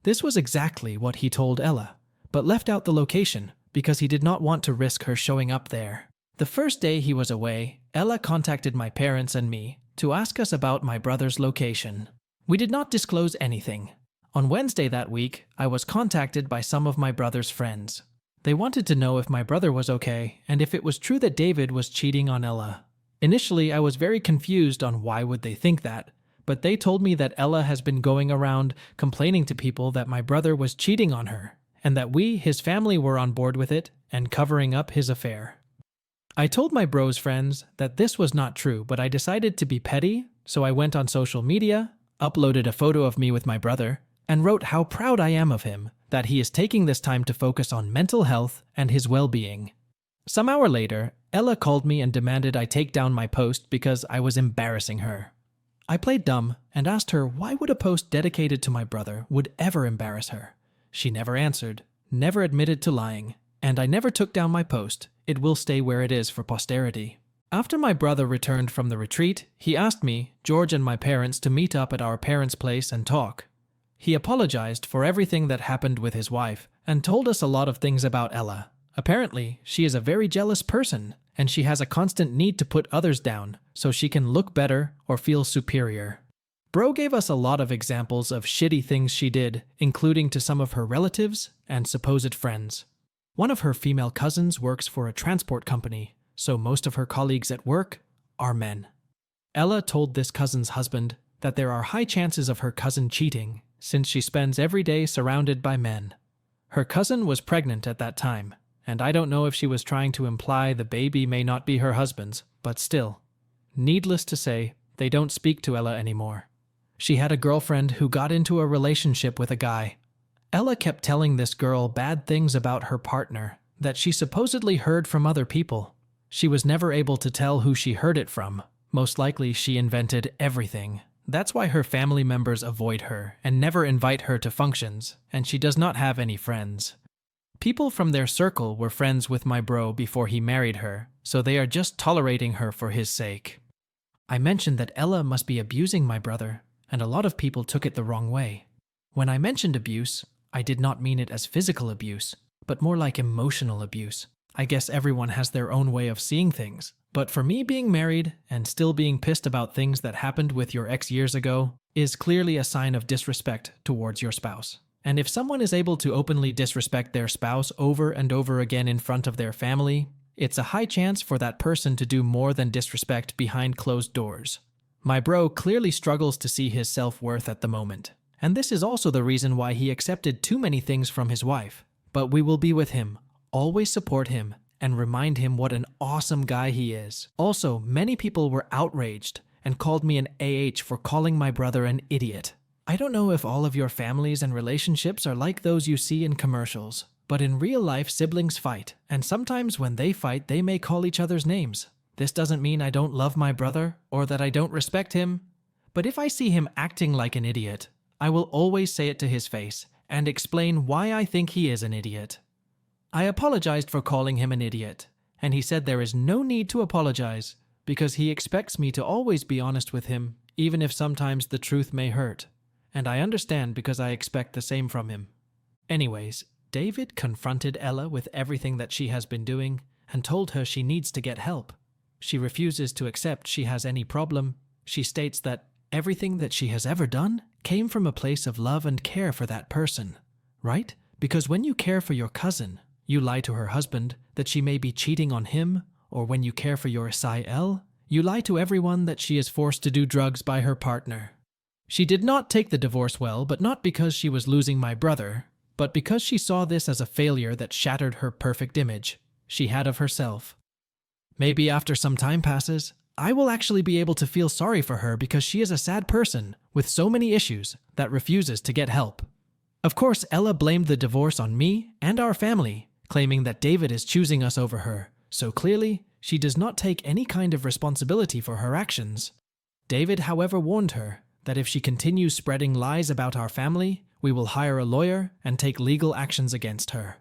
This was exactly what he told Ella, but left out the location because he did not want to risk her showing up there. The first day he was away, Ella contacted my parents and me to ask us about my brother's location. We did not disclose anything. On Wednesday that week, I was contacted by some of my brother's friends. They wanted to know if my brother was okay and if it was true that David was cheating on Ella. Initially, I was very confused on why would they think that, but they told me that Ella has been going around complaining to people that my brother was cheating on her, and that we, his family, were on board with it and covering up his affair. I told my bro's friends that this was not true, but I decided to be petty, so I went on social media, uploaded a photo of me with my brother, and wrote how proud I am of him, that he is taking this time to focus on mental health and his well-being. Some hour later, Ella called me and demanded I take down my post because I was embarrassing her. I played dumb and asked her why would a post dedicated to my brother would ever embarrass her. She never answered, never admitted to lying, and I never took down my post. It will stay where it is for posterity. After my brother returned from the retreat, he asked me, George, and my parents to meet up at our parents' place and talk. He apologized for everything that happened with his wife and told us a lot of things about Ella. Apparently, she is a very jealous person, and she has a constant need to put others down so she can look better or feel superior. Bro gave us a lot of examples of shitty things she did, including to some of her relatives and supposed friends. One of her female cousins works for a transport company, so most of her colleagues at work are men. Ella told this cousin's husband that there are high chances of her cousin cheating since she spends every day surrounded by men. Her cousin was pregnant at that time, and I don't know if she was trying to imply the baby may not be her husband's, but still. Needless to say, they don't speak to Ella anymore. She had a girlfriend who got into a relationship with a guy. Ella kept telling this girl bad things about her partner that she supposedly heard from other people. She was never able to tell who she heard it from. Most likely she invented everything. That's why her family members avoid her and never invite her to functions, and she does not have any friends. People from their circle were friends with my bro before he married her, so they are just tolerating her for his sake. I mentioned that Ella must be abusing my brother, and a lot of people took it the wrong way. When I mentioned abuse, I did not mean it as physical abuse, but more like emotional abuse. I guess everyone has their own way of seeing things. But for me, being married and still being pissed about things that happened with your ex years ago is clearly a sign of disrespect towards your spouse. And if someone is able to openly disrespect their spouse over and over again in front of their family, it's a high chance for that person to do more than disrespect behind closed doors. My bro clearly struggles to see his self-worth at the moment. And this is also the reason why he accepted too many things from his wife. But we will be with him, always support him, and remind him what an awesome guy he is. Also, many people were outraged and called me an AH for calling my brother an idiot. I don't know if all of your families and relationships are like those you see in commercials, but in real life siblings fight, and sometimes when they fight they may call each other's names. This doesn't mean I don't love my brother or that I don't respect him, but if I see him acting like an idiot, I will always say it to his face and explain why I think he is an idiot. I apologized for calling him an idiot, and he said there is no need to apologize because he expects me to always be honest with him, even if sometimes the truth may hurt. And I understand because I expect the same from him. Anyways, David confronted Ella with everything that she has been doing and told her she needs to get help. She refuses to accept she has any problem. She states that everything that she has ever done came from a place of love and care for that person, right? Because when you care for your cousin, you lie to her husband that she may be cheating on him, or when you care for your SIL, you lie to everyone that she is forced to do drugs by her partner. She did not take the divorce well, but not because she was losing my brother, but because she saw this as a failure that shattered her perfect image she had of herself. Maybe after some time passes, I will actually be able to feel sorry for her because she is a sad person with so many issues that refuses to get help. Of course, Ella blamed the divorce on me and our family, claiming that David is choosing us over her, so clearly, she does not take any kind of responsibility for her actions. David, however, warned her that if she continues spreading lies about our family, we will hire a lawyer and take legal actions against her.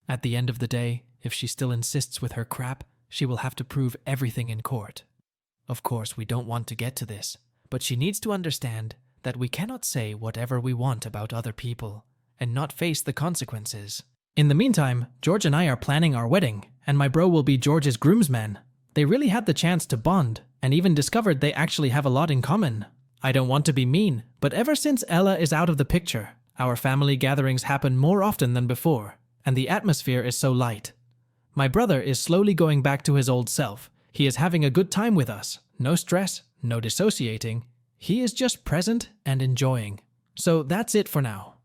At the end of the day, if she still insists with her crap, she will have to prove everything in court. Of course, we don't want to get to this, but she needs to understand that we cannot say whatever we want about other people and not face the consequences. In the meantime, George and I are planning our wedding, and my bro will be George's groomsman. They really had the chance to bond, and even discovered they actually have a lot in common. I don't want to be mean, but ever since Ella is out of the picture, our family gatherings happen more often than before, and the atmosphere is so light. My brother is slowly going back to his old self. He is having a good time with us. No stress, no dissociating. He is just present and enjoying. So that's it for now.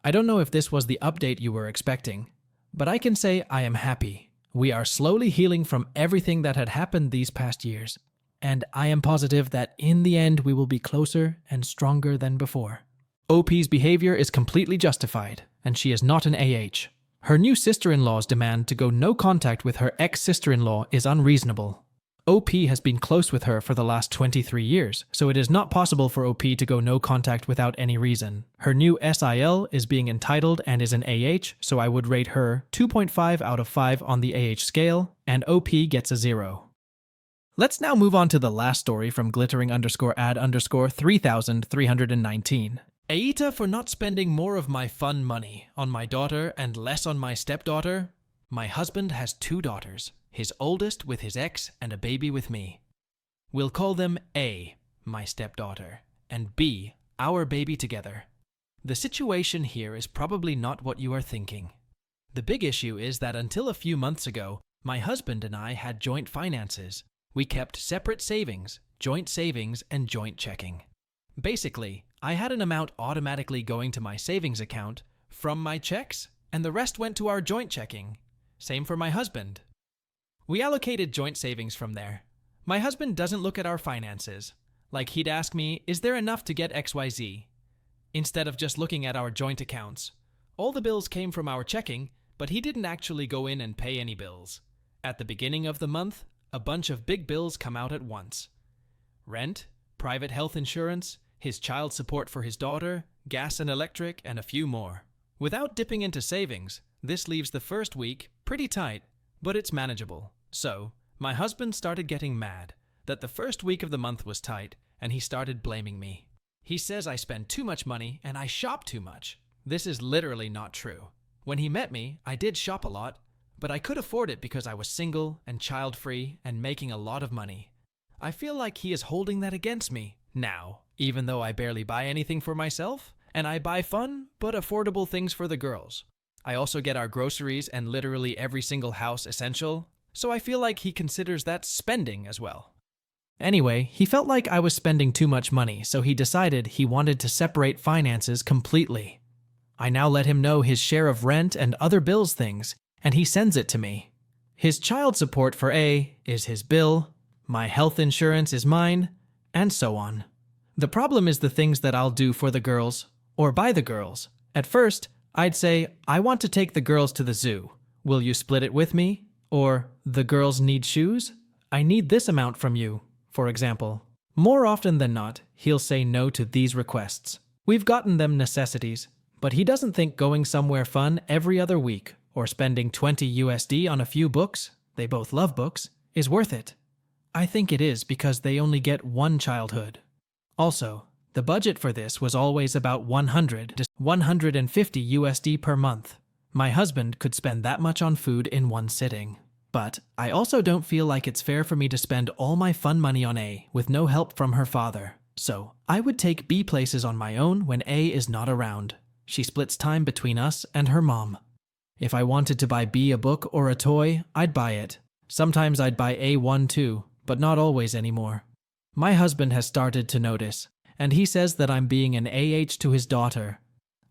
I don't know if this was the update you were expecting, but I can say I am happy. We are slowly healing from everything that had happened these past years, and I am positive that in the end we will be closer and stronger than before. OP's behavior is completely justified, and she is not an AH. Her new sister-in-law's demand to go no contact with her ex-sister-in-law is unreasonable. OP has been close with her for the last 23 years, so it is not possible for OP to go no contact without any reason. Her new SIL is being entitled and is an AH, so I would rate her 2.5 out of 5 on the AH scale, and OP gets a 0. Let's now move on to the last story from glittering_ad_3319. AITA for not spending more of my fun money on my daughter and less on my stepdaughter. My husband has 2 daughters. His oldest with his ex and a baby with me. We'll call them A, my stepdaughter, and B, our baby together. The situation here is probably not what you are thinking. The big issue is that until a few months ago, my husband and I had joint finances. We kept separate savings, and joint checking. Basically, I had an amount automatically going to my savings account from my checks, and the rest went to our joint checking. Same for my husband. We allocated joint savings from there. My husband doesn't look at our finances. Like he'd ask me, is there enough to get XYZ? Instead of just looking at our joint accounts. All the bills came from our checking, but he didn't actually go in and pay any bills. At the beginning of the month, a bunch of big bills come out at once. Rent, private health insurance, his child support for his daughter, gas and electric, and a few more. Without dipping into savings, this leaves the first week pretty tight, but it's manageable. So, my husband started getting mad that the first week of the month was tight, and he started blaming me. He says I spend too much money and I shop too much. This is literally not true. When he met me, I did shop a lot, but I could afford it because I was single and child-free and making a lot of money. I feel like he is holding that against me now, even though I barely buy anything for myself, and I buy fun but affordable things for the girls. I also get our groceries and literally every single house essential, so I feel like he considers that spending as well. Anyway, he felt like I was spending too much money, so he decided he wanted to separate finances completely. I now let him know his share of rent and other bills things, and he sends it to me. His child support for A is his bill, my health insurance is mine, and so on. The problem is the things that I'll do for the girls, or by the girls. At first, I'd say, I want to take the girls to the zoo. Will you split it with me? Or, the girls need shoes? I need this amount from you, for example. More often than not, he'll say no to these requests. We've gotten them necessities, but he doesn't think going somewhere fun every other week or spending $20 on a few books, they both love books, is worth it. I think it is because they only get one childhood. Also, the budget for this was always about $100 to $150 per month. My husband could spend that much on food in one sitting. But I also don't feel like it's fair for me to spend all my fun money on A with no help from her father. So, I would take B places on my own when A is not around. She splits time between us and her mom. If I wanted to buy B a book or a toy, I'd buy it. Sometimes I'd buy A one too, but not always anymore. My husband has started to notice, and he says that I'm being an AH to his daughter.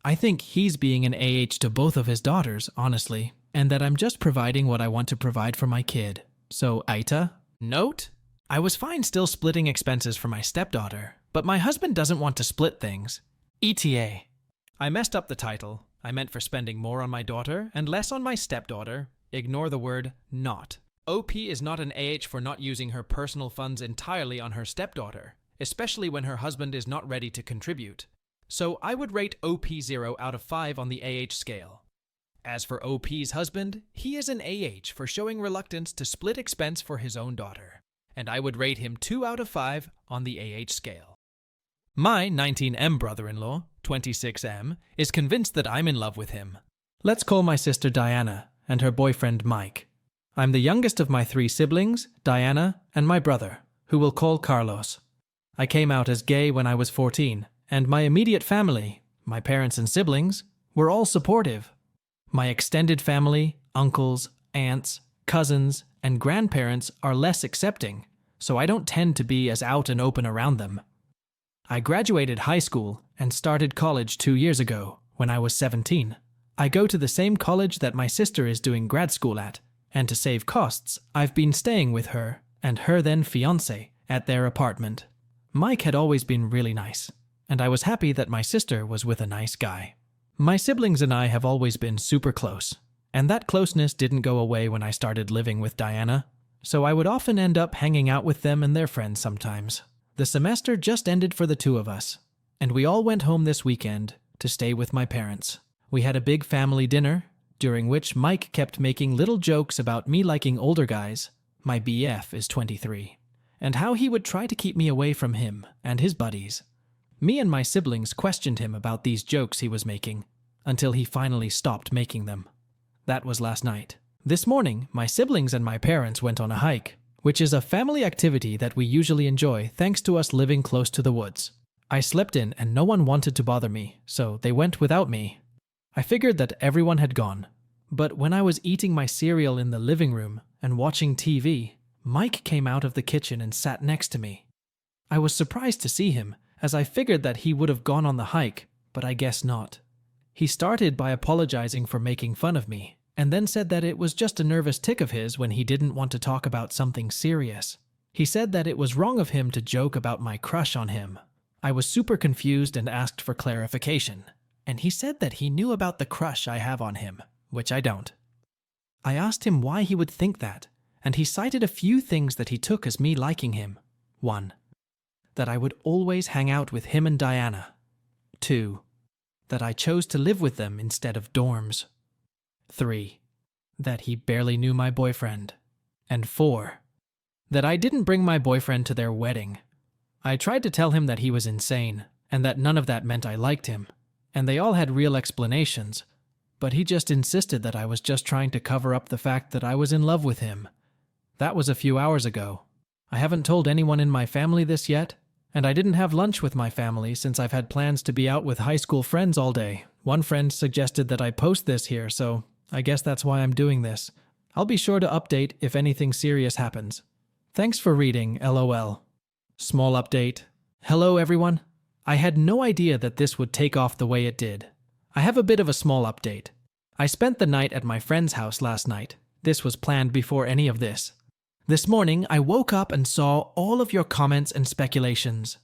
I think he's being an AH to both of his daughters, honestly, and that I'm just providing what I want to provide for my kid. So, AITA? Note? I was fine still splitting expenses for my stepdaughter, but my husband doesn't want to split things. ETA. I messed up the title. I meant for spending more on my daughter and less on my stepdaughter. Ignore the word not. OP is not an AH for not using her personal funds entirely on her stepdaughter, especially when her husband is not ready to contribute. So I would rate OP 0 out of 5 on the AH scale. As for OP's husband, he is an AH for showing reluctance to split expense for his own daughter, and I would rate him 2 out of 5 on the AH scale. My 19M brother-in-law, 26M, is convinced that I'm in love with him. Let's call my sister Diana and her boyfriend Mike. I'm the youngest of my 3 siblings, Diana, and my brother, who we'll call Carlos. I came out as gay when I was 14, and my immediate family, my parents and siblings, were all supportive. My extended family, uncles, aunts, cousins, and grandparents are less accepting, so I don't tend to be as out and open around them. I graduated high school and started college 2 years ago, when I was 17. I go to the same college that my sister is doing grad school at, and to save costs, I've been staying with her and her then fiancé at their apartment. Mike had always been really nice, and I was happy that my sister was with a nice guy. My siblings and I have always been super close, and that closeness didn't go away when I started living with Diana, so I would often end up hanging out with them and their friends sometimes. The semester just ended for the 2 of us, and we all went home this weekend to stay with my parents. We had a big family dinner, during which Mike kept making little jokes about me liking older guys, my BF is 23, and how he would try to keep me away from him and his buddies. Me and my siblings questioned him about these jokes he was making, until he finally stopped making them. That was last night. This morning, my siblings and my parents went on a hike, which is a family activity that we usually enjoy thanks to us living close to the woods. I slept in and no one wanted to bother me, so they went without me. I figured that everyone had gone, But when I was eating my cereal in the living room and watching TV, Mike came out of the kitchen and sat next to me. I was surprised to see him, as I figured that he would have gone on the hike, but I guess not. He started by apologizing for making fun of me, and then said that it was just a nervous tic of his when he didn't want to talk about something serious. He said that it was wrong of him to joke about my crush on him. I was super confused and asked for clarification, and he said that he knew about the crush I have on him, which I don't. I asked him why he would think that, and he cited a few things that he took as me liking him. 1. That I would always hang out with him and Diana. 2. That I chose to live with them instead of dorms. 3. That he barely knew my boyfriend. And 4. That I didn't bring my boyfriend to their wedding. I tried to tell him that he was insane, and that none of that meant I liked him, and they all had real explanations, but he just insisted that I was just trying to cover up the fact that I was in love with him. That was a few hours ago. I haven't told anyone in my family this yet, and I didn't have lunch with my family since I've had plans to be out with high school friends all day. One friend suggested that I post this here, so I guess that's why I'm doing this. I'll be sure to update if anything serious happens. Thanks for reading, LOL. Small update. Hello everyone. I had no idea that this would take off the way it did. I have a bit of a small update. I spent the night at my friend's house last night. This was planned before any of this. This morning, I woke up and saw all of your comments and speculations.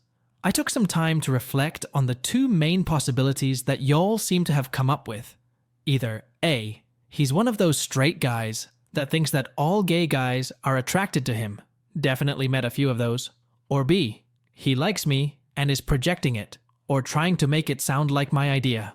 I took some time to reflect on the two main possibilities that y'all seem to have come up with. Either A, he's one of those straight guys that thinks that all gay guys are attracted to him. Definitely met a few of those. Or B, he likes me and is projecting it, or trying to make it sound like my idea.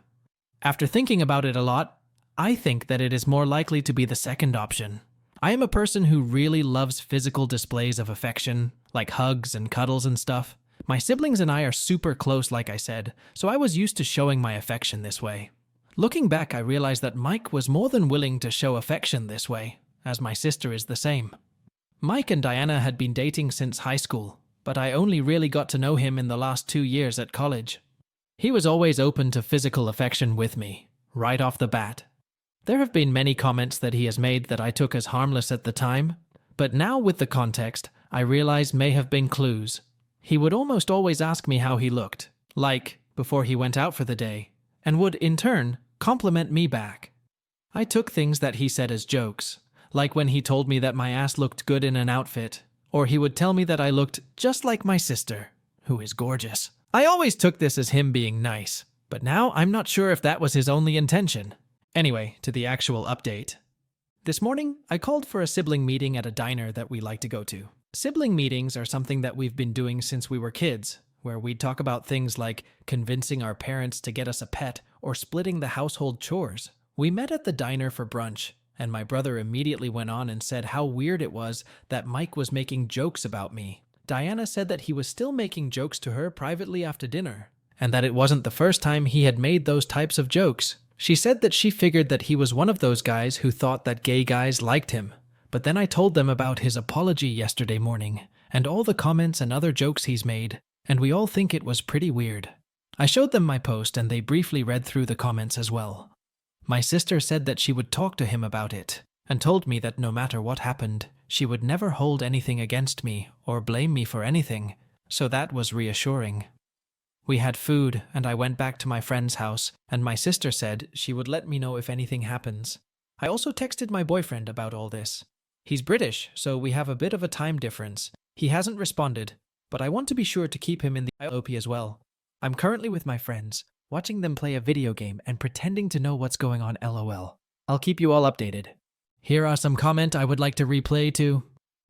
After thinking about it a lot, I think that it is more likely to be the second option. I am a person who really loves physical displays of affection, like hugs and cuddles and stuff. My siblings and I are super close, like I said, so I was used to showing my affection this way. Looking back, I realized that Mike was more than willing to show affection this way, as my sister is the same. Mike and Diana had been dating since high school, but I only really got to know him in the last 2 years at college. He was always open to physical affection with me, right off the bat. There have been many comments that he has made that I took as harmless at the time, but now with the context, I realize may have been clues. He would almost always ask me how he looked, like before he went out for the day, and would, in turn, compliment me back. I took things that he said as jokes, like when he told me that my ass looked good in an outfit, or he would tell me that I looked just like my sister, who is gorgeous. I always took this as him being nice, but now I'm not sure if that was his only intention. Anyway, to the actual update. This morning, I called for a sibling meeting at a diner that we like to go to. Sibling meetings are something that we've been doing since we were kids, where we'd talk about things like convincing our parents to get us a pet or splitting the household chores. We met at the diner for brunch, and my brother immediately went on and said how weird it was that Mike was making jokes about me. Diana said that he was still making jokes to her privately after dinner, and that it wasn't the first time he had made those types of jokes. She said that she figured that he was one of those guys who thought that gay guys liked him, but then I told them about his apology yesterday morning, and all the comments and other jokes he's made, and we all think it was pretty weird. I showed them my post and they briefly read through the comments as well. My sister said that she would talk to him about it, and told me that no matter what happened, she would never hold anything against me or blame me for anything, so that was reassuring. We had food, and I went back to my friend's house, and my sister said she would let me know if anything happens. I also texted my boyfriend about all this. He's British, so we have a bit of a time difference. He hasn't responded, but I want to be sure to keep him in the loop as well. I'm currently with my friends, watching them play a video game and pretending to know what's going on, LOL. I'll keep you all updated. Here are some comment I would like to replay too.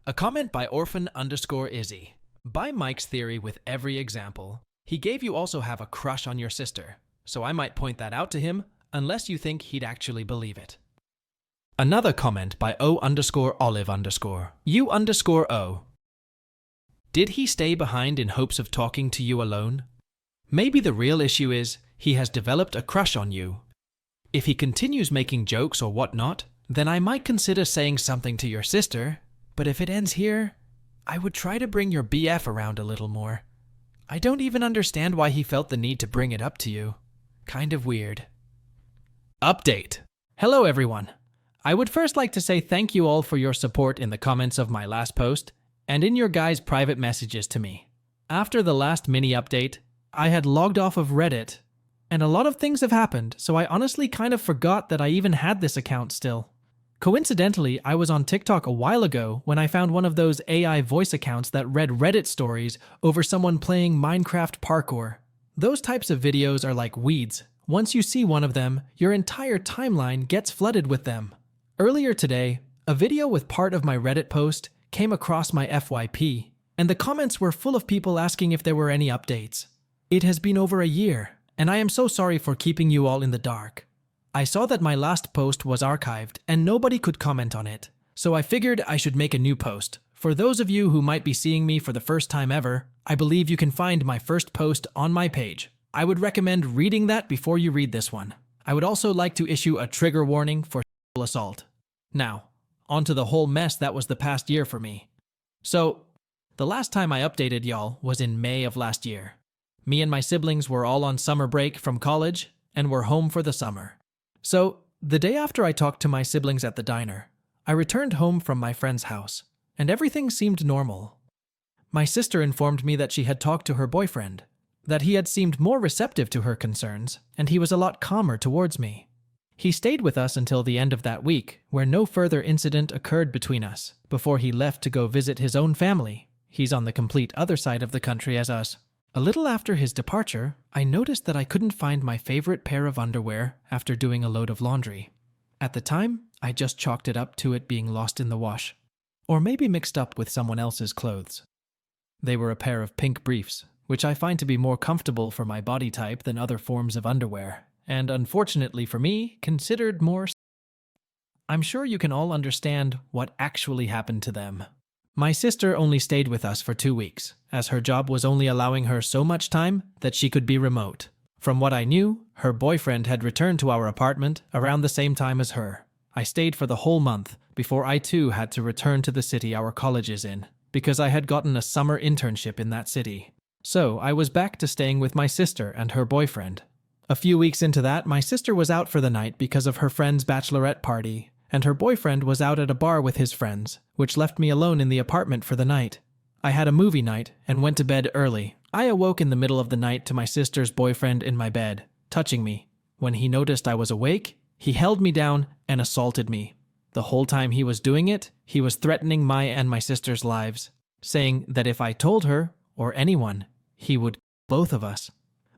A comment by orphan_Izzy. By Mike's theory with every example, he gave you also have a crush on your sister, so I might point that out to him, unless you think he'd actually believe it. Another comment by O_Olive_. You_O. Did he stay behind in hopes of talking to you alone? Maybe the real issue is he has developed a crush on you. If he continues making jokes or whatnot, then I might consider saying something to your sister, but if it ends here, I would try to bring your BF around a little more. I don't even understand why he felt the need to bring it up to you. Kind of weird. Update. Hello everyone. I would first like to say thank you all for your support in the comments of my last post and in your guys' private messages to me. After the last mini update, I had logged off of Reddit, and a lot of things have happened, so I honestly kind of forgot that I even had this account still. Coincidentally, I was on TikTok a while ago when I found one of those AI voice accounts that read Reddit stories over someone playing Minecraft parkour. Those types of videos are like weeds. Once you see one of them, your entire timeline gets flooded with them. Earlier today, a video with part of my Reddit post came across my FYP, and the comments were full of people asking if there were any updates. It has been over a year, and I am so sorry for keeping you all in the dark. I saw that my last post was archived and nobody could comment on it, so I figured I should make a new post. For those of you who might be seeing me for the first time ever, I believe you can find my first post on my page. I would recommend reading that before you read this one. I would also like to issue a trigger warning for sexual assault. Now, on to the whole mess that was the past year for me. So, the last time I updated y'all was in May of last year. Me and my siblings were all on summer break from college and were home for the summer. So, the day after I talked to my siblings at the diner, I returned home from my friend's house, and everything seemed normal. My sister informed me that she had talked to her boyfriend, that he had seemed more receptive to her concerns, and he was a lot calmer towards me. He stayed with us until the end of that week, where no further incident occurred between us, before he left to go visit his own family. He's on the complete other side of the country as us. A little after his departure, I noticed that I couldn't find my favorite pair of underwear after doing a load of laundry. At the time, I just chalked it up to it being lost in the wash, or maybe mixed up with someone else's clothes. They were a pair of pink briefs, which I find to be more comfortable for my body type than other forms of underwear, and unfortunately for me, considered more. I'm sure you can all understand what actually happened to them. My sister only stayed with us for 2 weeks, as her job was only allowing her so much time that she could be remote. From what I knew, her boyfriend had returned to our apartment around the same time as her. I stayed for the whole month before I too had to return to the city our college is in, because I had gotten a summer internship in that city. So I was back to staying with my sister and her boyfriend. A few weeks into that, my sister was out for the night because of her friend's bachelorette party, and her boyfriend was out at a bar with his friends, which left me alone in the apartment for the night. I had a movie night and went to bed early. I awoke in the middle of the night to my sister's boyfriend in my bed, touching me. When he noticed I was awake, he held me down and assaulted me. The whole time he was doing it, he was threatening my and my sister's lives, saying that if I told her, or anyone, he would kill both of us.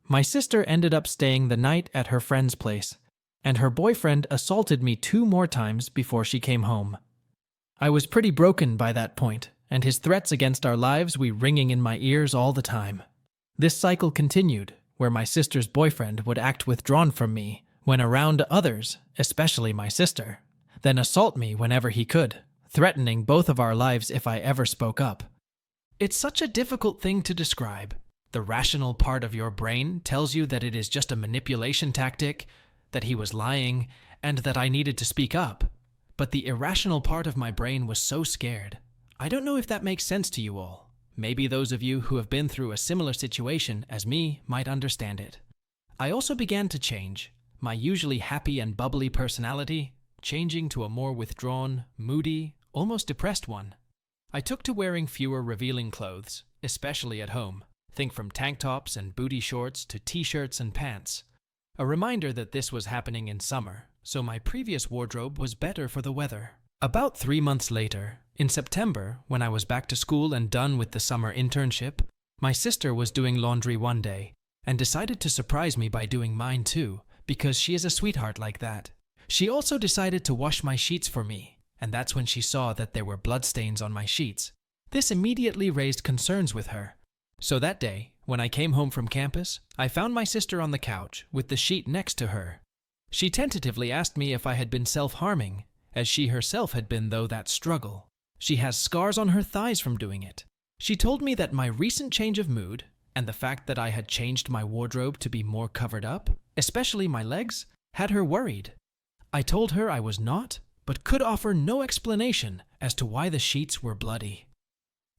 My sister ended up staying the night at her friend's place, and her boyfriend assaulted me 2 more times before she came home. I was pretty broken by that point, and his threats against our lives were ringing in my ears all the time. This cycle continued, where my sister's boyfriend would act withdrawn from me when around others, especially my sister, then assault me whenever he could, threatening both of our lives if I ever spoke up. It's such a difficult thing to describe. The rational part of your brain tells you that it is just a manipulation tactic, that he was lying, and that I needed to speak up. But the irrational part of my brain was so scared. I don't know if that makes sense to you all. Maybe those of you who have been through a similar situation as me might understand it. I also began to change, my usually happy and bubbly personality, changing to a more withdrawn, moody, almost depressed one. I took to wearing fewer revealing clothes, especially at home. Think from tank tops and booty shorts to t-shirts and pants. A reminder that this was happening in summer, so my previous wardrobe was better for the weather. About 3 months later, in September, when I was back to school and done with the summer internship, my sister was doing laundry one day and decided to surprise me by doing mine too, because she is a sweetheart like that. She also decided to wash my sheets for me, and that's when she saw that there were bloodstains on my sheets. This immediately raised concerns with her. So that day, when I came home from campus, I found my sister on the couch with the sheet next to her. She tentatively asked me if I had been self-harming, as she herself had been through that struggle. She has scars on her thighs from doing it. She told me that my recent change of mood, and the fact that I had changed my wardrobe to be more covered up, especially my legs, had her worried. I told her I was not, but could offer no explanation as to why the sheets were bloody.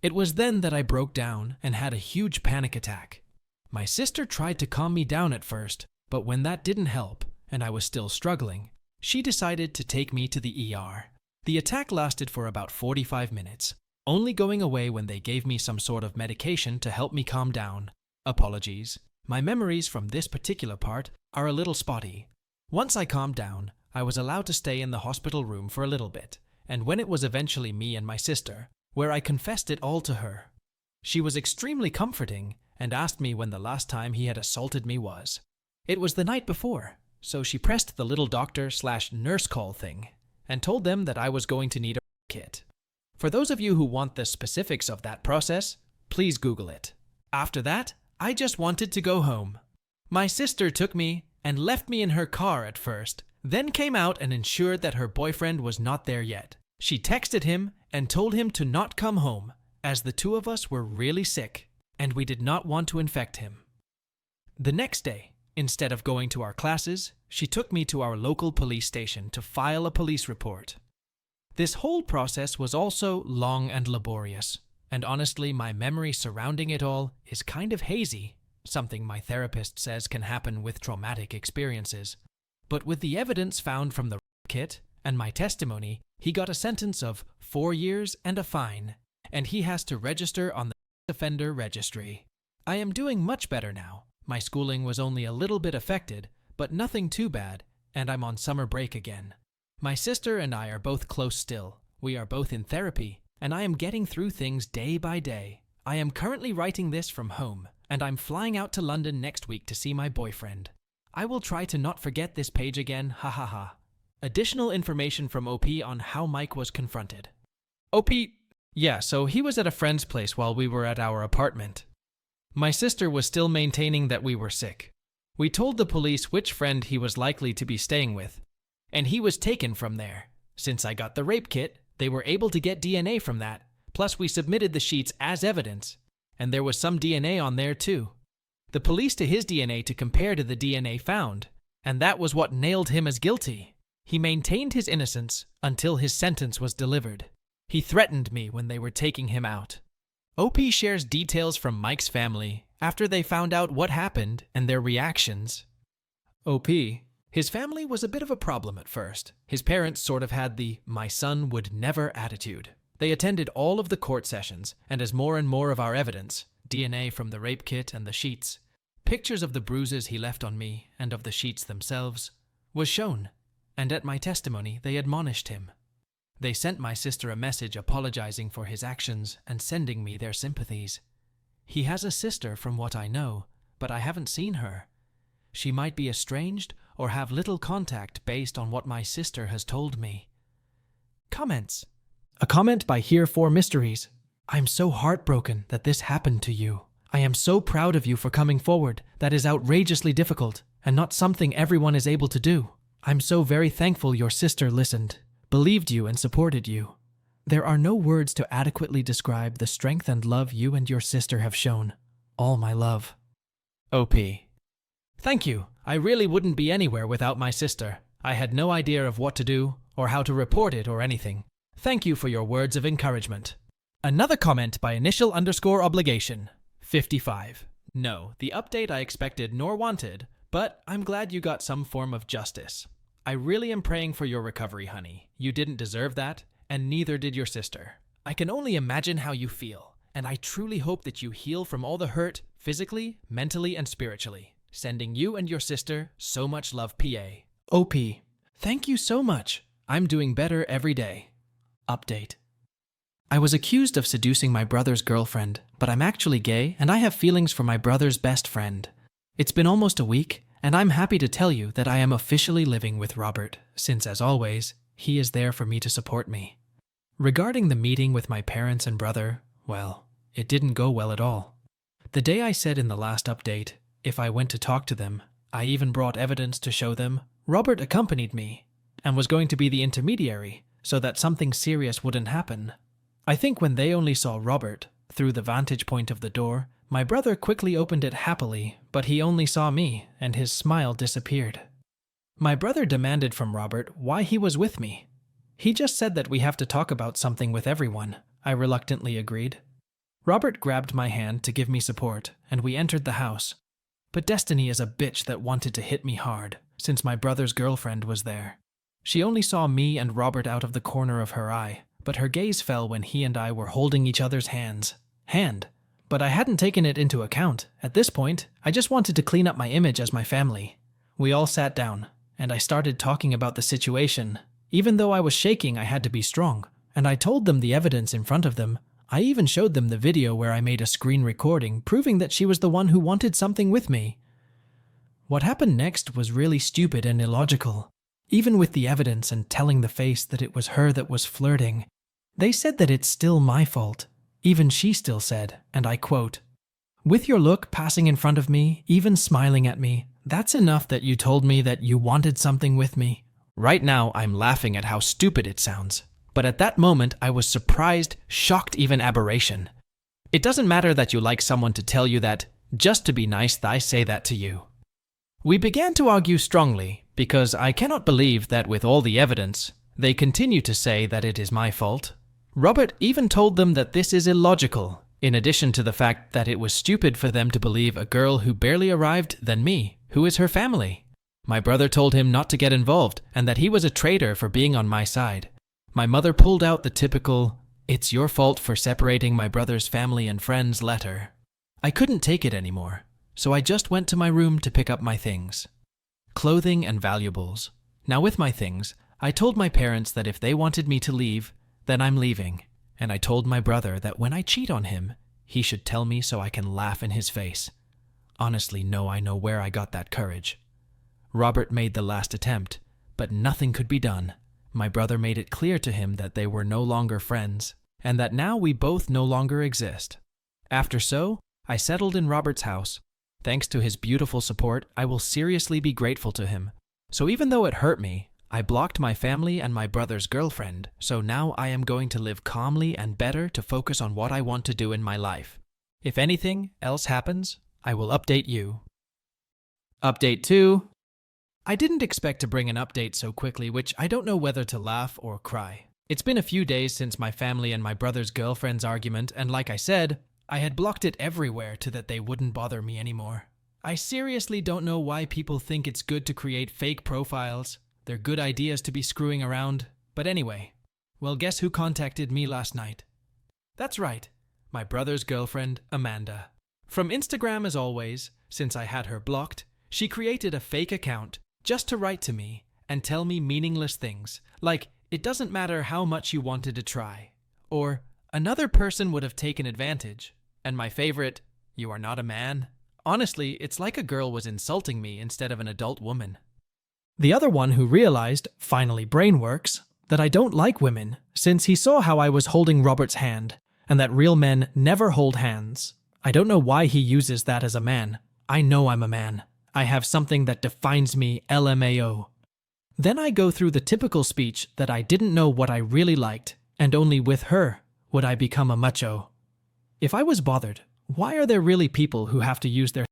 It was then that I broke down and had a huge panic attack. My sister tried to calm me down at first, but when that didn't help, and I was still struggling, She decided to take me to the ER. The attack lasted for about 45 minutes, only going away when they gave me some sort of medication to help me calm down. Apologies. My memories from this particular part are a little spotty. Once I calmed down, I was allowed to stay in the hospital room for a little bit, and when it was eventually me and my sister, where I confessed it all to her. She was extremely comforting and asked me when the last time he had assaulted me was. It was the night before, so she pressed the little doctor/nurse call thing and told them that I was going to need a kit. For those of you who want the specifics of that process, please Google it. After that, I just wanted to go home. My sister took me and left me in her car at first, then came out and ensured that her boyfriend was not there yet. She texted him and told him to not come home, as the two of us were really sick and we did not want to infect him. The next day, instead of going to our classes, she took me to our local police station to file a police report. This whole process was also long and laborious, and honestly, my memory surrounding it all is kind of hazy, something my therapist says can happen with traumatic experiences. But with the evidence found from the kit and my testimony, he got a sentence of 4 years and a fine, and he has to register on the offender registry. I am doing much better now. My schooling was only a little bit affected, but nothing too bad, and I'm on summer break again. My sister and I are both close still. We are both in therapy, and I am getting through things day by day. I am currently writing this from home, and I'm flying out to London next week to see my boyfriend. I will try to not forget this page again, ha ha ha. Additional information from OP on how Mike was confronted. OP, yeah, so he was at a friend's place while we were at our apartment. My sister was still maintaining that we were sick. We told the police which friend he was likely to be staying with, and he was taken from there. Since I got the rape kit, they were able to get DNA from that, plus we submitted the sheets as evidence, and there was some DNA on there too. The police to his DNA to compare to the DNA found, and that was what nailed him as guilty. He maintained his innocence until his sentence was delivered. He threatened me when they were taking him out. OP shares details from Mike's family after they found out what happened and their reactions. OP, his family was a bit of a problem at first. His parents sort of had the "my son would never" attitude. They attended all of the court sessions, and as more and more of our evidence, DNA from the rape kit and the sheets, pictures of the bruises he left on me and of the sheets themselves, was shown, and at my testimony they admonished him. They sent my sister a message apologizing for his actions and sending me their sympathies. He has a sister from what I know, but I haven't seen her. She might be estranged or have little contact based on what my sister has told me. Comments. A comment by Here for Mysteries. I'm so heartbroken that this happened to you. I am so proud of you for coming forward. That is outrageously difficult and not something everyone is able to do. I'm so very thankful your sister listened, believed you, and supported you. There are no words to adequately describe the strength and love you and your sister have shown. All my love. OP. Thank you. I really wouldn't be anywhere without my sister. I had no idea of what to do or how to report it or anything. Thank you for your words of encouragement. Another comment by initial_obligation. 55. No, the update I expected nor wanted, but I'm glad you got some form of justice. I really am praying for your recovery, honey. You didn't deserve that, and neither did your sister. I can only imagine how you feel, and I truly hope that you heal from all the hurt, physically, mentally, and spiritually. Sending you and your sister so much love, PA. OP. Thank you so much. I'm doing better every day. Update. I was accused of seducing my brother's girlfriend, but I'm actually gay and I have feelings for my brother's best friend. It's been almost a week, and I'm happy to tell you that I am officially living with Robert, since as always, he is there for me to support me. Regarding the meeting with my parents and brother, well, it didn't go well at all. The day I said in the last update, if I went to talk to them, I even brought evidence to show them, Robert accompanied me and was going to be the intermediary so that something serious wouldn't happen. I think when they only saw Robert through the vantage point of the door, my brother quickly opened it happily, but he only saw me and his smile disappeared. My brother demanded from Robert why he was with me. He just said that we have to talk about something with everyone. I reluctantly agreed. Robert grabbed my hand to give me support, and we entered the house. But destiny is a bitch that wanted to hit me hard, since my brother's girlfriend was there. She only saw me and Robert out of the corner of her eye, but her gaze fell when he and I were holding each other's hand. But I hadn't taken it into account. At this point, I just wanted to clean up my image as my family. We all sat down, and I started talking about the situation. Even though I was shaking, I had to be strong, and I told them the evidence in front of them. I even showed them the video where I made a screen recording proving that she was the one who wanted something with me. What happened next was really stupid and illogical. Even with the evidence and telling the face that it was her that was flirting, they said that it's still my fault. Even she still said, and I quote, "With your look passing in front of me, even smiling at me, that's enough that you told me that you wanted something with me." Right now, I'm laughing at how stupid it sounds. But at that moment, I was surprised, shocked, even aberration. It doesn't matter that you like someone to tell you that, just to be nice, I say that to you. We began to argue strongly, because I cannot believe that with all the evidence, they continue to say that it is my fault. Robert even told them that this is illogical, in addition to the fact that it was stupid for them to believe a girl who barely arrived than me, who is her family. My brother told him not to get involved and that he was a traitor for being on my side. My mother pulled out the typical, "It's your fault for separating my brother's family and friends" letter. I couldn't take it anymore, so I just went to my room to pick up my things. Clothing and valuables. Now with my things, I told my parents that if they wanted me to leave, then I'm leaving, and I told my brother that when I cheat on him, he should tell me so I can laugh in his face. Honestly, I know where I got that courage. Robert made the last attempt, but nothing could be done. My brother made it clear to him that they were no longer friends, and that now we both no longer exist. After so, I settled in Robert's house. Thanks to his beautiful support, I will seriously be grateful to him. So even though it hurt me, I blocked my family and my brother's girlfriend, so now I am going to live calmly and better to focus on what I want to do in my life. If anything else happens, I will update you. Update 2. I didn't expect to bring an update so quickly, which I don't know whether to laugh or cry. It's been a few days since my family and my brother's girlfriend's argument, and like I said, I had blocked it everywhere to that they wouldn't bother me anymore. I seriously don't know why people think it's good to create fake profiles. They're good ideas to be screwing around. But anyway, well, guess who contacted me last night? That's right, my brother's girlfriend, Amanda. From Instagram as always, since I had her blocked, she created a fake account just to write to me and tell me meaningless things, like, "It doesn't matter how much you wanted to try," or "Another person would have taken advantage," and my favorite, "You are not a man." Honestly, it's like a girl was insulting me instead of an adult woman. The other one who realized, finally brain works, that I don't like women, since he saw how I was holding Robert's hand, and that real men never hold hands. I don't know why he uses that as a man. I know I'm a man. I have something that defines me, LMAO. Then I go through the typical speech that I didn't know what I really liked, and only with her would I become a macho. If I was bothered, why are there really people who have to use their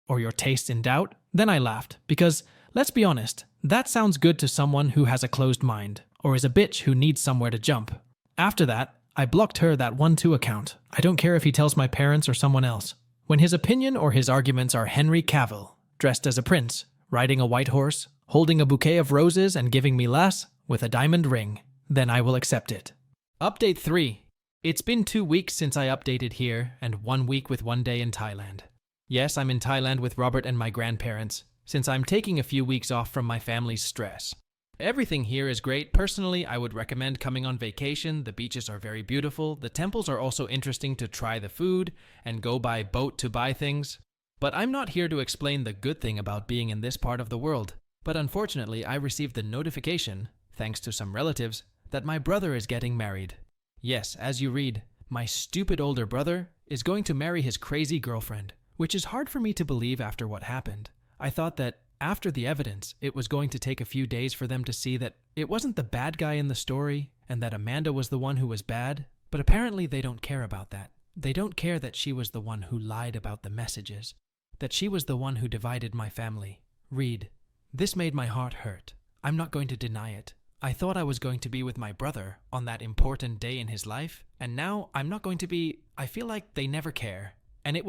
or your taste in doubt? Then I laughed, because, let's be honest, that sounds good to someone who has a closed mind, or is a bitch who needs somewhere to jump. After that, I blocked her that 1-2 account. I don't care if he tells my parents or someone else. When his opinion or his arguments are Henry Cavill, dressed as a prince, riding a white horse, holding a bouquet of roses and giving me lass with a diamond ring, then I will accept it. Update 3. It's been 2 weeks since I updated here, and 1 week with 1 day in Thailand. Yes, I'm in Thailand with Robert and my grandparents, since I'm taking a few weeks off from my family's stress. Everything here is great. Personally, I would recommend coming on vacation. The beaches are very beautiful. The temples are also interesting to try the food and go by boat to buy things. But I'm not here to explain the good thing about being in this part of the world. But unfortunately, I received the notification, thanks to some relatives, that my brother is getting married. Yes, as you read, my stupid older brother is going to marry his crazy girlfriend, which is hard for me to believe after what happened. I thought that after the evidence, it was going to take a few days for them to see that it wasn't the bad guy in the story and that Amanda was the one who was bad, but apparently they don't care about that. They don't care that she was the one who lied about the messages, that she was the one who divided my family. Read, this made my heart hurt. I'm not going to deny it. I thought I was going to be with my brother on that important day in his life, and now I'm not going to be. I feel like they never care. And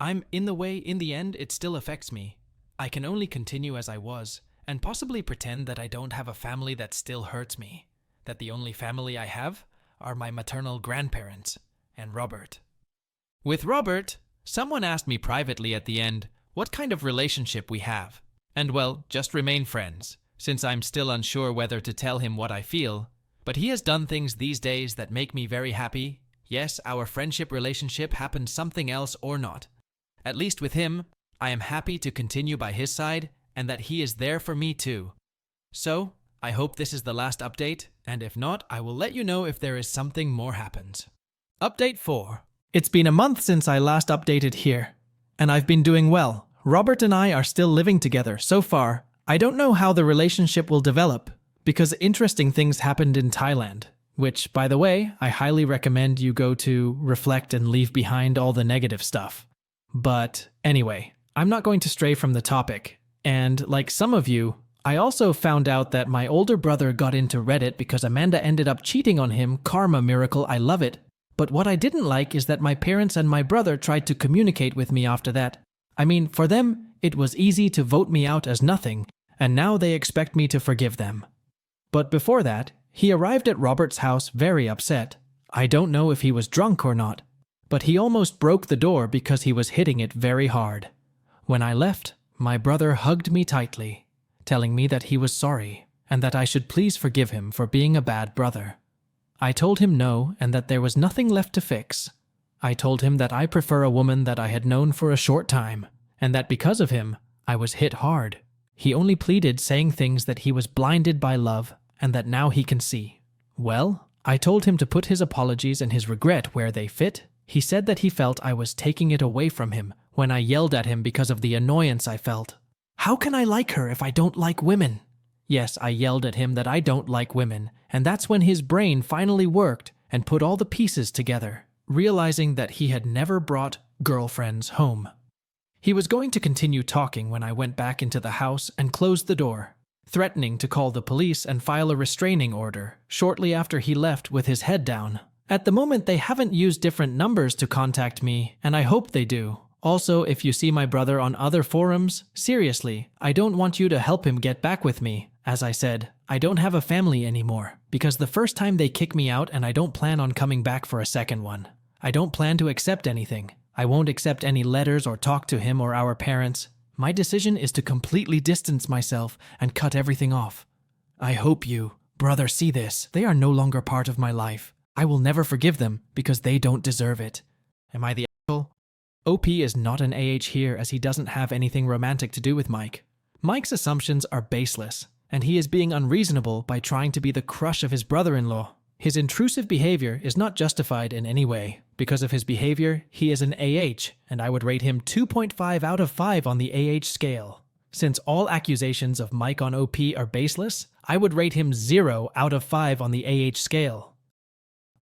I'm in the way, in the end, it still affects me. I can only continue as I was, and possibly pretend that I don't have a family that still hurts me, that the only family I have are my maternal grandparents and Robert. With Robert, someone asked me privately at the end what kind of relationship we have, and well, just remain friends, since I'm still unsure whether to tell him what I feel, but he has done things these days that make me very happy. Yes, our friendship relationship happens something else or not. At least with him, I am happy to continue by his side and that he is there for me too. So, I hope this is the last update, and if not, I will let you know if there is something more happens. Update 4. It's been a month since I last updated here, and I've been doing well. Robert and I are still living together so far. I don't know how the relationship will develop, because interesting things happened in Thailand, which, by the way, I highly recommend you go to reflect and leave behind all the negative stuff. But anyway, I'm not going to stray from the topic, and like some of you, I also found out that my older brother got into Reddit because Amanda ended up cheating on him. Karma miracle, I love it. But what I didn't like is that my parents and my brother tried to communicate with me after that. I mean, for them, it was easy to vote me out as nothing, and now they expect me to forgive them. But before that, he arrived at Robert's house very upset. I don't know if he was drunk or not, but he almost broke the door because he was hitting it very hard. When I left, my brother hugged me tightly, telling me that he was sorry and that I should please forgive him for being a bad brother. I told him no and that there was nothing left to fix. I told him that I prefer a woman that I had known for a short time, and that because of him, I was hit hard. He only pleaded, saying things that he was blinded by love and that now he can see. Well, I told him to put his apologies and his regret where they fit. He said that he felt I was taking it away from him when I yelled at him because of the annoyance I felt. How can I like her if I don't like women? Yes, I yelled at him that I don't like women, and that's when his brain finally worked and put all the pieces together, realizing that he had never brought girlfriends home. He was going to continue talking when I went back into the house and closed the door, threatening to call the police and file a restraining order shortly after he left with his head down. At the moment, they haven't used different numbers to contact me, and I hope they do. Also, if you see my brother on other forums, seriously, I don't want you to help him get back with me. As I said, I don't have a family anymore, because the first time they kick me out and I don't plan on coming back for a second one. I don't plan to accept anything. I won't accept any letters or talk to him or our parents. My decision is to completely distance myself and cut everything off. I hope you, brother, see this. They are no longer part of my life. I will never forgive them because they don't deserve it. Am I the asshole? OP is not an AH here as he doesn't have anything romantic to do with Mike. Mike's assumptions are baseless, and he is being unreasonable by trying to be the crush of his brother-in-law. His intrusive behavior is not justified in any way. Because of his behavior, he is an AH, and I would rate him 2.5 out of 5 on the AH scale. Since all accusations of Mike on OP are baseless, I would rate him 0 out of 5 on the AH scale.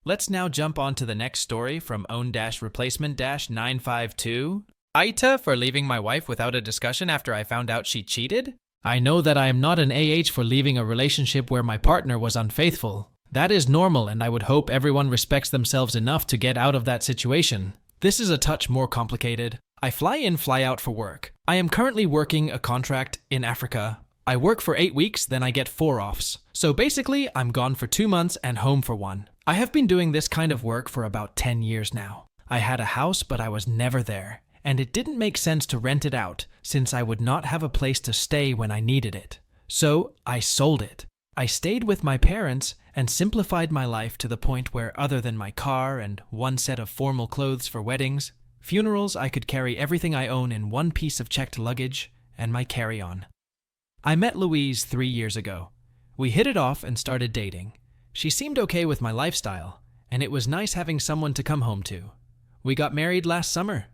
Let's now jump on to the next story from own-replacement-952. AITA for leaving my wife without a discussion after I found out she cheated? I know that I am not an AH for leaving a relationship where my partner was unfaithful. That is normal, and I would hope everyone respects themselves enough to get out of that situation. This is a touch more complicated. I fly in, fly out for work. I am currently working a contract in Africa. I work for 8 weeks, then I get 4 offs. So basically, I'm gone for 2 months and home for 1. I have been doing this kind of work for about 10 years now. I had a house, but I was never there. And it didn't make sense to rent it out, since I would not have a place to stay when I needed it. So I sold it. I stayed with my parents and simplified my life to the point where, other than my car and 1 set of formal clothes for weddings, funerals, I could carry everything I own in 1 piece of checked luggage and my carry-on. I met Louise 3 years ago. We hit it off and started dating. She seemed okay with my lifestyle, and it was nice having someone to come home to. We got married last summer.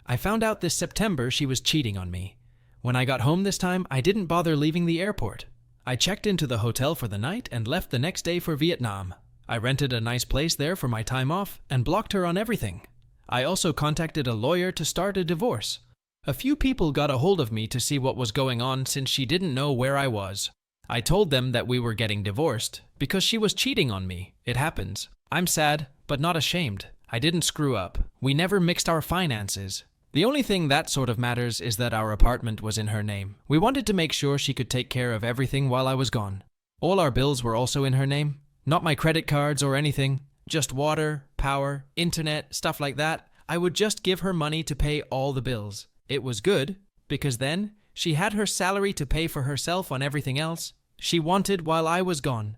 I found out this September she was cheating on me. When I got home this time, I didn't bother leaving the airport. I checked into the hotel for the night and left the next day for Vietnam. I rented a nice place there for my time off and blocked her on everything. I also contacted a lawyer to start a divorce. A few people got a hold of me to see what was going on since she didn't know where I was. I told them that we were getting divorced because she was cheating on me. It happens. I'm sad, but not ashamed. I didn't screw up. We never mixed our finances. The only thing that sort of matters is that our apartment was in her name. We wanted to make sure she could take care of everything while I was gone. All our bills were also in her name. Not my credit cards or anything. Just water, power, internet, stuff like that. I would just give her money to pay all the bills. It was good, because then she had her salary to pay for herself on everything else she wanted while I was gone.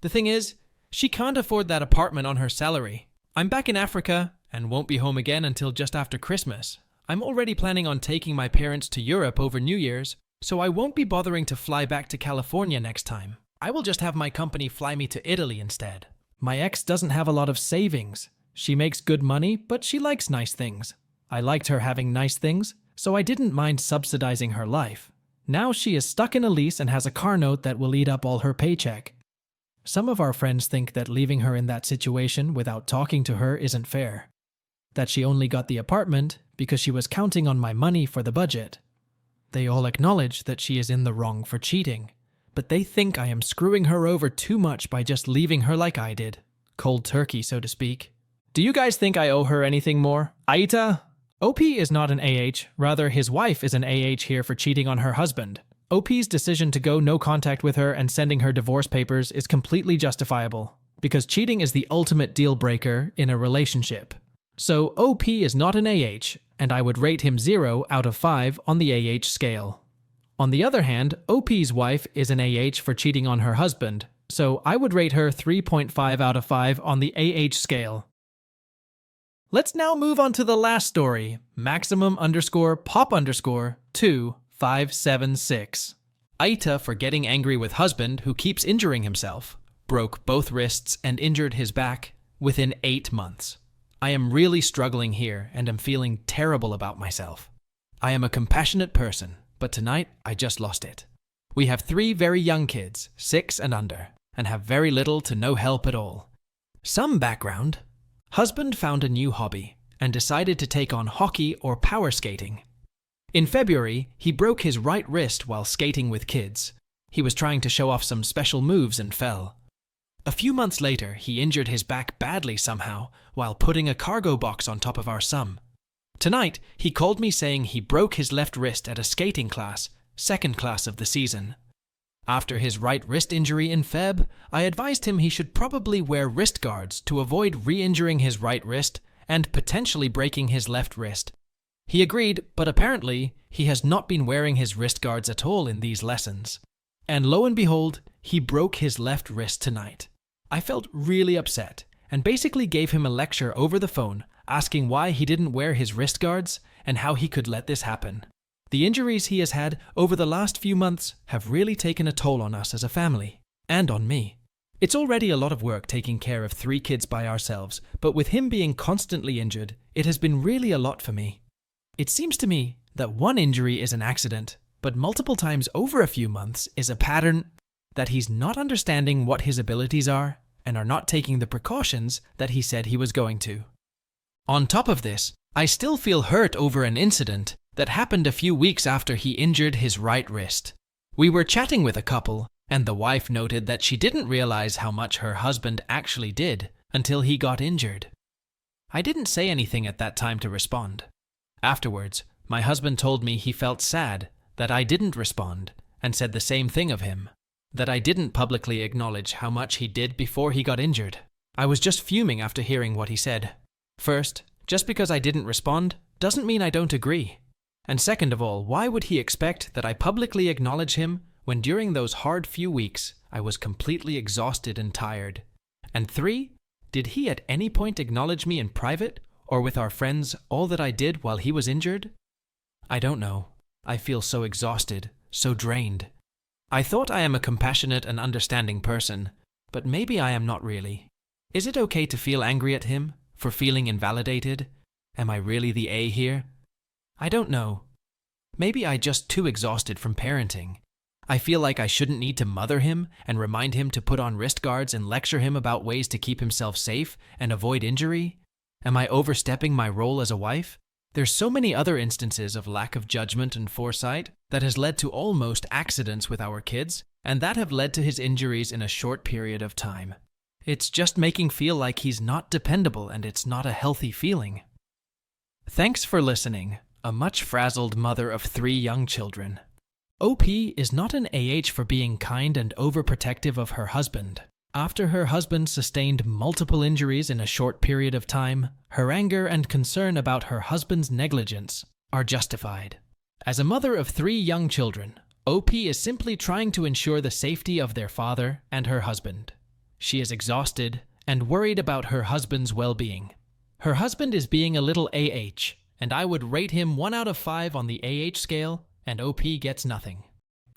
The thing is, she can't afford that apartment on her salary. I'm back in Africa and won't be home again until just after Christmas. I'm already planning on taking my parents to Europe over New Year's, so I won't be bothering to fly back to California next time. I will just have my company fly me to Italy instead. My ex doesn't have a lot of savings. She makes good money, but she likes nice things. I liked her having nice things, so I didn't mind subsidizing her life. Now she is stuck in a lease and has a car note that will eat up all her paycheck. Some of our friends think that leaving her in that situation without talking to her isn't fair. That she only got the apartment because she was counting on my money for the budget. They all acknowledge that she is in the wrong for cheating, but they think I am screwing her over too much by just leaving her like I did. Cold turkey, so to speak. Do you guys think I owe her anything more? AITA? OP is not an AH, rather his wife is an AH here for cheating on her husband. OP's decision to go no contact with her and sending her divorce papers is completely justifiable, because cheating is the ultimate deal breaker in a relationship. So OP is not an AH, and I would rate him 0 out of 5 on the AH scale. On the other hand, OP's wife is an AH for cheating on her husband, so I would rate her 3.5 out of 5 on the AH scale. Let's now move on to the last story, maximum_pop_2576. AITA for getting angry with husband who keeps injuring himself, broke both wrists and injured his back within 8 months. I am really struggling here and am feeling terrible about myself. I am a compassionate person, but tonight I just lost it. We have 3 very young kids, 6 and under, and have very little to no help at all. Some background. Husband found a new hobby and decided to take on hockey or power skating. In February, he broke his right wrist while skating with kids. He was trying to show off some special moves and fell. A few months later, he injured his back badly somehow while putting a cargo box on top of our sum. Tonight, he called me saying he broke his left wrist at a skating class, second class of the season. After his right wrist injury in Feb, I advised him he should probably wear wrist guards to avoid re-injuring his right wrist and potentially breaking his left wrist. He agreed, but apparently, he has not been wearing his wrist guards at all in these lessons. And lo and behold, he broke his left wrist tonight. I felt really upset and basically gave him a lecture over the phone, asking why he didn't wear his wrist guards and how he could let this happen. The injuries he has had over the last few months have really taken a toll on us as a family, and on me. It's already a lot of work taking care of 3 kids by ourselves, but with him being constantly injured, it has been really a lot for me. It seems to me that one injury is an accident, but multiple times over a few months is a pattern that he's not understanding what his abilities are and are not taking the precautions that he said he was going to. On top of this, I still feel hurt over an incident that happened a few weeks after he injured his right wrist. We were chatting with a couple, and the wife noted that she didn't realize how much her husband actually did until he got injured. I didn't say anything at that time to respond. Afterwards, my husband told me he felt sad that I didn't respond and said the same thing of him, that I didn't publicly acknowledge how much he did before he got injured. I was just fuming after hearing what he said. First, just because I didn't respond doesn't mean I don't agree. And second of all, why would he expect that I publicly acknowledge him when during those hard few weeks I was completely exhausted and tired? And 3, did he at any point acknowledge me in private or with our friends all that I did while he was injured? I don't know. I feel so exhausted, so drained. I thought I am a compassionate and understanding person, but maybe I am not really. Is it okay to feel angry at him for feeling invalidated? Am I really the A here? I don't know. Maybe I'm just too exhausted from parenting. I feel like I shouldn't need to mother him and remind him to put on wrist guards and lecture him about ways to keep himself safe and avoid injury. Am I overstepping my role as a wife? There's so many other instances of lack of judgment and foresight that has led to almost accidents with our kids, and that have led to his injuries in a short period of time. It's just making feel like he's not dependable, and it's not a healthy feeling. Thanks for listening. a much frazzled mother of 3 young children. OP is not an AH for being kind and overprotective of her husband. After her husband sustained multiple injuries in a short period of time, her anger and concern about her husband's negligence are justified. As a mother of 3 young children, OP is simply trying to ensure the safety of their father and her husband. She is exhausted and worried about her husband's well-being. Her husband is being a little AH, and I would rate him 1 out of 5 on the AH scale, and OP gets nothing.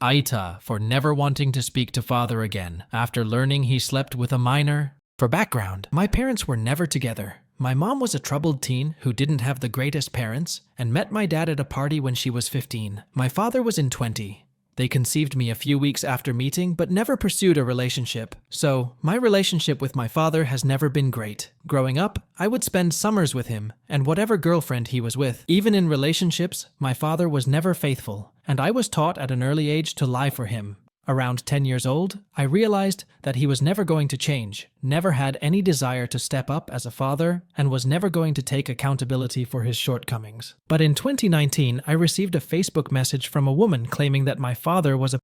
AITA for never wanting to speak to father again after learning he slept with a minor. For background, my parents were never together. My mom was a troubled teen who didn't have the greatest parents and met my dad at a party when she was 15. My father was in 20. They conceived me a few weeks after meeting but never pursued a relationship. So, my relationship with my father has never been great. Growing up, I would spend summers with him and whatever girlfriend he was with. Even in relationships, my father was never faithful, and I was taught at an early age to lie for him. Around 10 years old, I realized that he was never going to change, never had any desire to step up as a father, and was never going to take accountability for his shortcomings. But in 2019, I received a Facebook message from a woman claiming that my father was a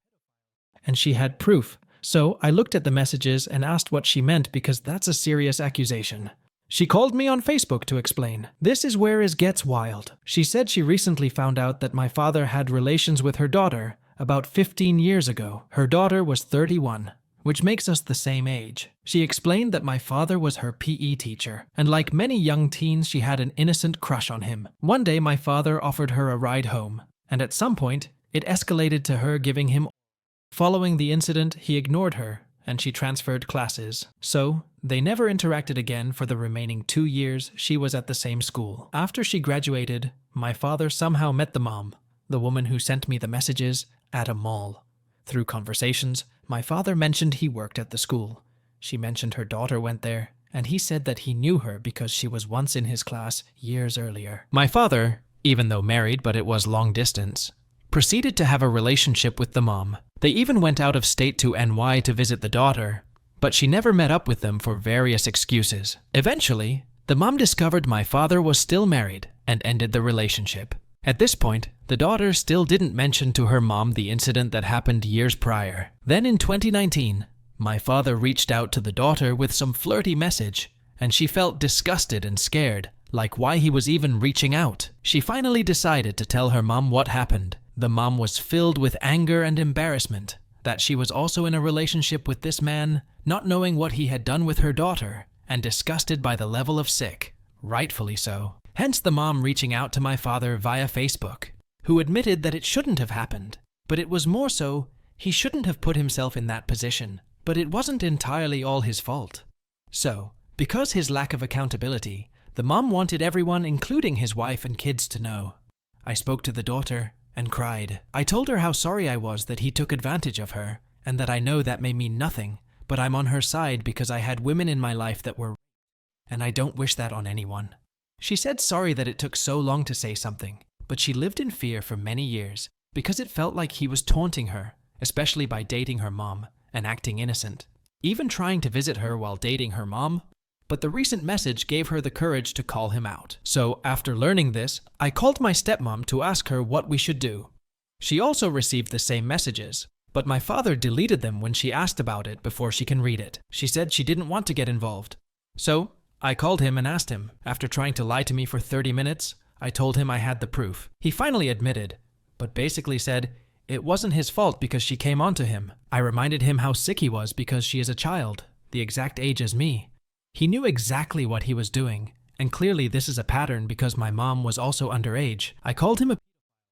and she had proof. So I looked at the messages and asked what she meant because that's a serious accusation. She called me on Facebook to explain. This is where it gets wild. She said she recently found out that my father had relations with her daughter about 15 years ago. Her daughter was 31, which makes us the same age. She explained that my father was her PE teacher, and like many young teens, she had an innocent crush on him. One day, my father offered her a ride home, and at some point, it escalated to her giving him. Following the incident, he ignored her, and she transferred classes. So, they never interacted again for the remaining 2 years she was at the same school. After she graduated, my father somehow met the mom, the woman who sent me the messages, at a mall. Through conversations, my father mentioned he worked at the school. She mentioned her daughter went there, and he said that he knew her because she was once in his class years earlier. My father, even though married but it was long distance, proceeded to have a relationship with the mom. They even went out of state to NY to visit the daughter, but she never met up with them for various excuses. Eventually, the mom discovered my father was still married and ended the relationship. At this point, the daughter still didn't mention to her mom the incident that happened years prior. Then in 2019, my father reached out to the daughter with some flirty message, and she felt disgusted and scared, like why he was even reaching out. She finally decided to tell her mom what happened. The mom was filled with anger and embarrassment that she was also in a relationship with this man, not knowing what he had done with her daughter, and disgusted by the level of sick. Rightfully so. Hence the mom reaching out to my father via Facebook, who admitted that it shouldn't have happened, but it was more so, he shouldn't have put himself in that position, but it wasn't entirely all his fault. So, because his lack of accountability, the mom wanted everyone, including his wife and kids, to know. I spoke to the daughter and cried. I told her how sorry I was that he took advantage of her, and that I know that may mean nothing, but I'm on her side because I had women in my life that were, and I don't wish that on anyone. She said sorry that it took so long to say something, but she lived in fear for many years because it felt like he was taunting her, especially by dating her mom and acting innocent, even trying to visit her while dating her mom. But the recent message gave her the courage to call him out. So after learning this, I called my stepmom to ask her what we should do. She also received the same messages, but my father deleted them when she asked about it before she can read it. She said she didn't want to get involved. So I called him and asked him. After trying to lie to me for 30 minutes, I told him I had the proof. He finally admitted, but basically said it wasn't his fault because she came on to him. I reminded him how sick he was because she is a child, the exact age as me. He knew exactly what he was doing, and clearly this is a pattern because my mom was also underage. I called him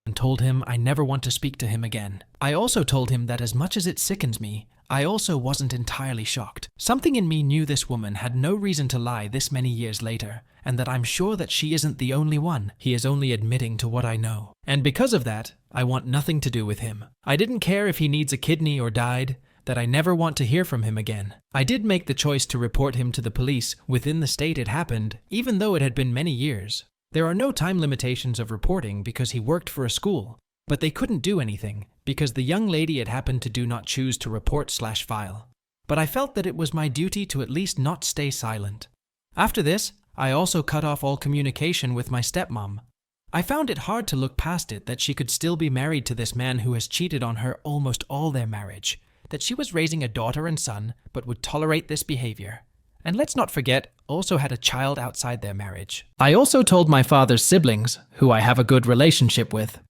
and told him I never want to speak to him again. I also told him that as much as it sickens me, I also wasn't entirely shocked. Something in me knew this woman had no reason to lie this many years later, and that I'm sure that she isn't the only one. He is only admitting to what I know. And because of that, I want nothing to do with him. I didn't care if he needs a kidney or died, that I never want to hear from him again. I did make the choice to report him to the police within the state it happened, even though it had been many years. There are no time limitations of reporting because he worked for a school, but they couldn't do anything because the young lady it happened to do not choose to report/file. But I felt that it was my duty to at least not stay silent. After this, I also cut off all communication with my stepmom. I found it hard to look past it that she could still be married to this man who has cheated on her almost all their marriage, that she was raising a daughter and son but would tolerate this behavior. And let's not forget, also had a child outside their marriage. I also told my father's siblings, who I have a good relationship with.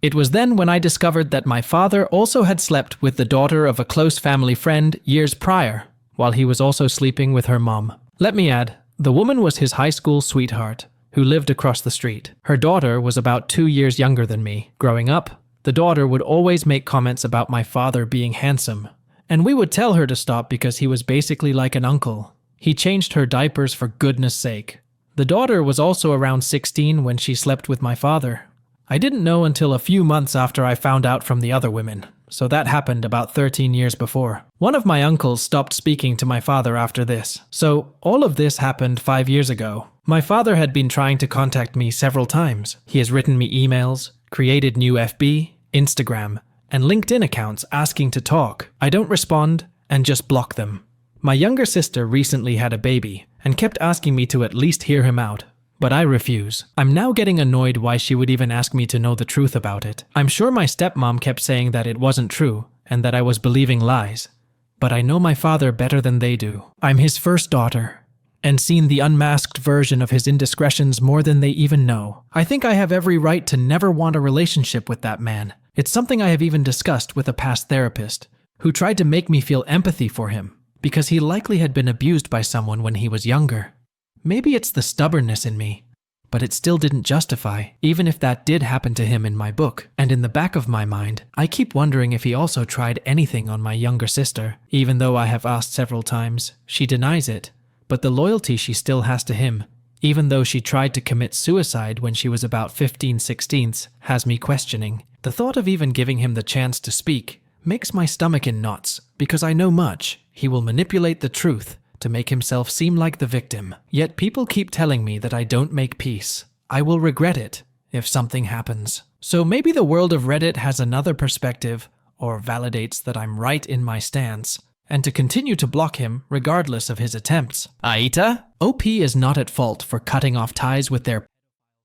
It was then when I discovered that my father also had slept with the daughter of a close family friend years prior, while he was also sleeping with her mom. Let me add, the woman was his high school sweetheart, who lived across the street. Her daughter was about 2 years younger than me. Growing up, the daughter would always make comments about my father being handsome, and we would tell her to stop because he was basically like an uncle. He changed her diapers for goodness sake. The daughter was also around 16 when she slept with my father. I didn't know until a few months after I found out from the other women, so that happened about 13 years before. One of my uncles stopped speaking to my father after this, so all of this happened 5 years ago. My father had been trying to contact me several times. He has written me emails, created new FB, Instagram, and LinkedIn accounts asking to talk. I don't respond and just block them. My younger sister recently had a baby and kept asking me to at least hear him out, but I refuse. I'm now getting annoyed why she would even ask me to know the truth about it. I'm sure my stepmom kept saying that it wasn't true and that I was believing lies, but I know my father better than they do. I'm his first daughter and seen the unmasked version of his indiscretions more than they even know. I think I have every right to never want a relationship with that man. It's something I have even discussed with a past therapist who tried to make me feel empathy for him, because he likely had been abused by someone when he was younger. Maybe it's the stubbornness in me, but it still didn't justify, even if that did happen to him in my book. And in the back of my mind, I keep wondering if he also tried anything on my younger sister. Even though I have asked several times, she denies it, but the loyalty she still has to him, even though she tried to commit suicide when she was about 15/16, has me questioning. The thought of even giving him the chance to speak makes my stomach in knots, because I know much. He will manipulate the truth to make himself seem like the victim. Yet people keep telling me that I don't make peace. I will regret it if something happens. So maybe the world of Reddit has another perspective, or validates that I'm right in my stance, and to continue to block him regardless of his attempts. AITA? OP is not at fault for cutting off ties with their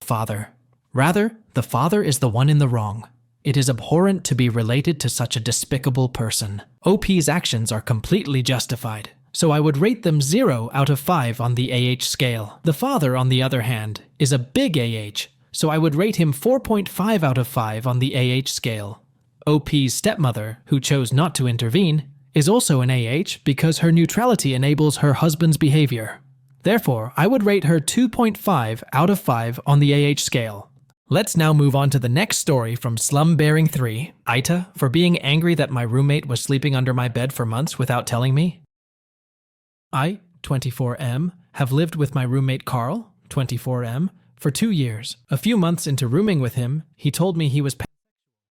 father. Rather, the father is the one in the wrong. It is abhorrent to be related to such a despicable person. OP's actions are completely justified, so I would rate them 0 out of 5 on the AH scale. The father, on the other hand, is a big AH, so I would rate him 4.5 out of 5 on the AH scale. OP's stepmother, who chose not to intervene, is also an AH because her neutrality enables her husband's behavior. Therefore, I would rate her 2.5 out of 5 on the AH scale. Let's now move on to the next story from Slumbearing3. AITA, for being angry that my roommate was sleeping under my bed for months without telling me. I, 24M, have lived with my roommate Carl, 24M, for 2 years. A few months into rooming with him, he told me he was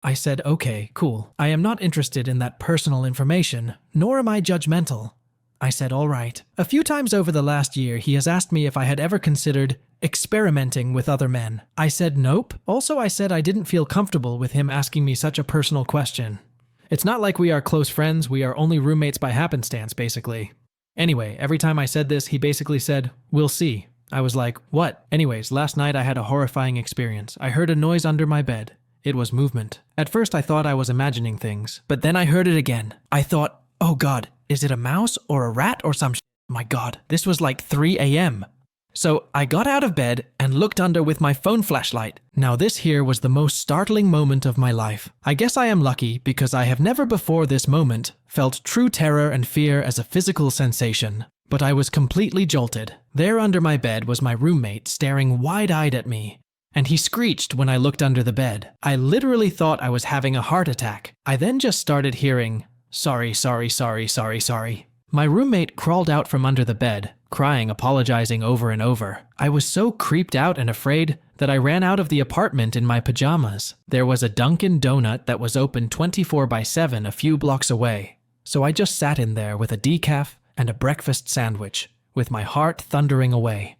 I said, okay, cool. I am not interested in that personal information, nor am I judgmental. I said, all right. A few times over the last year, he has asked me if I had ever considered experimenting with other men. I said nope. Also, I said I didn't feel comfortable with him asking me such a personal question. It's not like we are close friends, we are only roommates by happenstance, basically. Anyway, every time I said this, he basically said, we'll see. I was like, what? Anyways, last night I had a horrifying experience. I heard a noise under my bed. It was movement. At first I thought I was imagining things, but then I heard it again. I thought, oh god, is it a mouse or a rat or some My god, this was like 3 a.m. So I got out of bed and looked under with my phone flashlight. Now this here was the most startling moment of my life. I guess I am lucky because I have never before this moment felt true terror and fear as a physical sensation. But I was completely jolted. There under my bed was my roommate staring wide-eyed at me. And he screeched when I looked under the bed. I literally thought I was having a heart attack. I then just started hearing, sorry, sorry, sorry, sorry, sorry. My roommate crawled out from under the bed, crying, apologizing over and over. I was so creeped out and afraid that I ran out of the apartment in my pajamas. There was a Dunkin' Donut that was open 24/7 a few blocks away. So I just sat in there with a decaf and a breakfast sandwich, with my heart thundering away.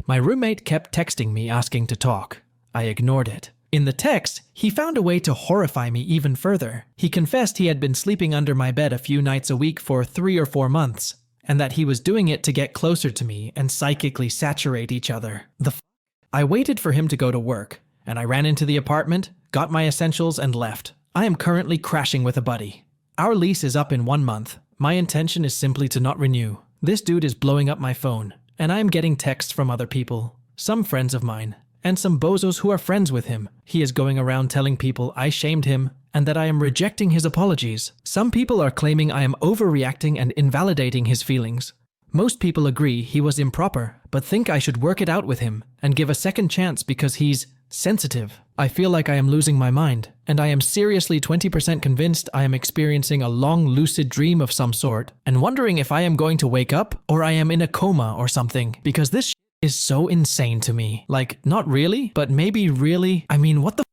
My roommate kept texting me asking to talk. I ignored it. In the text, he found a way to horrify me even further. He confessed he had been sleeping under my bed a few nights a week for 3 or 4 months, and that he was doing it to get closer to me and psychically saturate each other. I waited for him to go to work, and I ran into the apartment, got my essentials, and left. I am currently crashing with a buddy. Our lease is up in 1 month. My intention is simply to not renew. This dude is blowing up my phone, and I am getting texts from other people, some friends of mine, and some bozos who are friends with him. He is going around telling people I shamed him and that I am rejecting his apologies. Some people are claiming I am overreacting and invalidating his feelings. Most people agree he was improper, but think I should work it out with him and give a second chance because he's sensitive. I feel like I am losing my mind, and I am seriously 20% convinced I am experiencing a long lucid dream of some sort and wondering if I am going to wake up or I am in a coma or something, because this is so insane to me. Like, not really, but maybe really. I mean, what the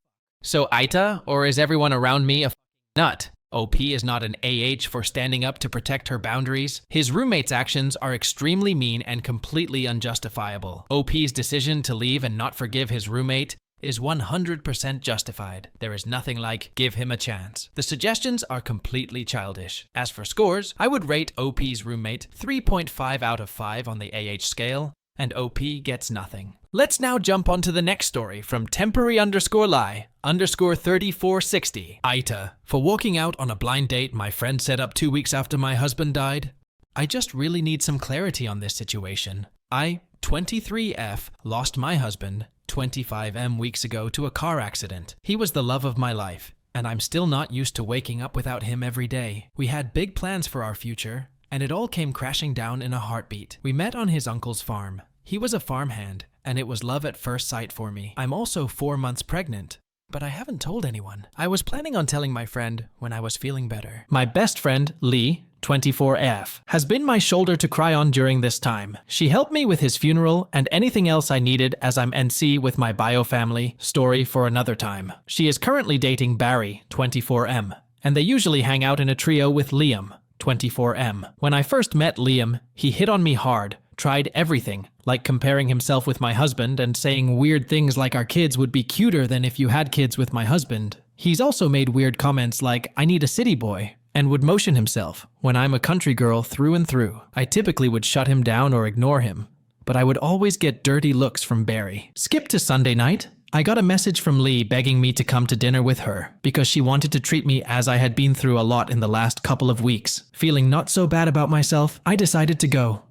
So AITA, or is everyone around me a nut? OP is not an AH for standing up to protect her boundaries. His roommate's actions are extremely mean and completely unjustifiable. OP's decision to leave and not forgive his roommate is 100% justified. There is nothing like give him a chance. The suggestions are completely childish. As for scores, I would rate OP's roommate 3.5 out of 5 on the AH scale, and OP gets nothing. Let's now jump onto the next story from temporary_lie_3460. AITA. For walking out on a blind date my friend set up 2 weeks after my husband died. I just really need some clarity on this situation. I, 23F, lost my husband, 25M, weeks ago to a car accident. He was the love of my life, and I'm still not used to waking up without him every day. We had big plans for our future, and it all came crashing down in a heartbeat. We met on his uncle's farm. He was a farmhand, and it was love at first sight for me. I'm also 4 months pregnant, but I haven't told anyone. I was planning on telling my friend when I was feeling better. My best friend, Lee, 24F, has been my shoulder to cry on during this time. She helped me with his funeral and anything else I needed as I'm NC with my bio family, story for another time. She is currently dating Barry, 24M, and they usually hang out in a trio with Liam, 24M. When I first met Liam, he hit on me hard, tried everything, like comparing himself with my husband and saying weird things like our kids would be cuter than if you had kids with my husband. He's also made weird comments like, I need a city boy, and would motion himself when I'm a country girl through and through. I typically would shut him down or ignore him, but I would always get dirty looks from Barry. Skip to Sunday night. I got a message from Lee begging me to come to dinner with her because she wanted to treat me as I had been through a lot in the last couple of weeks. Feeling not so bad about myself, I decided to go.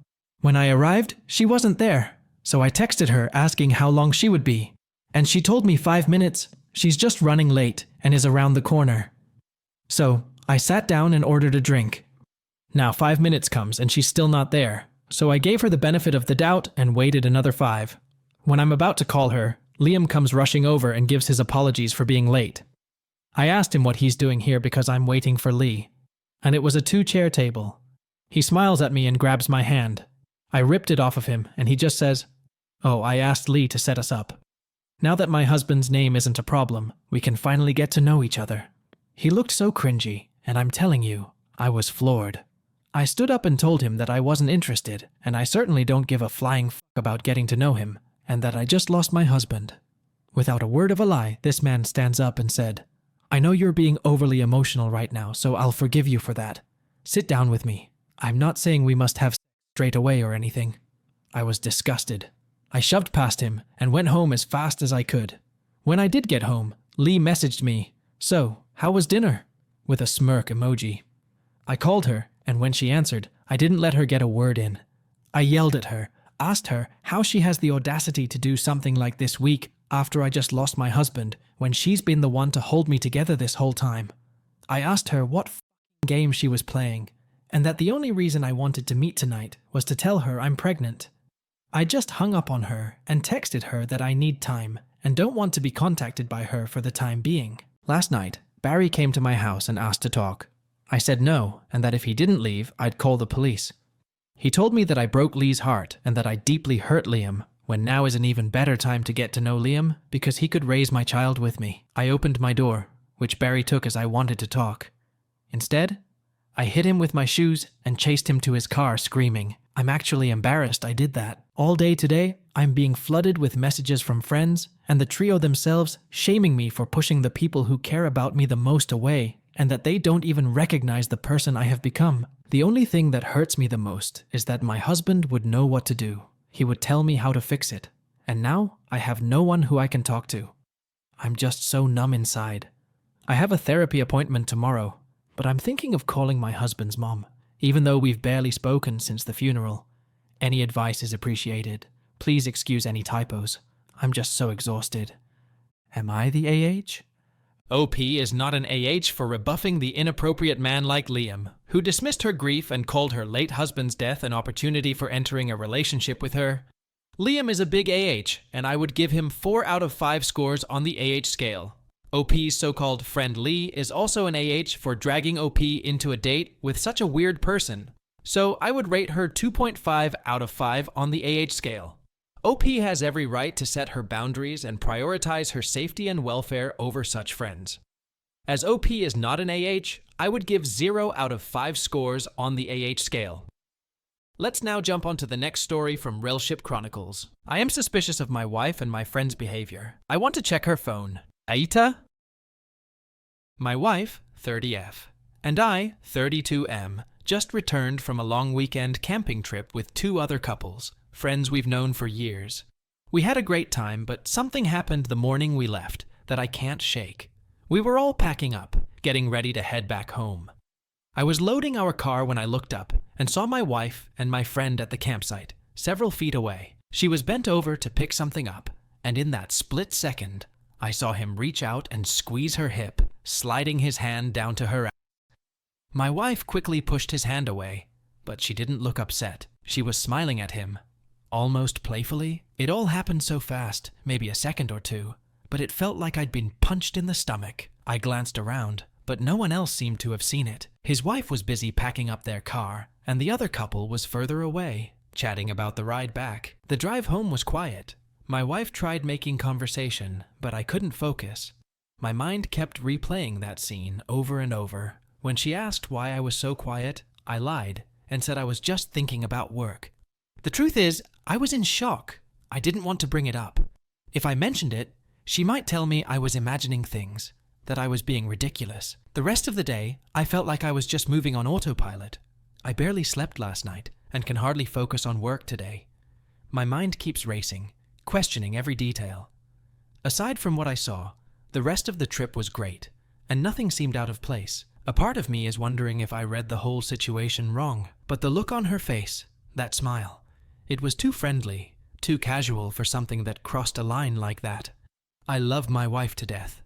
When I arrived, she wasn't there, so I texted her asking how long she would be, and she told me 5 minutes. She's just running late and is around the corner. So I sat down and ordered a drink. Now 5 minutes comes and she's still not there, so I gave her the benefit of the doubt and waited another 5. When I'm about to call her, Liam comes rushing over and gives his apologies for being late. I asked him what he's doing here because I'm waiting for Lee, and it was a 2-chair table. He smiles at me and grabs my hand. I ripped it off of him, and he just says, "Oh, I asked Lee to set us up. Now that my husband's name isn't a problem, we can finally get to know each other." He looked so cringy, and I'm telling you, I was floored. I stood up and told him that I wasn't interested, and I certainly don't give a flying f*** about getting to know him, and that I just lost my husband. Without a word of a lie, this man stands up and said, "I know you're being overly emotional right now, so I'll forgive you for that. Sit down with me. I'm not saying we must have straight away or anything." I was disgusted. I shoved past him and went home as fast as I could. When I did get home, Lee messaged me, "So, how was dinner?" with a smirk emoji. I called her, and when she answered, I didn't let her get a word in. I yelled at her, asked her how she has the audacity to do something like this week after I just lost my husband when she's been the one to hold me together this whole time. I asked her what game she was playing, and that the only reason I wanted to meet tonight was to tell her I'm pregnant. I just hung up on her and texted her that I need time and don't want to be contacted by her for the time being. Last night, Barry came to my house and asked to talk. I said no, and that if he didn't leave, I'd call the police. He told me that I broke Lee's heart and that I deeply hurt Liam, when now is an even better time to get to know Liam because he could raise my child with me. I opened my door, which Barry took as I wanted to talk. Instead, I hit him with my shoes and chased him to his car screaming. I'm actually embarrassed I did that. All day today, I'm being flooded with messages from friends and the trio themselves shaming me for pushing the people who care about me the most away, and that they don't even recognize the person I have become. The only thing that hurts me the most is that my husband would know what to do. He would tell me how to fix it. And now I have no one who I can talk to. I'm just so numb inside. I have a therapy appointment tomorrow, but I'm thinking of calling my husband's mom, even though we've barely spoken since the funeral. Any advice is appreciated. Please excuse any typos. I'm just so exhausted. Am I the AH? OP is not an AH for rebuffing the inappropriate man like Liam, who dismissed her grief and called her late husband's death an opportunity for entering a relationship with her. Liam is a big AH, and I would give him 4 out of 5 scores on the AH scale. OP's so-called friend Lee is also an AH for dragging OP into a date with such a weird person, so I would rate her 2.5 out of 5 on the AH scale. OP has every right to set her boundaries and prioritize her safety and welfare over such friends. As OP is not an AH, I would give 0 out of 5 scores on the AH scale. Let's now jump onto the next story from Relationship Chronicles. I am suspicious of my wife and my friend's behavior. I want to check her phone. AITA? My wife, 30F, and I, 32M, just returned from a long weekend camping trip with 2 other couples, friends we've known for years. We had a great time, but something happened the morning we left that I can't shake. We were all packing up, getting ready to head back home. I was loading our car when I looked up and saw my wife and my friend at the campsite, several feet away. She was bent over to pick something up, and in that split second, I saw him reach out and squeeze her hip, sliding his hand down to her ass. My wife quickly pushed his hand away, but she didn't look upset. She was smiling at him, almost playfully. It all happened so fast, maybe a second or two, but it felt like I'd been punched in the stomach. I glanced around, but no one else seemed to have seen it. His wife was busy packing up their car, and the other couple was further away, chatting about the ride back. The drive home was quiet. My wife tried making conversation, but I couldn't focus. My mind kept replaying that scene over and over. When she asked why I was so quiet, I lied and said I was just thinking about work. The truth is, I was in shock. I didn't want to bring it up. If I mentioned it, she might tell me I was imagining things, that I was being ridiculous. The rest of the day, I felt like I was just moving on autopilot. I barely slept last night and can hardly focus on work today. My mind keeps racing, questioning every detail. Aside from what I saw, the rest of the trip was great, and nothing seemed out of place. A part of me is wondering if I read the whole situation wrong, but the look on her face, that smile, it was too friendly, too casual for something that crossed a line like that. I love my wife to death.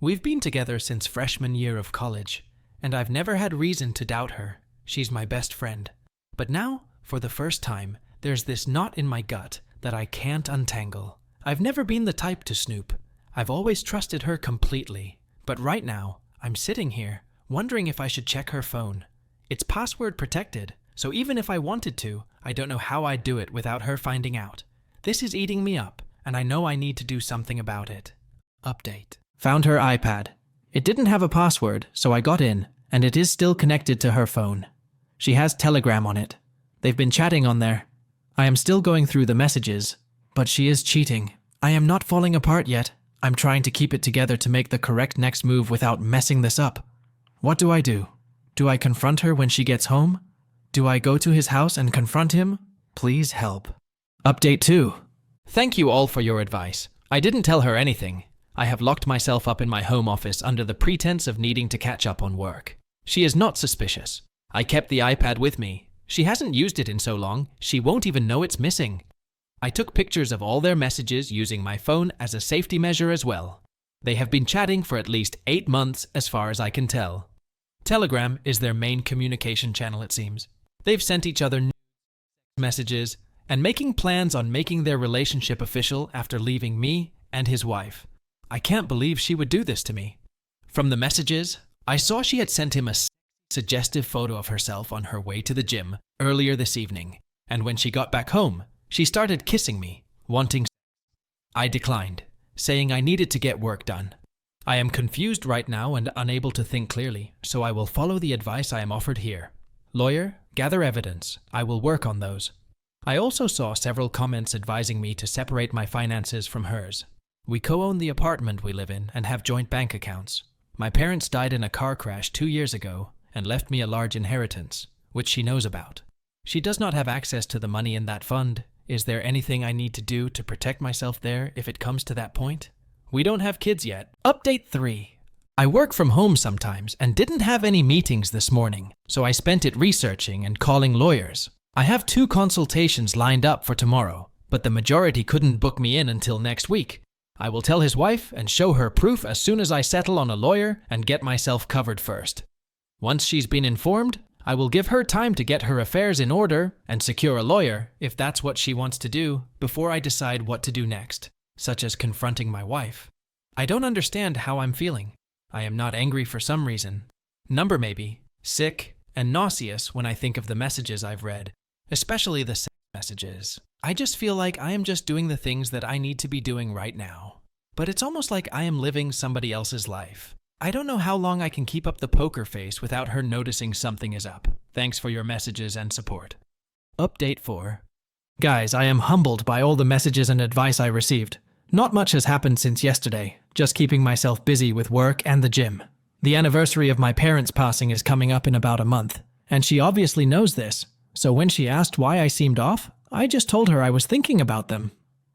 We've been together since freshman year of college, and I've never had reason to doubt her. She's my best friend. But now, for the first time, there's this knot in my gut that I can't untangle. I've never been the type to snoop. I've always trusted her completely. But right now, I'm sitting here, wondering if I should check her phone. It's password protected, so even if I wanted to, I don't know how I'd do it without her finding out. This is eating me up, and I know I need to do something about it. Update. Found her iPad. It didn't have a password, so I got in, and it is still connected to her phone. She has Telegram on it. They've been chatting on there. I am still going through the messages, but she is cheating. I am not falling apart yet. I'm trying to keep it together to make the correct next move without messing this up. What do I do? Do I confront her when she gets home? Do I go to his house and confront him? Please help. Update 2. Thank you all for your advice. I didn't tell her anything. I have locked myself up in my home office under the pretense of needing to catch up on work. She is not suspicious. I kept the iPad with me. She hasn't used it in so long, she won't even know it's missing. I took pictures of all their messages using my phone as a safety measure as well. They have been chatting for at least 8 months as far as I can tell. Telegram is their main communication channel, it seems. They've sent each other messages and making plans on making their relationship official after leaving me and his wife. I can't believe she would do this to me. From the messages, I saw she had sent him a suggestive photo of herself on her way to the gym earlier this evening, and when she got back home, she started kissing me, wanting. I declined, saying I needed to get work done. I am confused right now and unable to think clearly, so I will follow the advice I am offered here. Lawyer, gather evidence. I will work on those. I also saw several comments advising me to separate my finances from hers. We co-own the apartment we live in and have joint bank accounts. My parents died in a car crash 2 years ago and left me a large inheritance, which she knows about. She does not have access to the money in that fund. Is there anything I need to do to protect myself there if it comes to that point? We don't have kids yet. Update 3. I work from home sometimes and didn't have any meetings this morning, so I spent it researching and calling lawyers. I have 2 consultations lined up for tomorrow, but the majority couldn't book me in until next week. I will tell his wife and show her proof as soon as I settle on a lawyer and get myself covered first. Once she's been informed, I will give her time to get her affairs in order and secure a lawyer if that's what she wants to do before I decide what to do next, such as confronting my wife. I don't understand how I'm feeling. I am not angry for some reason. Number maybe, sick, and nauseous when I think of the messages I've read, especially the sex messages. I just feel like I am just doing the things that I need to be doing right now. But it's almost like I am living somebody else's life. I don't know how long I can keep up the poker face without her noticing something is up. Thanks for your messages and support. Update 4. Guys, I am humbled by all the messages and advice I received. Not much has happened since yesterday, just keeping myself busy with work and the gym. The anniversary of my parents' passing is coming up in about a month, and she obviously knows this, so when she asked why I seemed off, I just told her I was thinking about them.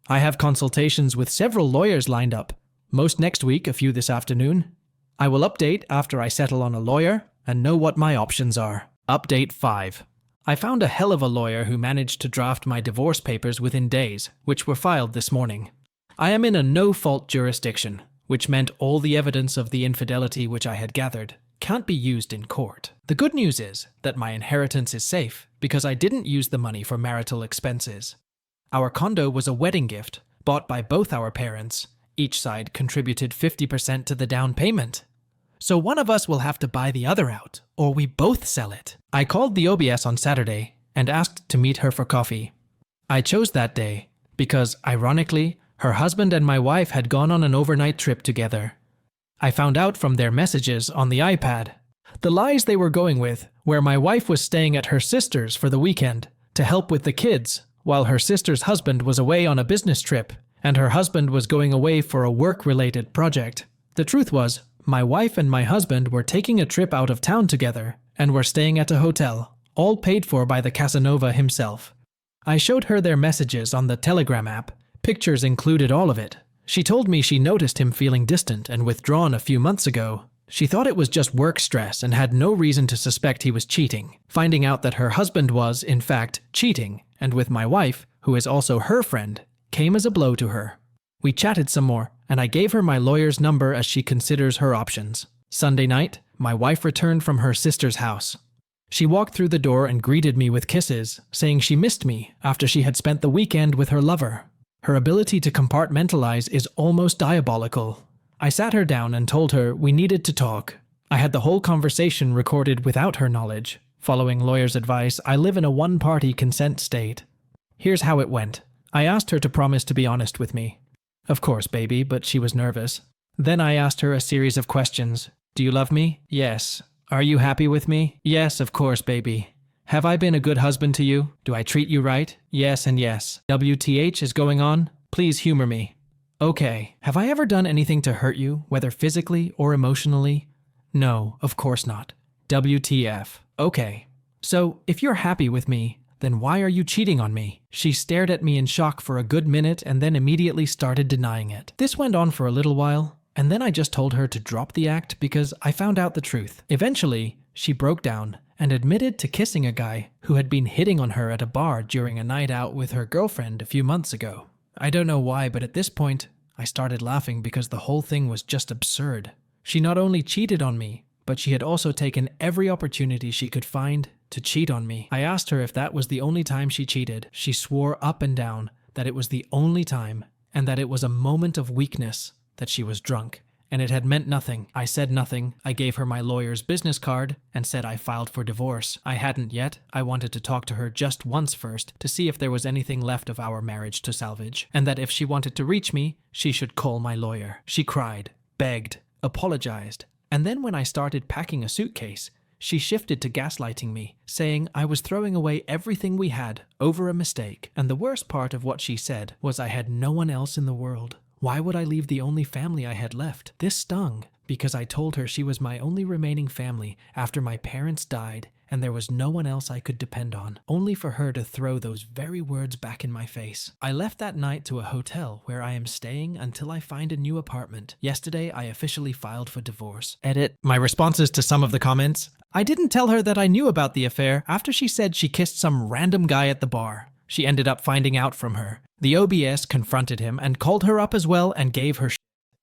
I have consultations with several lawyers lined up, most next week, a few this afternoon. I will update after I settle on a lawyer and know what my options are. Update 5. I found a hell of a lawyer who managed to draft my divorce papers within days, which were filed this morning. I am in a no-fault jurisdiction, which meant all the evidence of the infidelity which I had gathered can't be used in court. The good news is that my inheritance is safe because I didn't use the money for marital expenses. Our condo was a wedding gift bought by both our parents. Each side contributed 50% to the down payment. So one of us will have to buy the other out, or we both sell it. I called the OBS on Saturday and asked to meet her for coffee. I chose that day because, ironically, her husband and my wife had gone on an overnight trip together. I found out from their messages on the iPad the lies they were going with, where my wife was staying at her sister's for the weekend to help with the kids, while her sister's husband was away on a business trip, and her husband was going away for a work-related project. The truth was, my wife and my husband were taking a trip out of town together and were staying at a hotel, all paid for by the Casanova himself. I showed her their messages on the Telegram app. Pictures included all of it. She told me she noticed him feeling distant and withdrawn a few months ago. She thought it was just work stress and had no reason to suspect he was cheating. Finding out that her husband was, in fact, cheating, and with my wife, who is also her friend, came as a blow to her. We chatted some more, and I gave her my lawyer's number as she considers her options. Sunday night, my wife returned from her sister's house. She walked through the door and greeted me with kisses, saying she missed me after she had spent the weekend with her lover. Her ability to compartmentalize is almost diabolical. I sat her down and told her we needed to talk. I had the whole conversation recorded without her knowledge. Following lawyer's advice, I live in a one-party consent state. Here's how it went. I asked her to promise to be honest with me. Of course, baby, but she was nervous. Then I asked her a series of questions. Do you love me? Yes. Are you happy with me? Yes, of course, baby. Have I been a good husband to you? Do I treat you right? Yes and yes. WTH is going on? Please humor me. Okay. Have I ever done anything to hurt you, whether physically or emotionally? No, of course not. WTF. Okay. So, if you're happy with me, then why are you cheating on me? She stared at me in shock for a good minute and then immediately started denying it. This went on for a little while, and then I just told her to drop the act because I found out the truth. Eventually, she broke down and admitted to kissing a guy who had been hitting on her at a bar during a night out with her girlfriend a few months ago. I don't know why, but at this point, I started laughing because the whole thing was just absurd. She not only cheated on me, but she had also taken every opportunity she could find to cheat on me. I asked her if that was the only time she cheated. She swore up and down that it was the only time and that it was a moment of weakness, that she was drunk. And it had meant nothing. I said nothing. I gave her my lawyer's business card and said I filed for divorce. I hadn't yet. I wanted to talk to her just once first to see if there was anything left of our marriage to salvage, and that if she wanted to reach me, she should call my lawyer. She cried, begged, apologized, and then when I started packing a suitcase, she shifted to gaslighting me, saying I was throwing away everything we had over a mistake. And the worst part of what she said was I had no one else in the world. Why would I leave the only family I had left? This stung, because I told her she was my only remaining family after my parents died and there was no one else I could depend on, only for her to throw those very words back in my face. I left that night to a hotel where I am staying until I find a new apartment. Yesterday, I officially filed for divorce. Edit. My responses to some of the comments. I didn't tell her that I knew about the affair after she said she kissed some random guy at the bar. She ended up finding out from her. The OBS confronted him and called her up as well and gave her shit.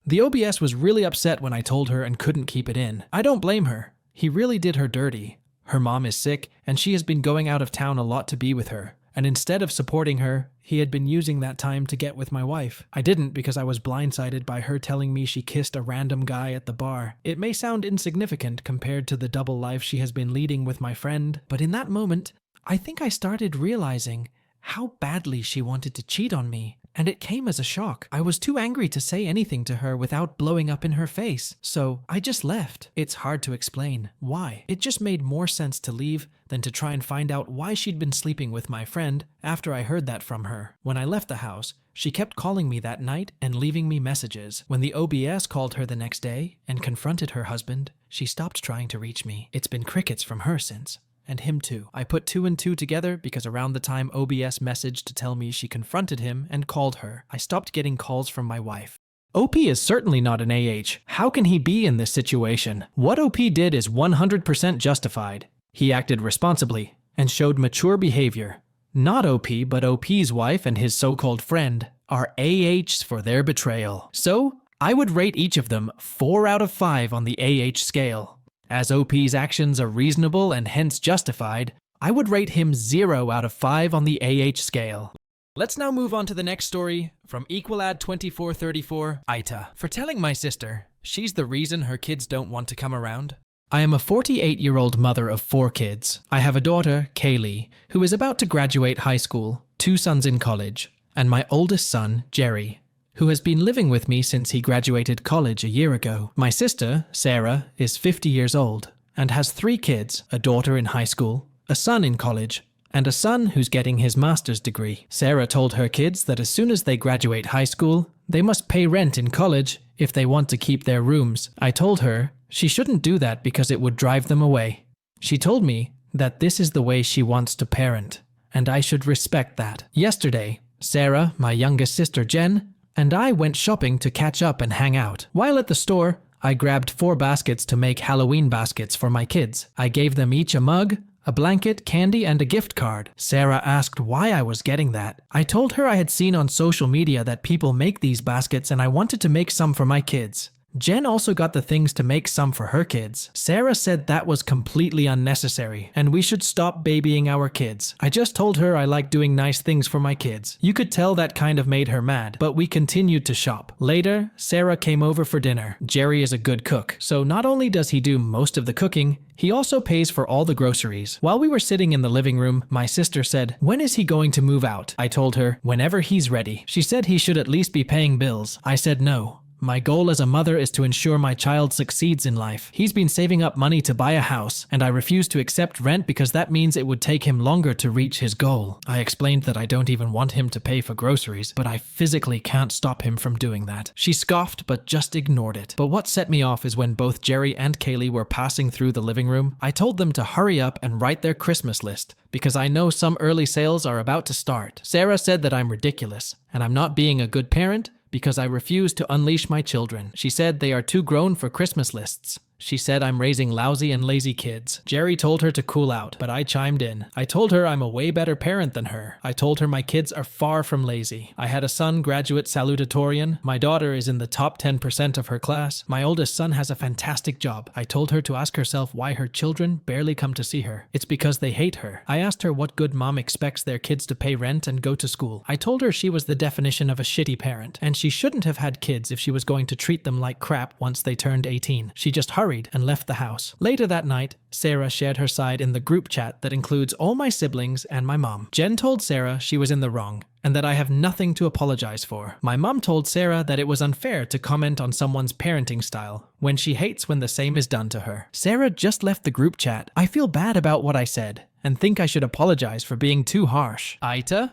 The OBS was really upset when I told her and couldn't keep it in. I don't blame her. He really did her dirty. Her mom is sick, and she has been going out of town a lot to be with her. And instead of supporting her, he had been using that time to get with my wife. I didn't because I was blindsided by her telling me she kissed a random guy at the bar. It may sound insignificant compared to the double life she has been leading with my friend, but in that moment, I think I started realizing how badly she wanted to cheat on me, and it came as a shock. I was too angry to say anything to her without blowing up in her face, so I just left. It's hard to explain why. It just made more sense to leave than to try and find out why she'd been sleeping with my friend after I heard that from her. When I left the house, she kept calling me that night and leaving me messages. When the OBS called her the next day and confronted her husband, she stopped trying to reach me. It's been crickets from her since. And him too. I put 2 and 2 together because around the time OBS messaged to tell me she confronted him and called her, I stopped getting calls from my wife. OP is certainly not an AH. How can he be in this situation? What OP did is 100% justified. He acted responsibly and showed mature behavior. Not OP, but OP's wife and his so-called friend are AHs for their betrayal. So, I would rate each of them 4 out of 5 on the AH scale. As OP's actions are reasonable and hence justified, I would rate him 0 out of 5 on the AH scale. Let's now move on to the next story from Equalad2434, AITA. For telling my sister she's the reason her kids don't want to come around. I am a 48-year-old mother of 4 kids. I have a daughter, Kaylee, who is about to graduate high school, 2 sons in college, and my oldest son, Jerry, who has been living with me since he graduated college a year ago. My sister, Sarah, is 50 years old and has 3 kids, a daughter in high school, a son in college, and a son who's getting his master's degree. Sarah told her kids that as soon as they graduate high school, they must pay rent in college if they want to keep their rooms. I told her she shouldn't do that because it would drive them away. She told me that this is the way she wants to parent, and I should respect that. Yesterday, Sarah, my youngest sister Jen, and I went shopping to catch up and hang out. While at the store, I grabbed 4 baskets to make Halloween baskets for my kids. I gave them each a mug, a blanket, candy, and a gift card. Sarah asked why I was getting that. I told her I had seen on social media that people make these baskets and I wanted to make some for my kids. Jen also got the things to make some for her kids. Sarah said that was completely unnecessary and we should stop babying our kids. I just told her I like doing nice things for my kids. You could tell that kind of made her mad, but we continued to shop. Later, Sarah came over for dinner. Jerry is a good cook, so not only does he do most of the cooking, he also pays for all the groceries. While we were sitting in the living room, my sister said, "When is he going to move out?" I told her, "Whenever he's ready." She said he should at least be paying bills. I said no. My goal as a mother is to ensure my child succeeds in life. He's been saving up money to buy a house, and I refuse to accept rent because that means it would take him longer to reach his goal. I explained that I don't even want him to pay for groceries, but I physically can't stop him from doing that. She scoffed, but just ignored it. But what set me off is when both Jerry and Kaylee were passing through the living room, I told them to hurry up and write their Christmas list, because I know some early sales are about to start. Sarah said that I'm ridiculous, and I'm not being a good parent, because I refuse to unleash my children. She said they are too grown for Christmas lists. She said I'm raising lousy and lazy kids. Jerry told her to cool out, but I chimed in. I told her I'm a way better parent than her. I told her my kids are far from lazy. I had a son graduate salutatorian. My daughter is in the top 10% of her class. My oldest son has a fantastic job. I told her to ask herself why her children barely come to see her. It's because they hate her. I asked her what good mom expects their kids to pay rent and go to school. I told her she was the definition of a shitty parent, and she shouldn't have had kids if she was going to treat them like crap once they turned 18. She just hurried and left the house. Later that night, Sarah shared her side in the group chat that includes all my siblings and my mom. Jen told Sarah she was in the wrong and that I have nothing to apologize for. My mom told Sarah that it was unfair to comment on someone's parenting style when she hates when the same is done to her. Sarah just left the group chat. I feel bad about what I said and think I should apologize for being too harsh. AITA?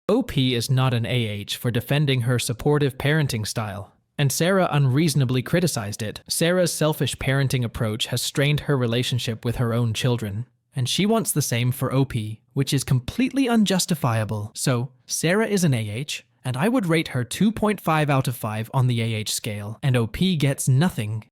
OP is not an AH for defending her supportive parenting style, and Sarah unreasonably criticized it. Sarah's selfish parenting approach has strained her relationship with her own children, And she wants the same for OP, which is completely unjustifiable. So, Sarah is an AH, and I would rate her 2.5 out of 5 on the AH scale, and OP gets nothing.